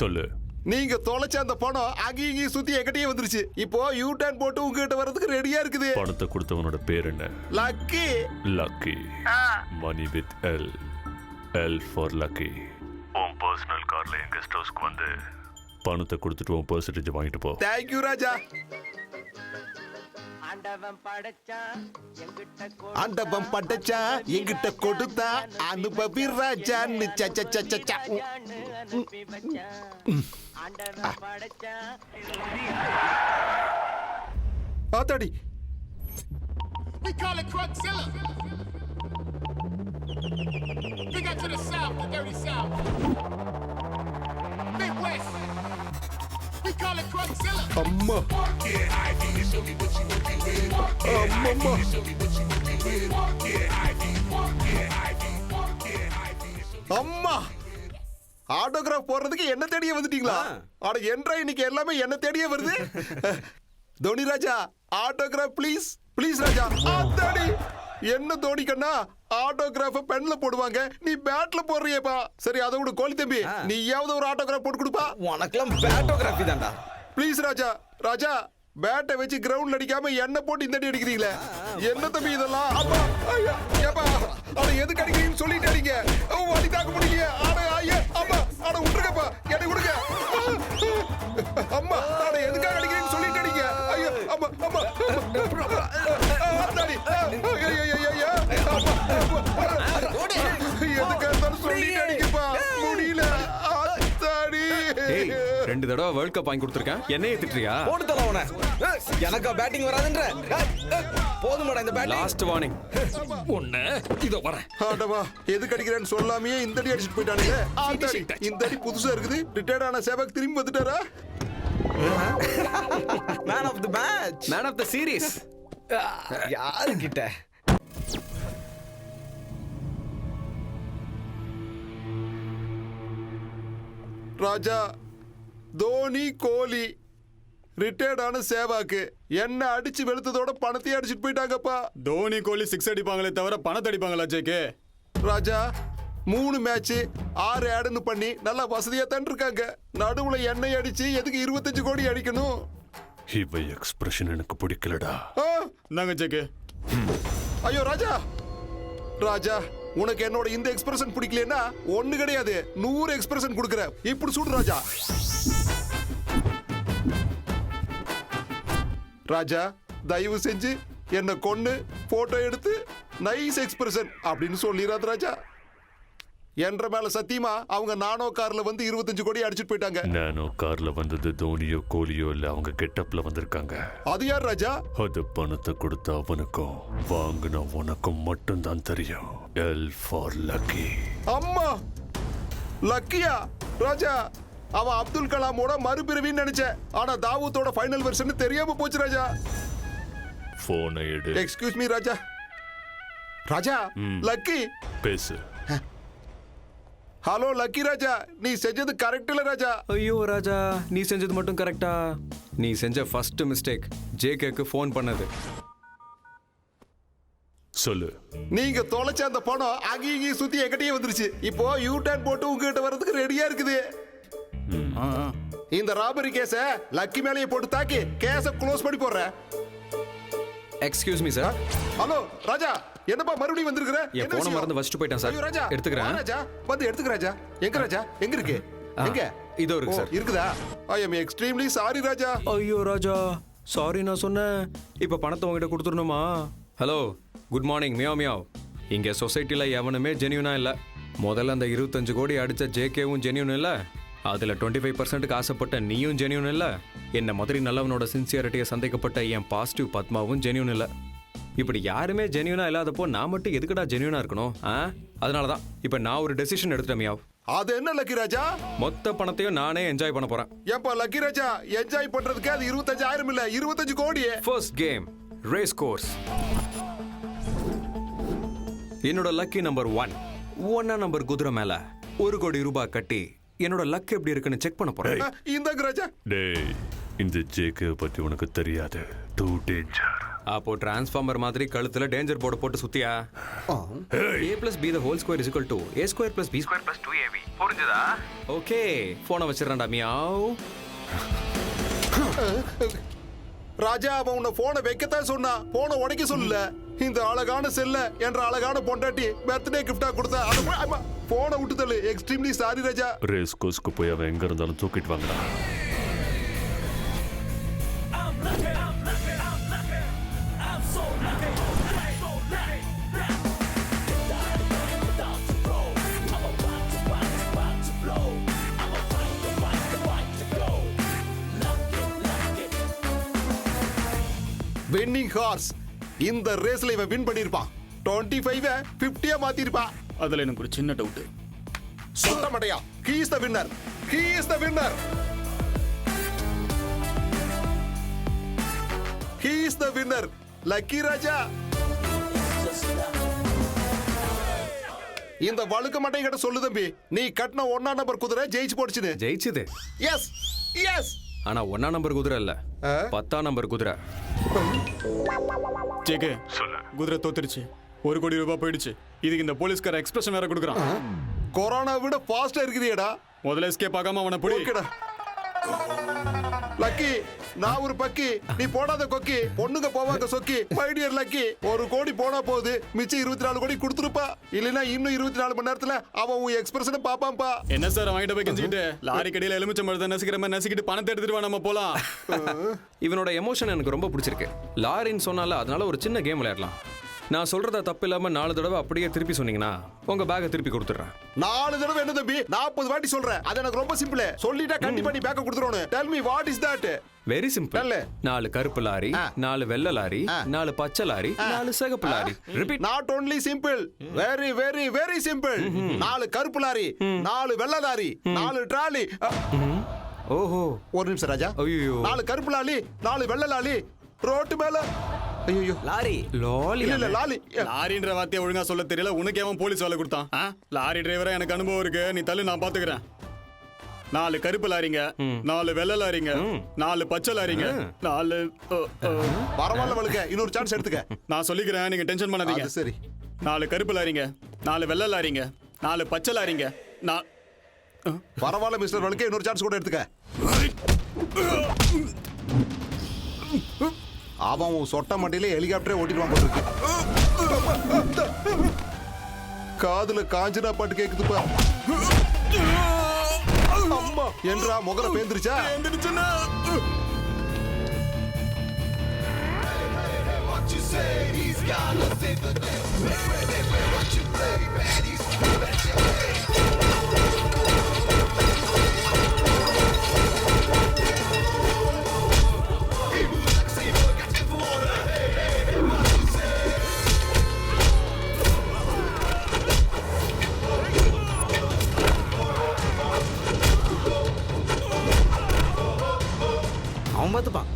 சொல்லு. நீங்க தொலைச்ச அந்த பணம் அங்கேயும் சுத்தி என்கிட்டயே வந்துருச்சு. இப்போ யூ டர்ன் போட்டு உங்ககிட்ட வரதுக்கு ரெடியா இருக்குது. பணத்தை கொடுத்தவனோட பேர் என்ன? Lucky. Lucky. Money with L. L for lucky. உன் பர்சனல் கார்ல என் கெஸ்ட் ஹவுஸ்க்கு வந்து பணத்தை கொடுத்துட்டு உன் பெர்சன்டேஜ் வாங்கிட்டு போ. தேங்க் யூ ராஜா. ஆண்டவன் படைச்சா எங்கிட்ட கொடுத்தா அனுபவி ராஜான்னு. ஆத்தாடி. We call it Crugzilla. Big up to the South, the dirty South. Midwest. We call it Crugzilla. அம்மா. அம்மா, ஆட்டோகிராஃப் போடுறதுக்கு என்ன தேடியே வந்துட்டீங்களா? அட என்றா இன்னைக்கு எல்லாமே என்ன தேடியே வருது. தோனி ராஜா, ஆட்டோகிராஃப் ப்ளீஸ் ப்ளீஸ் ராஜா. ஆத்தாடி, என்ன தோனி கண்ணா, ஆட்டோகிராஃப பென்ல போடுவாங்க, நீ பேட்ல போடுறியேப்பா. சரி, அதை விட கோலி தம்பி, நீயாவது ஒரு ஆட்டோகிராஃப் போட்டு கொடுப்பா. உனக்கெல்லாம் பேட்டோகிராஃபி தான்டா. ப்ளீஸ் ராஜா. ராஜா, பேட்டை வச்சு கிரவுண்ட்ல அடிக்காம என்ன போட்டு இந்த அடி அடிக்கிறீங்களே, என்ன தம்பி இதெல்லாம்? அப்பா, ஐயா, ஏப்பா, அட எதுக்கு அடிக்கிறீங்கன்னு சொல்லிட்டு அடிங்க. வலி தாக்க முடியலையே. அட ஐயா, அம்மா, அட விட்டுருங்கப்பா, என்னை விடுங்க. அம்மா, அட எதுக்காக அடிக்கிறீங்கன்னு சொல்லிட்டு அடிங்க. ஐயோ, அம்மா, அம்மா, ஆத்தாடி, ஐயா, எதுக்காக இருந்தாலும் சொல்லிட்டு அடிங்கப்பா, முடியல. ஆத்தாடி. 2 தடவை வேர்ல்ட் கப் வாங்கி கொடுத்துருக்கேன், என்ன ஏத்திட்டியா? போட்டு தல அவனை. எனக்கா பேட்டிங் வராதுன்ற. போதுமாடா இந்த பேட்டிங். Last warning. ஒண்ணு இதோ வரேன். ஆடவா, எதுக்கு அடிக்கிறேன்னு சொல்லாமே இந்த அடி அடிச்சிட்டு போயிட்டானுங்க. ஆத்தாடி, இந்த அடி புதுசா இருக்குது. ரிட்டையர்ட் ஆன சேவக் திரும்பி வந்துட்டாரா? Man of the match, man of the series. யாரு கிட்ட? ராஜா, தோனி, கோலி, ரிட்டையர்ட் ஆன சேவாக்கு என்ன அடிச்சு வெளுத்ததோட பணத்தையும் அடிச்சுட்டு போயிட்டாங்கப்பா. தோனி, கோலி 6 அடிப்பாங்களே தவிர பணத்தை அடிப்பாங்களா ஜேகே? ராஜா, 3 மேட்ச் 6 ஆடுன்னு பண்ணி நல்லா வசதியா தான் இருக்காங்க. நடுவுல எண்ணெய் அடிச்சு எதுக்கு 25 கோடி அடிக்கணும்? இவ எக்ஸ்பிரஷன் எனக்கு பிடிக்கலடா. நாங்க ஜேகே. ஐயோ ராஜா, ராஜா உனக்கு என்னோட இந்த எக்ஸ்பிரஷன் பிடிக்கலன்னா ஒண்ணு கிடையாது 100 எக்ஸ்பிரஷன் கொடுக்குற. இப்படி சுடு ராஜா. ராஜா தயவு செஞ்சு என்ன கொன்னு போட்டோ எடுத்து நைஸ் எக்ஸ்பிரஷன் அப்படின்னு சொல்லிடாத ராஜா. என்ற மேல சத்தியமா அவங்க நானோ கார்ல வந்து 25 கோடி அடிச்சிட்டு போயிட்டாங்க. நானோ கார்ல வந்தது தோனியோ கோலியோ இல்ல, அவங்க கெட்டப்ல வந்திருக்காங்க. அது யார் ராஜா? அது பணத்தை கொடுத்த அவனுக்கும் வாங்கின உனக்கும் மட்டும்தான் தெரியும். L for lucky. அம்மா லக்கியா? ராஜா அவன் அப்துல் கலாமோட மறுபிறவின்னு நினைச்சேன். ஆனா தாவூத்தோட ஃபைனல் வெர்ஷன் தெரியாம போச்சு ராஜா. போனை எடு. எக்ஸ்கியூஸ் மீ ராஜா. ராஜா லக்கி பேசு. ஹலோ லக்கி ராஜா, நீ செஞ்சது கரெக்ட் இல்ல ராஜா. ஐயோ ராஜா, நீ செஞ்சது மட்டும் கரெக்டா? நீ செஞ்ச ஃபர்ஸ்ட் மிஸ்டேக் ஜேகேக்கு ஃபோன் பண்ணது. சொல்லு. நீங்க தொலைச்ச அந்த பணம் அங்கேயும் சுத்தி எங்கிட்டயே வந்துருச்சு. இப்போ யூ டர்ன் போட்டு உங்ககிட்ட வர்றதுக்கு ரெடியா இருக்குது. இந்த ராபரி கேஸ லக்கி மேலேயே போட்டு தாக்கி கேஸ க்ளோஸ் பண்ணி போடுறேன். Excuse me sir. ஹலோ ராஜா, என்னப்பா மறுபடியும் வந்திருக்கிற? என் போன மறந்து வச்சுட்டு போயிட்டேன் சார். ராஜா எடுத்துக்கிறேன். ராஜா வந்து எடுத்துக்க ராஜா. எங்க ராஜா? எங்க இருக்கு? எங்க? இதோ இருக்கு சார். இருக்குதா? I am extremely sorry Raja. ஐயோ ராஜா, சாரி நான் சொன்னேன். இப்போ பணத்தை உங்ககிட்ட கொடுத்துடணுமா? Hello, good morning. Meow meow. இங்கே சொசைட்டியில் எவனுமே ஜென்யூனா இல்லை. முதல்ல அந்த 25 கோடி அடித்த ஜேகேவும் ஜென்யூன் இல்லை. அதில் 25% ஆசைப்பட்ட நீயும் ஜென்யூன் இல்லை. என்ன மாதிரி நல்லவனோட சின்சியாரிட்டியை சந்தேகப்பட்ட என் பாசிட்டிவ் பத்மாவும் ஜென்யூன் இல்லை. இப்படி யாருமே ஜென்யூனா இல்லாதப்போ நான் மட்டும் எதுக்குடா ஜென்யூனா இருக்கணும்? அதனால தான் இப்போ நான் ஒரு டெசிஷன் எடுத்துட்டேன் மியாவ். அது என்ன லக்கி ராஜா? மொத்த பணத்தையும் நானே என்ஜாய் பண்ண போறேன். ஏப்பா லக்கி ராஜா, என்ஜாய் பண்றதுக்கு அது 25,000 இல்ல 25 கோடி. First game race course. என்னோட லக்கி நம்பர் 1 நம்பர் குதிரை மேல 1 கோடி ரூபாய் கட்டி என்னோட லக் எப்படி இருக்குன்னு செக் பண்ண போறேன். இந்த ராஜா. டேய், இந்த ஜேகே பத்தி உனக்கு தெரியாது. Two danger. அப்போ டிரான்ஸ்ஃபார்மர் மாதிரி கழுத்துல டேஞ்சர் போர்டு போட்டு சுத்தியா? a + b the whole square is equal to a square + b square + 2ab. புரிஞ்சதா? ஓகே, போனை வச்சிரறேன்டா மியாவ். ராஜா அவன் உன்னை போனை வைக்கத்தான் சொன்னா, போனை உடைக்க சொல்லல. இந்த அழகான செல்ல என்ற அழகான பொண்டாட்டி பர்த்டே கிஃப்டா கொடுத்தா போனை விட்டு தள்ளு. Extremely sorry Raja. ரேஸ் கோர்ஸ்க்கு போய் அவன் எங்க இருந்தாலும் தூக்கிட்டு வாங்கடா. Winning horse. இந்த ரேஸ்ல இவன் வின் பண்ணிருப்பான். 25 50 மாத்திருப்பான். அதுல எனக்கு ஒரு சின்ன டவுட். சுத்த மாட்டியா? He is the winner. He is the winner. He is the winner. Lucky Raja. இந்த வழுக்க மட்டை கிட்ட சொல்லு தம்பி, நீ கட்டின 1 நம்பர் குதிரை ஜெயிச்சு போடுச்சுன்னு. ஜெயிச்சுது. S S. ஆனா 1 நம்பர் குதிரை இல்ல, 10 நம்பர் குதிரை. ஜேகே, குதிரை தோத்துருச்சு. 1 கோடி ரூபாய் போயிடுச்சு. இதுக்கு இந்த போலீஸ்கார எக்ஸ்பிரஷன் வேற கொடுக்குறான். கொரோனா விட ஃபாஸ்டா இருக்கிறியடா. முதல்ல எஸ்கேப் ஆகாம அவனை புடி. ஓகேடா. லக்கி, நான் ஒரு பக்கி, நீ போடாத கொக்கி. பொண்ணுங்க போவாங்க சொக்கி. மை டியர் லக்கி, 1 கோடி போனா போகுது, மிச்சம் 24 கோடி கொடுத்துருப்பா. இல்லைன்னா இன்னும் 24 மணி நேரத்துல அவன் உன் எக்ஸ்பிரஷனை பாப்பாம்பா. என்ன சார் வாங்கிட்டு போய் கெஞ்சிக்கிட்டு லாரி கடையில எலுமிச்சம் பழத்தை நசிக்கிற மாதிரி நசிக்கிட்டு பணத்தை எடுத்துட்டு வா, நம்ம போலாம். இவனோட எமோஷன் எனக்கு ரொம்ப பிடிச்சிருக்கு. லாரின்னு சொன்னால அதனால ஒரு சின்ன கேம் விளையாடலாம். நான் சொல்றத தப்பு இல்லாம 4 தடவை அப்படியே திருப்பி சொன்னீங்கன்னா உங்க பேக்கை திருப்பி கொடுத்துறேன். 4 தடவை என்ன தம்பி? 40 வாட்டி சொல்றேன். அது எனக்கு ரொம்ப சிம்பிள். சொல்லிட்டா கண்டிப்பா நீ பேக்க கொடுத்துறணும். Tell me what is that? Very simple. 4 கருப்பு லாரி, 4 வெள்ளை லாரி, 4 பச்சை லாரி, 4 சிகப்பு lorry. Repeat. Not only simple, very very very simple. 4 கருப்பு லாரி, 4 வெள்ளை லாரி, 4 ட்ராலி. ஓஹோ, ஒரு நிமிஷம் ராஜா. ஐயோ, 4 கருப்பு லாரி, 4 வெள்ளை லாரி, ரோட்டு மேல. ஐயோ, லாரி. லாரி இல்ல லாரி. லாரின்ற வார்த்தையை ஒழுங்கா சொல்ல தெரியல. உனக்கு ஏன் போலீஸ் வேலை கொடுத்தான்? லாரி டிரைவரா எனக்கு அனுபவம் இருக்கு. நீ தள்ளு, நான் பாத்துக்கிறேன். 4 கருப்பு லாரிங்க, 4 வெள்ளை லாரிங்க, 4 பச்சை லாரிங்க, 4 பரவாயில்ல வழுக்க. இன்னொரு சான்ஸ் எடுத்துக்க. நான் சொல்லிக்கிறேன், நீங்க டென்ஷன் பண்ணாதீங்க. சரி. 4 கருப்பு லாரிங்க, 4 வெள்ளை லாரிங்க, 4 பச்சை லாரிங்க. பரவாயில்ல மிஸ்டர் வழுக்க, இன்னொரு சான்ஸ் கூட எடுத்துக்க. அவன் சொட்ட மட்டிலே ஹெலிகாப்டரே ஓட்டிடுவான் போல இருக்கு. காதுல காஞ்சனா பாட்டு கேக்குதுப்பா. அம்மா என்றா முகர பேந்திருச்சா? அவன் பார்த்துப்பான்.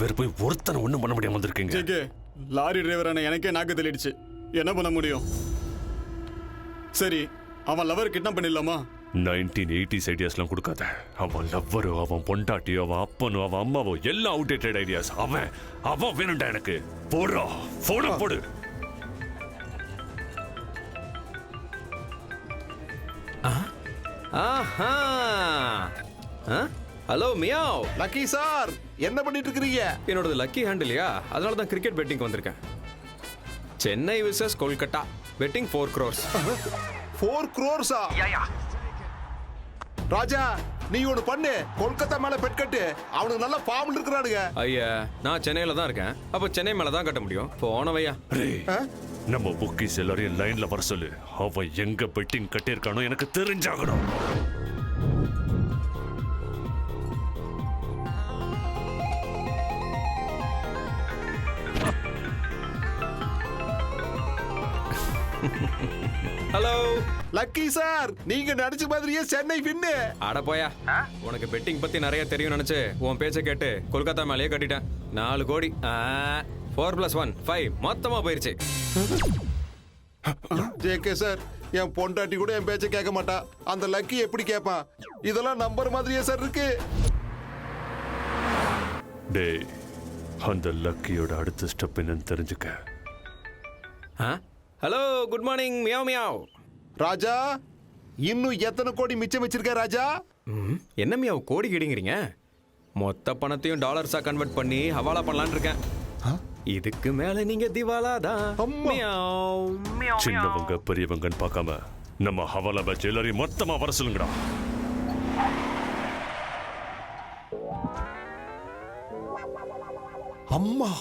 பேர் போய் ஒருத்தனை ஒண்ணும் பண்ண முடியாம வந்திருக்கீங்க. ஜேகே, லாரி டிரைவரான எனக்கே நாக்கு தெளிடுச்சு. என்ன பண்ண முடியும்? சரி, அவன் லவர் கிட்னாப் பண்ணிடலாமா? 1980s ஐடியாஸ்லாம் கொடுக்காத. அவன் லவ்வரோ, அவன் பொண்டாட்டியோ, அவன் அப்பனோ, அவன் அம்மாவோ எல்லாம் அவுடேட்டட் ஐடியாஸ். அவன் வேணும்டா எனக்கு. போடுறா, போன போடு. Hello meow. லக்கி சார், என்ன பண்ணிட்டு இருக்கீங்க? என்னோடது லக்கி ஹேண்டில்லையா, அதனால தான் கிரிக்கெட் பெட்டிங் வந்திருக்கேன். Chennai versus Kolkata betting 4 crores. 4 crores? Raja, நீ ஒண்ணு பண்ணு. கொல்கத்தா மேல பெட் கட்டு. அவனுக்கு நல்ல ஃபார்ம்ல இருக்கறானுங்க. ஐயா, நான் சென்னையில தான் இருக்கேன். அப்ப சென்னை மேல தான் கட்ட முடியும். போனவையா. நம்ம புக்கிஸ் எல்லாரையும் லைன்ல வர சொல்லு. அவன் எங்க பெட்டிங் கட்டியிருக்கானோ எனக்கு தெரிஞ்சாகணும். ஹலோ லக்கி சார், நீங்க நடிச்ச மாதிரியே சென்னை வின்னு. அட போயா, உனக்கு பெட்டிங் பத்தி நிறைய தெரியும் நினைச்சு உன் பேச்ச கேட்டு கொல்கத்தா மேலேயே கட்டிட்டேன். 4 கோடி. 4+1 5 மொத்தமா போயிருச்சு. ஜேகே சார், என் பொண்டாட்டி கூட என் பேச்ச கேட்க மாட்டா. அந்த லக்கி எப்படி கேட்பான்? இதெல்லாம் நம்பர் மாதிரியே சார் இருக்கு. டேய், அந்த லக்கியோட அடுத்த ஸ்டெப் என்னன்னு தெரிஞ்சுக்க. Hello, good morning meow meow. Raja, இன்னும் எத்தனை கோடி மிச்சம் வச்சிருக்க ராஜா? என்ன மியாவ் கோடி கிடிங்கிறீங்க? மொத்த பணத்தையும் டாலர்ஸா கன்வெர்ட் பண்ணி ஹவாலா பண்ணலான்னு இருக்கேன். இதுக்கு மேல நீங்க திவாலா தான். சின்னவங்க பெரியவங்கன்னு பார்க்காம நம்ம ஹவாலா பேட்ச் எல்லாரையும் மொத்தமா வர சொல்லுங்கடா. அம்மா,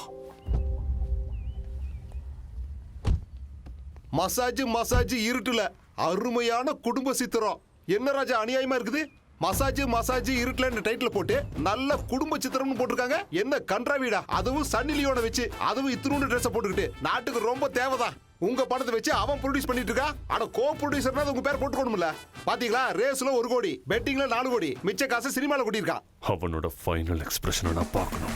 மசாஜ் இருட்டுல அருமையான குடும்ப சித்திரம். என்ன ராஜா அநியாயமா இருக்குது? மசாஜ் இருட்டுல டைட்டில் போட்டு நல்ல குடும்ப சித்திரம்னு போட்டிருக்காங்க. என்ன கன்றாவிடா, அதுவும் சன்னி லியோனை வச்சு, அதுவும் இத்தினூண்டு ட்ரெஸ் போட்டுக்கிட்டு. நாட்டுக்கு ரொம்ப தேவைதான். உங்க படத்தை வச்சு அவன் ப்ரொடியூஸ் பண்ணிட்டு இருக்கா. ஆனா கோ ப்ரொடியூசர்னா உங்க பேர் போட்டுக்கணும்ல. பாத்தீங்களா, ரேஸ்ல 1 கோடி, பெட்டிங்ல 4 கோடி, மிச்ச காசு சினிமால கொட்டியிருக்கான். அவனோட ஃபைனல் எக்ஸ்பிரஷனை நான் பார்க்கணும்.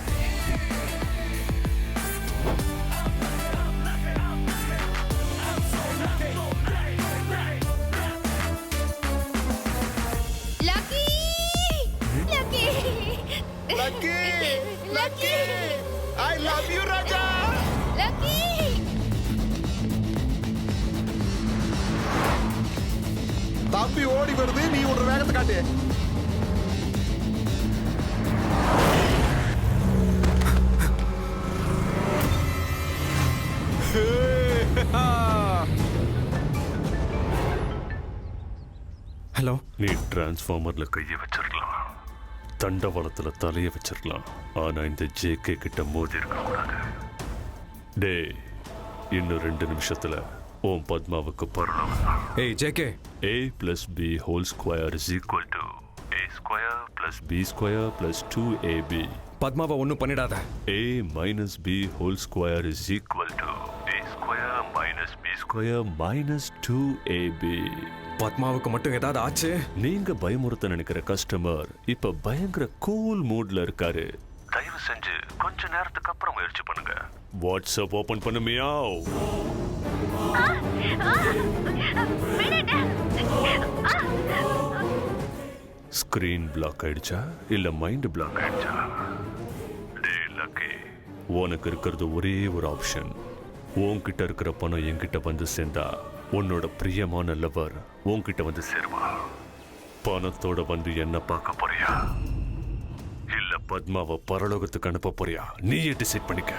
Lucky! I love you, Raja! Lucky! தம்பி ஓடி வருது, நீ ஒரு வேகத்தை காட்டு. ஹலோ. நீ டிரான்ஸ்ஃபார்மர்ல கையை வச்சிருக்கலாம், தண்டவாளத்துல தலையை வச்சிருக்கலாம், ஆனா இந்த ஜேகே கிட்ட மோதி இருக்க கூடாது. டே, இன்னும் 2 நிமிஷத்துல ஓம் பத்மாவுக்கு பரலோகம். ஏய் JK, a plus b whole square is equal to a square plus b square plus 2ab. பத்மாவை ஒன்றும் பண்ணிடாத. a minus b whole square is equal to a square minus b square minus 2ab. பத்மாவுக்கு மட்டும் ஏதாவது ஆச்சு? நீங்க பயமுறுத்த நினைக்கிற customer இப்ப பயங்கர cool மூட்ல இருக்காரு. தயவு செஞ்சு கொஞ்ச நேரத்துக்கு அப்புறம் முயற்சி பண்ணுங்க. வாட்ஸ்அப் ஓபன் பண்ணுமியா? ஸ்கிரீன் பிளாக் ஆயிடுச்சா இல்ல மைண்ட் பிளாக் ஆயிடுச்சா? டே லக்கி, உனக்கு இருக்கிறது ஒரே ஒரு ஆப்ஷன். உன்கிட்ட இருக்கிற பணம் என்கிட்ட வந்து சேர்ந்தா உன்னோட பிரியமான லவர் உன்கிட்ட வந்து சேருவா. பணத்தோட வந்து என்ன பார்க்க போறியா இல்ல பத்மாவை பரலோகத்துக்கு அனுப்ப போறியா? நீயே டிசைட் பண்ணிக்க.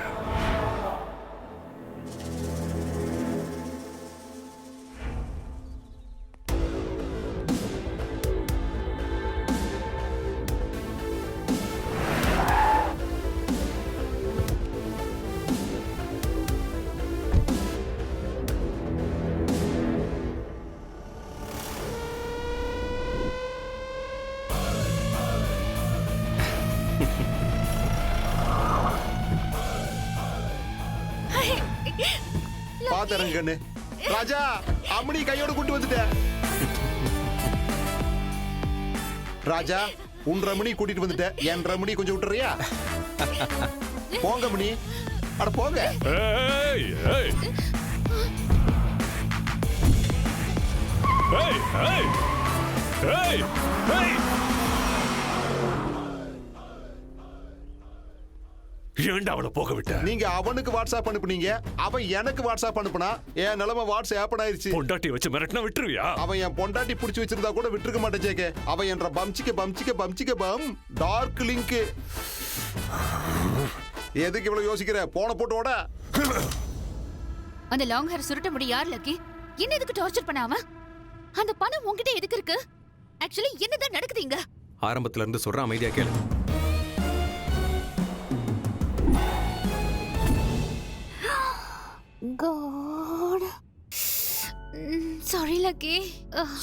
பாத்தரங்கன்னு ராஜா, அம்மணி கையோட கூட்டு வந்துட்டேன். ராஜா, உன் ரமணி கூட்டிட்டு வந்துட்டேன். என் ரமணி கொஞ்சம் விட்டுறியா? போங்க மணி, அட போங்க. ஏய் ஏய் ஏய் ஏய் ஏய் ஏய், ஏன்டா அவளை போக விட்ட? நீங்க அவனுக்கு வாட்ஸ்அப் அனுப்புனீங்க, அவன் எனக்கு வாட்ஸ்அப் அனுப்புனா என் நிலைமை வாட்ஸ்அப் ஆயிடுச்சு. பொண்டாட்டி வச்சு மிரட்டினா விட்டுருவியா? அவன் என் பொண்டாட்டி புடிச்சு வச்சிருந்தா கூட விட்டுருக்க மாட்டேன் ஜேகே. அவன் என்ற பம்சிக்க பம் டார்க் லிங்க். எதுக்கு இவ்வளவு யோசிக்கிற? போன போட்டு ஓட. அந்த லாங் ஹேர் சுருட்ட முடி யார் லக்கி? என்ன எதுக்கு டார்ச்சர் பண்ணாம? அந்த பணம் உன்கிட்ட எதுக்கு இருக்கு? ஆக்சுவலி என்னதான் நடக்குது இங்க? ஆரம்பத்துல இருந்து சொல்ற, அமைதியா கேளு. God. Sorry, Lucky.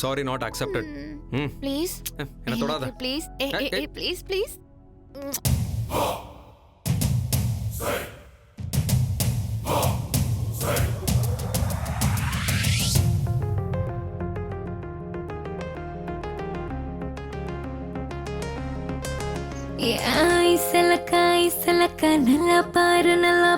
Sorry, not accepted. Please. என்ன தொடாத. Please. Hey, please, please. ஐசலக்கா நல்லா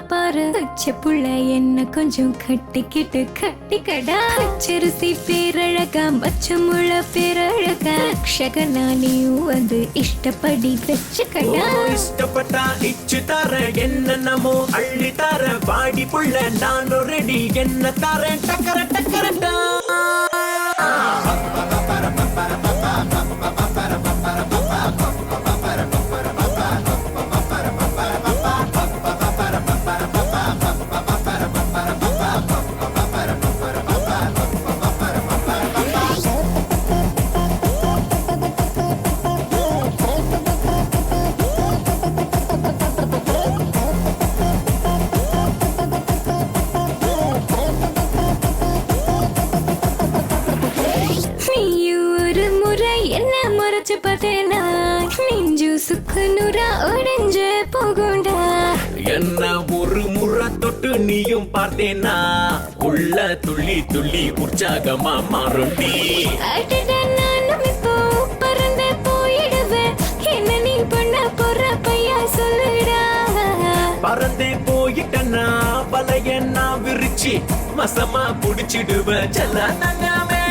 பாரு பச்சை புள்ள என்ன கொஞ்சம் கட்டிக்கடா. பச்சரிசி பேரழகா, பச்சமுள்ள பேரழகா, ரக்ஷகனானியும் வந்து இஷ்டப்படி வச்சுக்கடா. இஷ்டப்பட்டா இச்சு தர, என்னென்னமோ அள்ளி தர, பாடி புள்ள நானும் ரெடி, என்ன தர டக்கரட்டா. என்ன ஒரு முறை தொட்டு நீயும் பார்த்தேனா உள்ள துள்ளி துள்ளி உற்சாகமா மாறுண்டி. நானும் இப்போ பறந்து போயிடுவேன். என்ன நீ பண்ண போற பையா சொல்லுடா. பறந்தே போயிட்டனா வலைய நான் விரிச்சு மசமா புடிச்சிடுவேன். செல்ல தங்கமே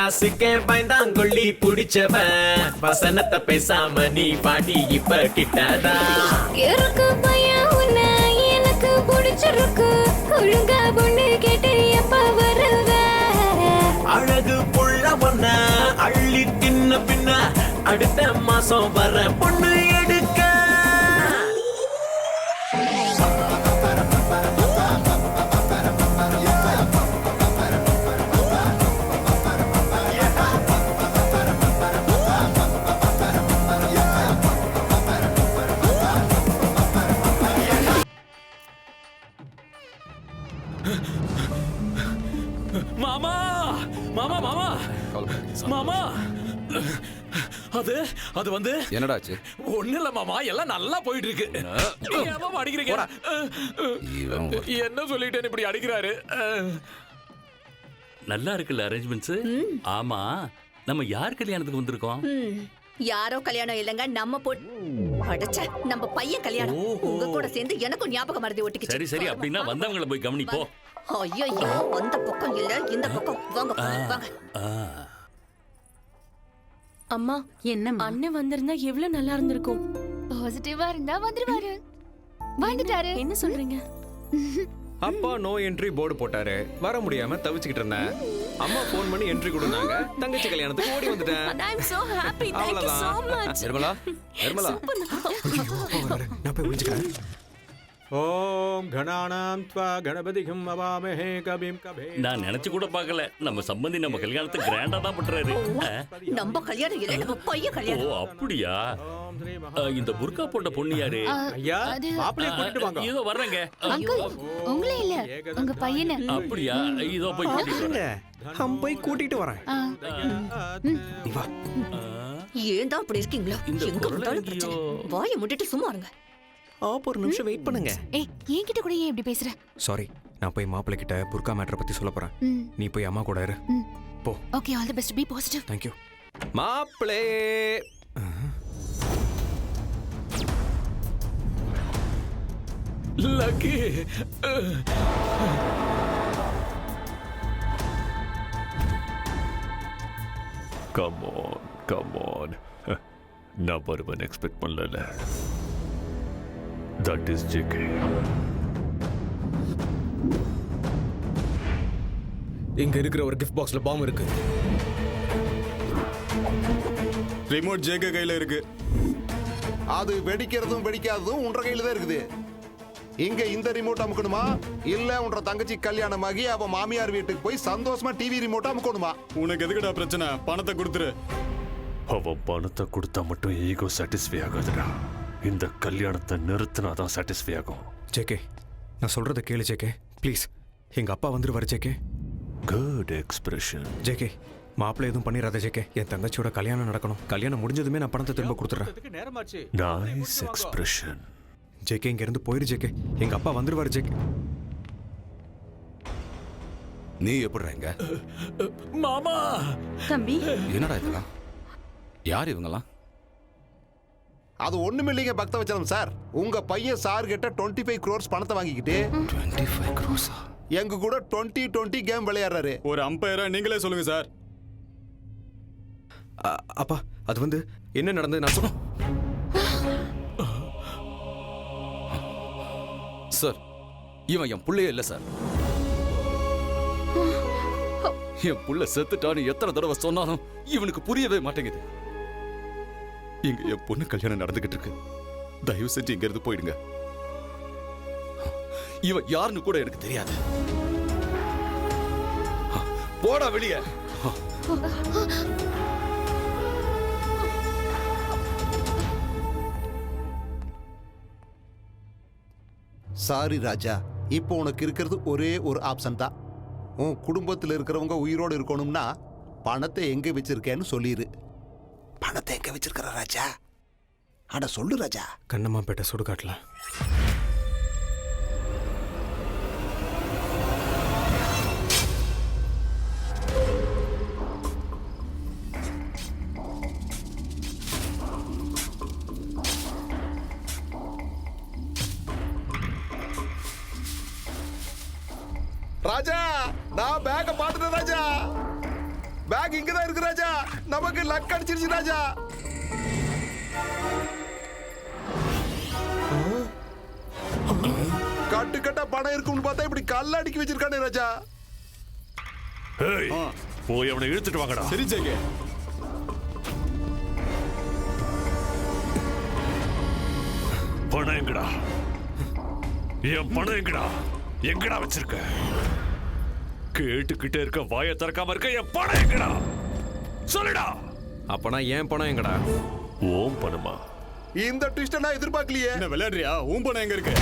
காசுக்கே பயந்தாங்கொள்ளி புடிச்சவன் வசனத்தை பேசாம நீ பாடி இப்ப கிட்டதான் இருக்கு பையன் உன்னை எனக்கு பிடிச்சிருக்கு ஒழுங்கா பொண்ணு கேட்டு எப்ப வருவ அழகு புள்ள ஒன்ன அள்ளி தின்ன பின்ன அடுத்த மாசம் வர பொண்ணு எடுக்க மாமா மாமா மாமா மாமா அது அது வந்து என்னடாச்சு? ஒண்ணு இல்ல மாமா, எல்லாம் நல்லா போயிட்டு இருக்கு. ஏன் மாமா அடிக்கிறீங்க? என்ன சொல்லிட்டேன்னு இப்படி அடிக்கிறாரு? நல்லா இருக்குல்ல அரேஞ்ச்மெண்ட்ஸ்? ஆமா, நம்ம யார் கல்யாணத்துக்கு வந்திருக்கோம்? யாரோ கல்யாணம் இல்லங்க, நம்ம அடச்ச நம்ம பையன் கல்யாணம். உங்க கூட சேர்ந்து எனக்கும் ஞாபகம் மறதி ஒட்டிக்கிச்சு. சரி சரி, அப்படின்னா வந்தவங்களை போய் கவனிப்போ. ஐயோ அந்த பக்கம் இல்ல இந்த பக்கம் வாங்க வாங்க. அம்மா என்ன அண்ணன் வந்திருந்தா எவ்வளவு நல்லா இருந்திருக்கும். பாசிட்டிவா இருந்தா வந்துருவாரு. வந்துட்டாரு. என்ன சொல்றீங்க? அப்பா நோ என்ட்ரி போர்டு போட்டாரு. வர முடியாம தவிச்சுக்கிட்டு இருந்தேன். அம்மா போன் பண்ணி என்ட்ரி கொடுத்தாங்க. தங்கச்சி கல்யாணத்துக்கு ஓடி வந்துட்டேன். And I'm so happy. Thank you so much. Nirmala Nirmala, நான் போய் ஒளிஞ்சுக்கிறேன். ஓம் கணானாம் த்வா கணபதிகம் அவாமஹே கபீம் கபே. நான் நினைச்சு கூட பார்க்கல, நம்ம சம்பந்தி நம்ம கல்யாணத்தை கிராண்டா தான் பண்றாரு. நம்ம கல்யாணம் இல்ல, நம்ம பையன் கல்யாணம். ஓ அப்படியா? இந்த புர்கா போட்ட பொண்ணு யாரு? ஐயா மாப்பிளைய கூட்டிட்டு வாங்க. இதோ வர்றேங்க. அங்கிள் உங்களே இல்ல, உங்க பையனை. அப்படியா? இதோ போய் கூட்டிட்டு வரேன். நான் போய் கூட்டிட்டு வரேன். நீ வா. ஏன்டா அப்படி இருக்கீங்களா? எங்க வந்தாலும் பிரச்சனை. வாயை மூடிட்டு சும்மா இருங்க. ஒரு நிமிஷம் வெயிட் பண்ணுங்க. ஏய், என்கிட்ட கூட ஏன் இப்படி பேசுற? சாரி, நான் போய் மாப்பிள்ளை கிட்ட புர்கா மேட்டரை பத்தி சொல்ல போறேன். நீ போய் அம்மா கூட இரு. போ. Okay, all the best, be positive. Thank you. மாப்பிள்ளை. Lucky. Come on come on. நான் வருவன் எக்ஸ்பெக்ட் பண்ணல. That is JK. இங்க இருக்கிற ஒரு கிஃப்ட் பாக்ஸ்ல பாம் இருக்கு. ரிமோட் ஜேகே கையில இருக்கு. அது வெடிக்கிறதும் வெடிக்காததும் உன்ற கையில தான் இருக்குது. இங்க இந்த ரிமோட் அமுக்கணுமா இல்ல உன்ற தங்கச்சி கல்யாணமாகி அவ மாமியார் வீட்டுக்கு போய் சந்தோஷமா டிவி ரிமோட் அமுக்கணுமா? உனக்கு எதுக்குடா பிரச்சனை? பணத்தை கொடுத்துரு. அவன் பணத்தை கொடுத்தா மட்டும் ஈகோ சாட்டிஸ்ஃபை ஆகாதுடா. இந்த கல்யாணத்தை நிறுத்தினாதான் சாட்டிஸ்ஃபை ஆகும். ஜேகே, நான் சொல்றத கேளு ஜேகே, ப்ளீஸ். எங்க அப்பா வந்துருவாரு ஜேகே. Good expression. ஜேகே, மாப்பிள்ளை எதுவும் பண்ணிடாத ஜேகே. என் தங்கச்சியோட கல்யாணம் நடக்கணும். கல்யாணம் முடிஞ்சதுமே நான் பணத்தை திரும்ப கொடுத்துறேன். Nice expression. ஜேகே, இங்க இருந்து போயிரு ஜேகே. எங்க அப்பா வந்துருவாரு ஜேகே. நீ எப்படிங்க? மாமா. தம்பி, என்னடா இதெல்லாம்? யார் இவங்கலாம்? அது ஒண்ணுமில்லைங்க பக்தவச்சலம் சார். உங்க பையன் சார் கிட்ட 25 crores பணத்தை வாங்கிக்கிட்டு 25 crores எங்க கூட 20-20 கேம் விளையாடுறாரு. ஒரு அம்பையரா நீங்களே சொல்லுங்க சார். அப்பா, அது வந்து என்ன நடந்தது நான் சொல்றேன். சார், இவன் என் புள்ளையே இல்ல சார். என் புள்ள செத்துட்டான்னு எத்தனை தடவை சொன்னாலும் இவனுக்கு புரியவே மாட்டேங்குது. இங்க என் பொண்ணு கல்யாணம் நடந்துகிட்டு இருக்கு. தயவு செஞ்சு இங்க இருந்து போயிடுங்க. இவன் யாருன்னு கூட எனக்கு தெரியாது. போடா வெளியே. சாரி ராஜா, இப்போ உனக்கு இருக்கிறது ஒரே ஒரு ஆப்ஷன் தான். உன் குடும்பத்தில் இருக்கிறவங்க உயிரோடு இருக்கணும்னா பணத்தை எங்க வச்சிருக்கேன்னு சொல்லிடு. பணத்தை எங்க வச்சிருக்கிற ராஜா? அட சொல்லு ராஜா. கண்ணம்மாப்பேட்டை சுடுகாட்டுல. ராஜா, நான் பேக்க பாத்துட்டேன் ராஜா. பேக் இங்க தான் இருக்கு ராஜா. நமக்கு லக் அடிச்சிருச்சு ராஜா. கட்டு கட்டா பணம் இருக்கும்னு பார்த்தா இப்படி கல்ல அடிக்கி வச்சிருக்கானே ராஜா. ஏய், போய் அவனை இழுத்துட்டு வாங்கடா. சரி ஜெகே. பணம் எங்கடா? என் பணம் எங்கடா? எங்கடா வச்சிருக்க? கேட்டுக்கிட்டே இருக்க, வாயை திறக்காம இருக்க. என் பணம் எங்கடா? சொல்லுடா. அப்பனா ஏன் பணம் எங்கடா? ஓம் பணமா? இந்த ட்விஸ்ட் நான் எதிர்பார்க்கலையே. என்ன விளையாடுறியா? உன் பணம் எங்க இருக்கு?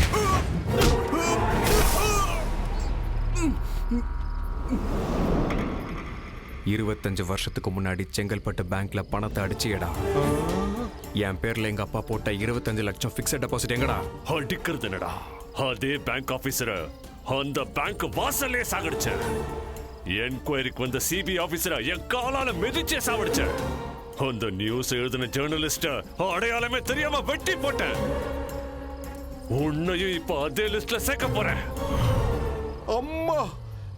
25 வருஷத்துக்கு முன்னாடி செங்கல்பட்டு பேங்க்ல பணத்தை அடிச்சியடா. என் பேர்ல எங்க அப்பா போட்ட 25 லட்சம் பிக்ஸட் டெபாசிட் எங்கடா? அடிக்கிறது என்னடா? அதே பேங்க் ஆபீசர் அந்த பேங்க் வாசல்லே சாகடிச்ச. என்கொயரிக்கு வந்த சிபிஐ ஆபீசரை என் காலால மிதிச்சே சாவடிச்ச. அந்த நியூஸ் எழுதின ஜேர்னலிஸ்ட அடையாளமே தெரியாம வெட்டி போட்ட. உன்னையும் இப்ப அதே லிஸ்ட்ல சேர்க்க போறேன். அம்மா,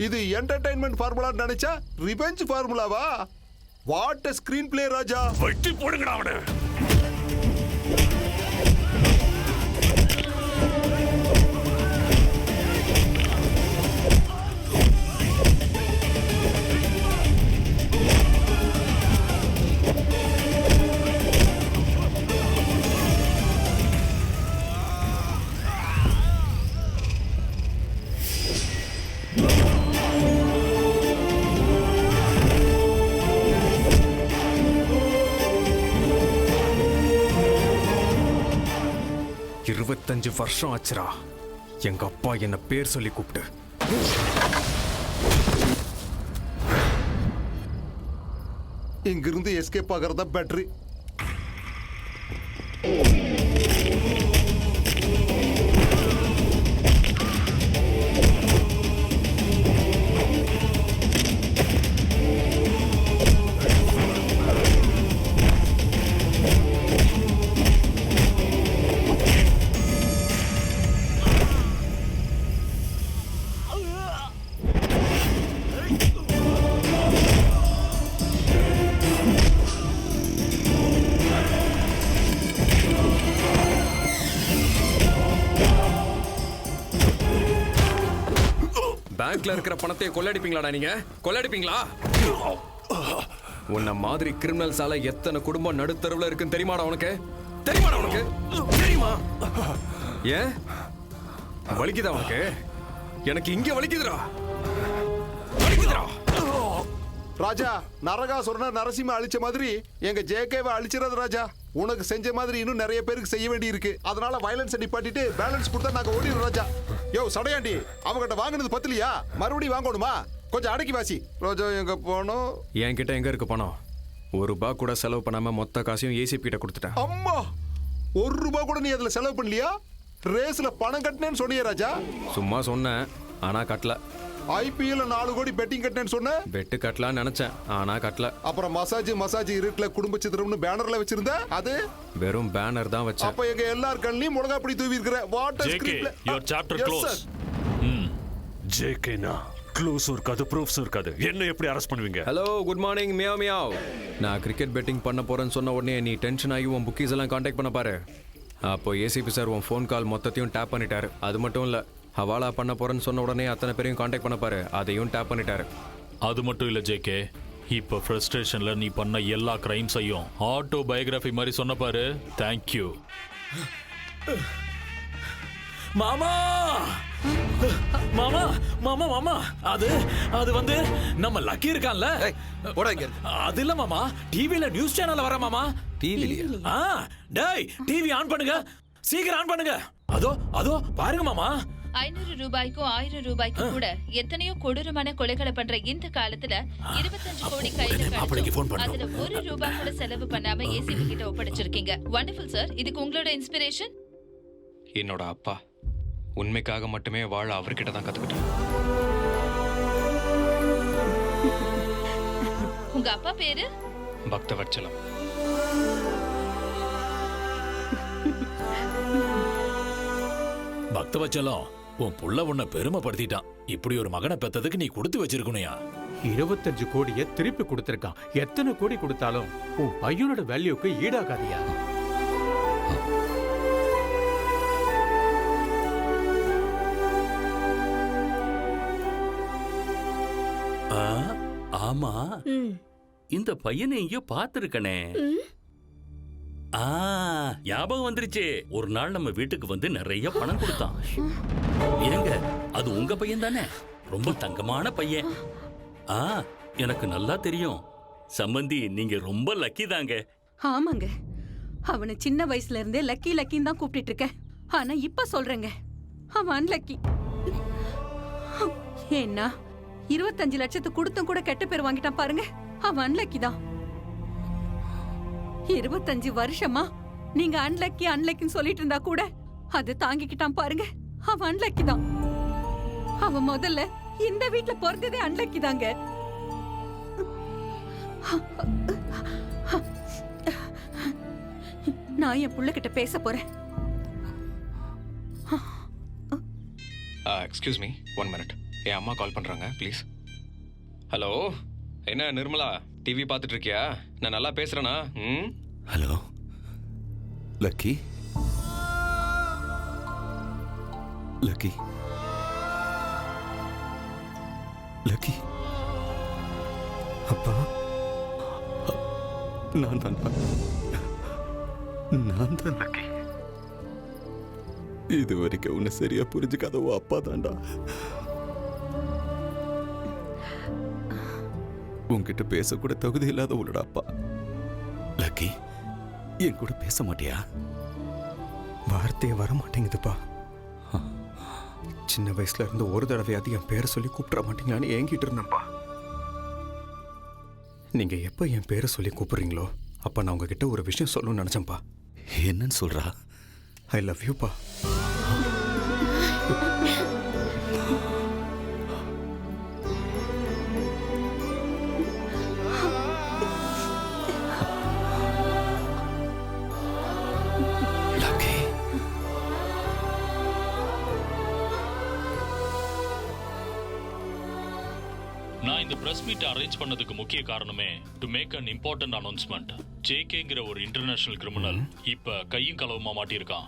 இது என்டர்டைன்மெண்ட் ஃபார்முலா நினைச்சா ரிவெஞ்ச் ஃபார்முலாவா? What a screenplay Raja. வெட்டி போடுங்கடா அவனை. வருஷம் ஆச்சுரா எங்க அப்பா என்ன பேர் சொல்லி கூப்பிட்டு. இங்கிருந்து எஸ்கேப் ஆகிறதா பெட்டரி. பேங்க்ல இருக்கிற பணத்தை கொள்ளடிப்பீங்களாடா நீங்க? கொள்ளடிப்பீங்களா? உன்ன மாதிரி கிரிமினல்ஸால எத்தனை குடும்பம் நடுத்தருவுல இருக்குன்னு தெரியுமாடா உனக்கு? தெரியுமாடா உனக்கு? தெரியுமா? ஏன் வலிக்குதா உனக்கு? எனக்கு இங்க வலிக்குதுடா. வலிக்குதுடா. ராஜா, நரகாசுரனை நரசிம்ம அழிச்ச மாதிரி எங்க ஜேகேவை அழிச்சிடாத ராஜா. உனக்கு செஞ்ச மாதிரி இன்னும் நிறைய பேருக்கு செய்ய வேண்டி இருக்கு. அதனால வயலன்ஸ் நிப்பாட்டிட்டு பேலன்ஸ் கொடுத்தா நாங்க ஓடிடுறோம் ராஜா. யோ சடையாண்டி, அவங்கிட்ட வாங்கினது பத்தலையா? மறுபடியும் வாங்கணுமா? கொஞ்சம் அடக்கி வாசி. ரோஜா எங்க போனோம்? என்கிட்ட எங்க இருக்கு பணம்? ₹1 கூட செலவு பண்ணாம மொத்த காசையும் ஏசிபி கிட்ட கொடுத்துட்டேன். அம்மா, ₹1 கூட நீ அதுல செலவு பண்ணலையா? ரேஸ்ல பணம் கட்டினேன்னு சொன்னியே ராஜா. சும்மா சொன்னேன், ஆனா கட்டல. IPL 4 கோடி பெட்டிங் கட்டினேன்னு சொன்ன. பெட்டு கட்டலாம்னு நினைச்சேன், ஆனா கட்டல. அப்புறம் மசாஜ் இருட்டுல குடும்ப சித்திரம்னு பேனர்ல வச்சிருந்த, அது வெறும் பேனர் தான் வச்சேன். அப்ப எங்க எல்லார் கண்ணிலையும் முளகா அப்படி தூவி இருக்கிற. What a JK, your chapter close. JK na clues இருக்காது, ப்ரூஃப்ஸ் இருக்காது. என்ன எப்படி அரெஸ்ட் பண்ணுவீங்க? Hello, good morning meow meow. நான் கிரிக்கெட் பெட்டிங் பண்ண போறேன்னு சொன்ன உடனே நீ டென்ஷன் ஆகி உன் புக்கீஸ் எல்லாம் காண்டாக்ட் பண்ண பாரு. அப்போ ஏசிபி சார் உன் ஃபோன் கால் மொத்தத்தையும் டேப் பண்ணிட்டாரு. அது மட்டும் இல்ல, ஹவாலா பண்ண போறேன்னு சொன்ன உடனே அத்தனை பேரையும் காண்டாக்ட் பண்ண பாரு, அதையும் டேப் பண்ணிட்டாரு. அது மட்டும் இல்ல ஜேகே, இப்ப ஃப்ரஸ்ட்ரேஷன்ல நீ பண்ண எல்லா கிரைம்ஸையும் ஆட்டோ பயோகிராஃபி மாதிரி சொன்ன பாரு. தேங்க்யூ மாமா. மாமா மாமா மாமா, அது வந்து நம்ம லக்கி இருக்கான்ல, அது இல்ல மாமா, டிவில நியூஸ் சேனல்ல வர மாமா. டிவில? டேய், டிவி ஆன் பண்ணுங்க, சீக்கிரம் ஆன் பண்ணுங்க. அதோ பாருங்க மாமா. 500 ரூபாய்க்கும் 1000 ரூபாய்க்கும் கூட எத்தனையோ கொடூரமான கொலைகளை பண்ற இந்த காலத்துல 25 கோடி கையில கிடைச்சு அதுல ₹1 கூட செலவு பண்ணாம ஏசிபி கிட்ட ஒப்படைச்சிருக்கீங்க. Wonderful sir. இதுக்கு உங்களோட இன்ஸ்பிரேஷன்? என்னோட அப்பா உண்மைக்காக மட்டுமே வாழ அவர்கிட்ட தான் கத்துக்கிட்டேன். உங்க அப்பா பேரு? பக்தவத்சலம். பக்தவச்சலம், உன் புள்ள உன்னை பெருமைப்படுத்திட்டான். இப்படி ஒரு மகனை பெத்ததுக்கு நீ கொடுத்து வச்சிருக்கணுயா. 25 கோடியை திருப்பி கொடுத்திருக்கான். எத்தனை கோடி கொடுத்தாலும் உன் பையனோட வேல்யூக்கு ஈடாகாதியா? ஆமா, இந்த பையனை எங்கேயோ பார்த்திருக்கனே. ஞாபகம் வந்துருச்சு. ஒரு நாள் நம்ம வீட்டுக்கு வந்து நிறைய பணம் கொடுத்தான். ஏங்க, அது உங்க பையன் தானே? ரொம்ப தங்கமான பையன். எனக்கு நல்லா தெரியும். சம்பந்தி, நீங்க ரொம்ப லக்கி தாங்க. ஆமாங்க, அவனை சின்ன வயசுல இருந்தே லக்கி லக்கின்னு தான் கூப்பிட்டு இருக்கேன். ஆனா இப்ப சொல்றேங்க, அவன் அன்லக்கி. ஏன்னா 25 லட்சத்துக்கு கொடுத்தும் கூட கெட்ட பேர் வாங்கிட்டான் பாருங்க. அவன் அன்லக்கி தான். 25 வருஷமா நீங்க அன்லக்கி அன்லக்கின்னு சொல்லிட்டு இருந்தா கூட அது தாங்கிக்கிட்டான் பாருங்க. அவன் அன்லக்கி தான். அவன் முதல்ல இந்த வீட்டுல பிறந்ததே அன்லக்கி தாங்க. நான் என் புள்ள கிட்ட பேச போறேன். Excuse me, 1 minute. என் அம்மா கால் பண்றாங்க, ப்ளீஸ். ஹலோ, என்ன நிர்மலா, டிவி பார்த்துட்டு இருக்கியா? நான் நல்லா பேசுறேனா? Hello lucky. லக்கி லக்கி, அப்பா, நான் தான் லக்கி. இது வரைக்கும் உன்னை சரியா புரிஞ்சுக்காத உன் அப்பா தான்டா. உன்கிட்ட பேசக்கூட தகுதி இல்லாத உன்னோட அப்பா. லக்கி, என் கூட பேச மாட்டியா? வார்த்தையே வர மாட்டேங்குதுப்பா. சின்ன வயசுல இருந்து ஒரு தடவையாவது என் பேரை சொல்லி கூப்பிட மாட்டீங்களான்னு ஏங்கிட்டு இருந்தேன்ப்பா. நீங்க எப்ப என் பேரை சொல்லி கூப்பிடுறீங்களோ அப்ப நான் உங்ககிட்ட ஒரு விஷயம் சொல்லணும்னு நினைச்சேன்ப்பா. என்னன்னு சொல்றா? ஐ லவ் யூப்பா. நான் இந்த பிரஸ் மீட் அரேஞ்ச் பண்ணதுக்கு முக்கிய காரணமே to make an important announcement. ஜேகேங்கிற ஒரு இன்டர்நேஷனல் கிரிமினல் இப்ப கையும் களவுமா மாட்டியிருக்கான்.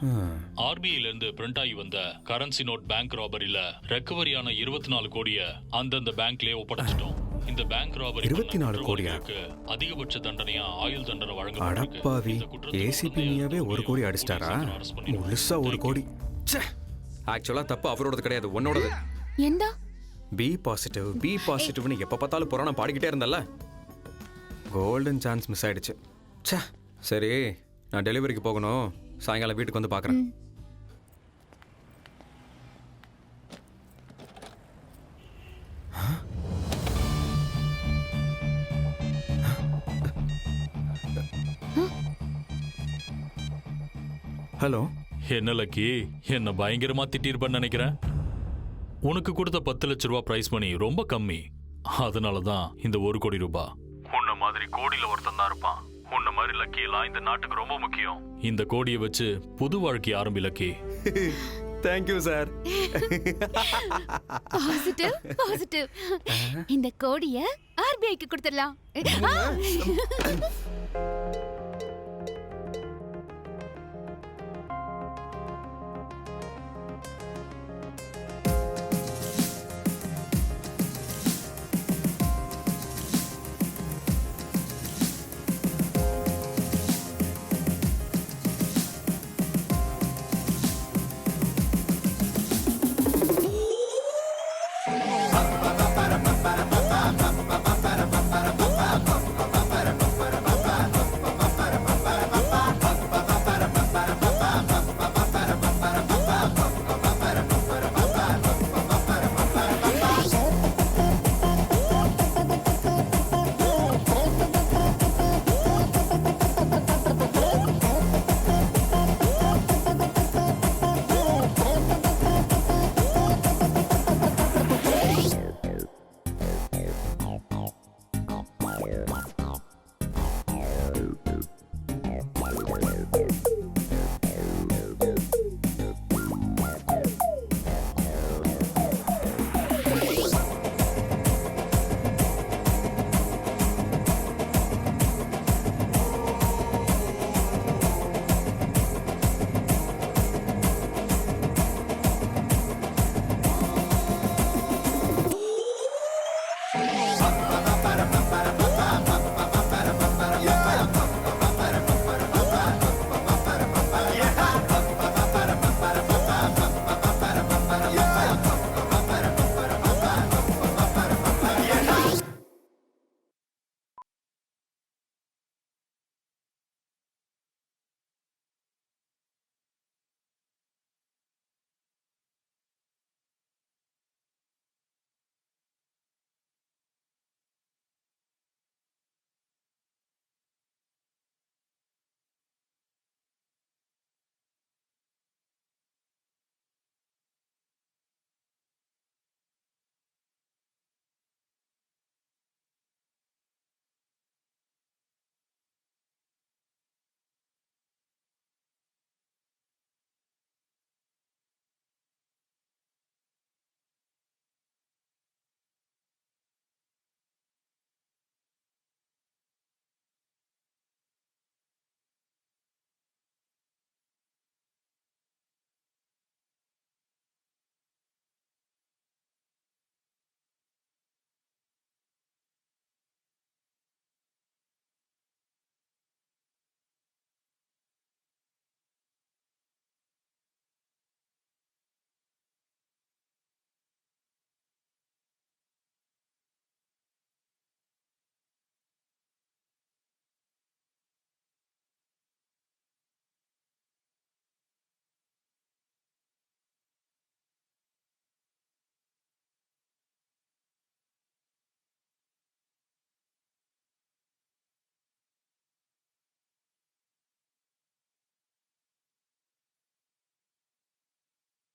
ஆர்பிஐல இருந்து பிரிண்ட் ஆகி வந்த கரன்சி நோட் பேங்க் ராபரியில ரெக்கவரியான 24 கோடியை அந்தந்த பேங்க்லயே ஒப்படைச்சிட்டோம். இந்த பேங்க் ராபரி 24 கோடியா? அதிகபட்ச தண்டனையா ஆயுள் தண்டனை வழங்கப்பட்டிருக்கு. அடப்பாவி, ஏசிபி நீயாவே 1 கோடி அடிச்சிட்டாரா? முழுசா 1 கோடி. ஆக்சுவலா தப்பு அவரோடது கிடையாது, உன்னோடது. எந்தா பி பாசிட்டிவ்னு எப்ப பார்த்தாலும் புராணம் பாடிக்கிட்டே இருந்தல்ல. கோல்டன் சான்ஸ் மிஸ் ஆயிடுச்சு. சரி, நான் டெலிவரிக்கு போகணும். சாயங்காலம் வீட்டுக்கு வந்து பார்க்குறேன். ஹலோ. என்ன லக்கி, என்ன பயங்கரமா திட்டிருப்பேன்னு நினைக்கிறேன். உனக்கு கொடுத்த 10 லட்ச ரூபா பிரைஸ் மணி ரொம்ப கம்மி. அதனாலதான் இந்த 1 கோடி ரூபாய். உன்ன மாதிரி கோடியில ஒருத்தன் தான் இருப்பான். உன்ன மாதிரி லக்கி எல்லாம் இந்த நாட்டுக்கு ரொம்ப முக்கியம். இந்த கோடியை வச்சு புது வாழ்க்கை ஆரம்பி லக்கி. Thank you sir. பாசிட்டிவ். இந்த கோடியை ஆர்பிஐக்கு கொடுத்துடலாம்.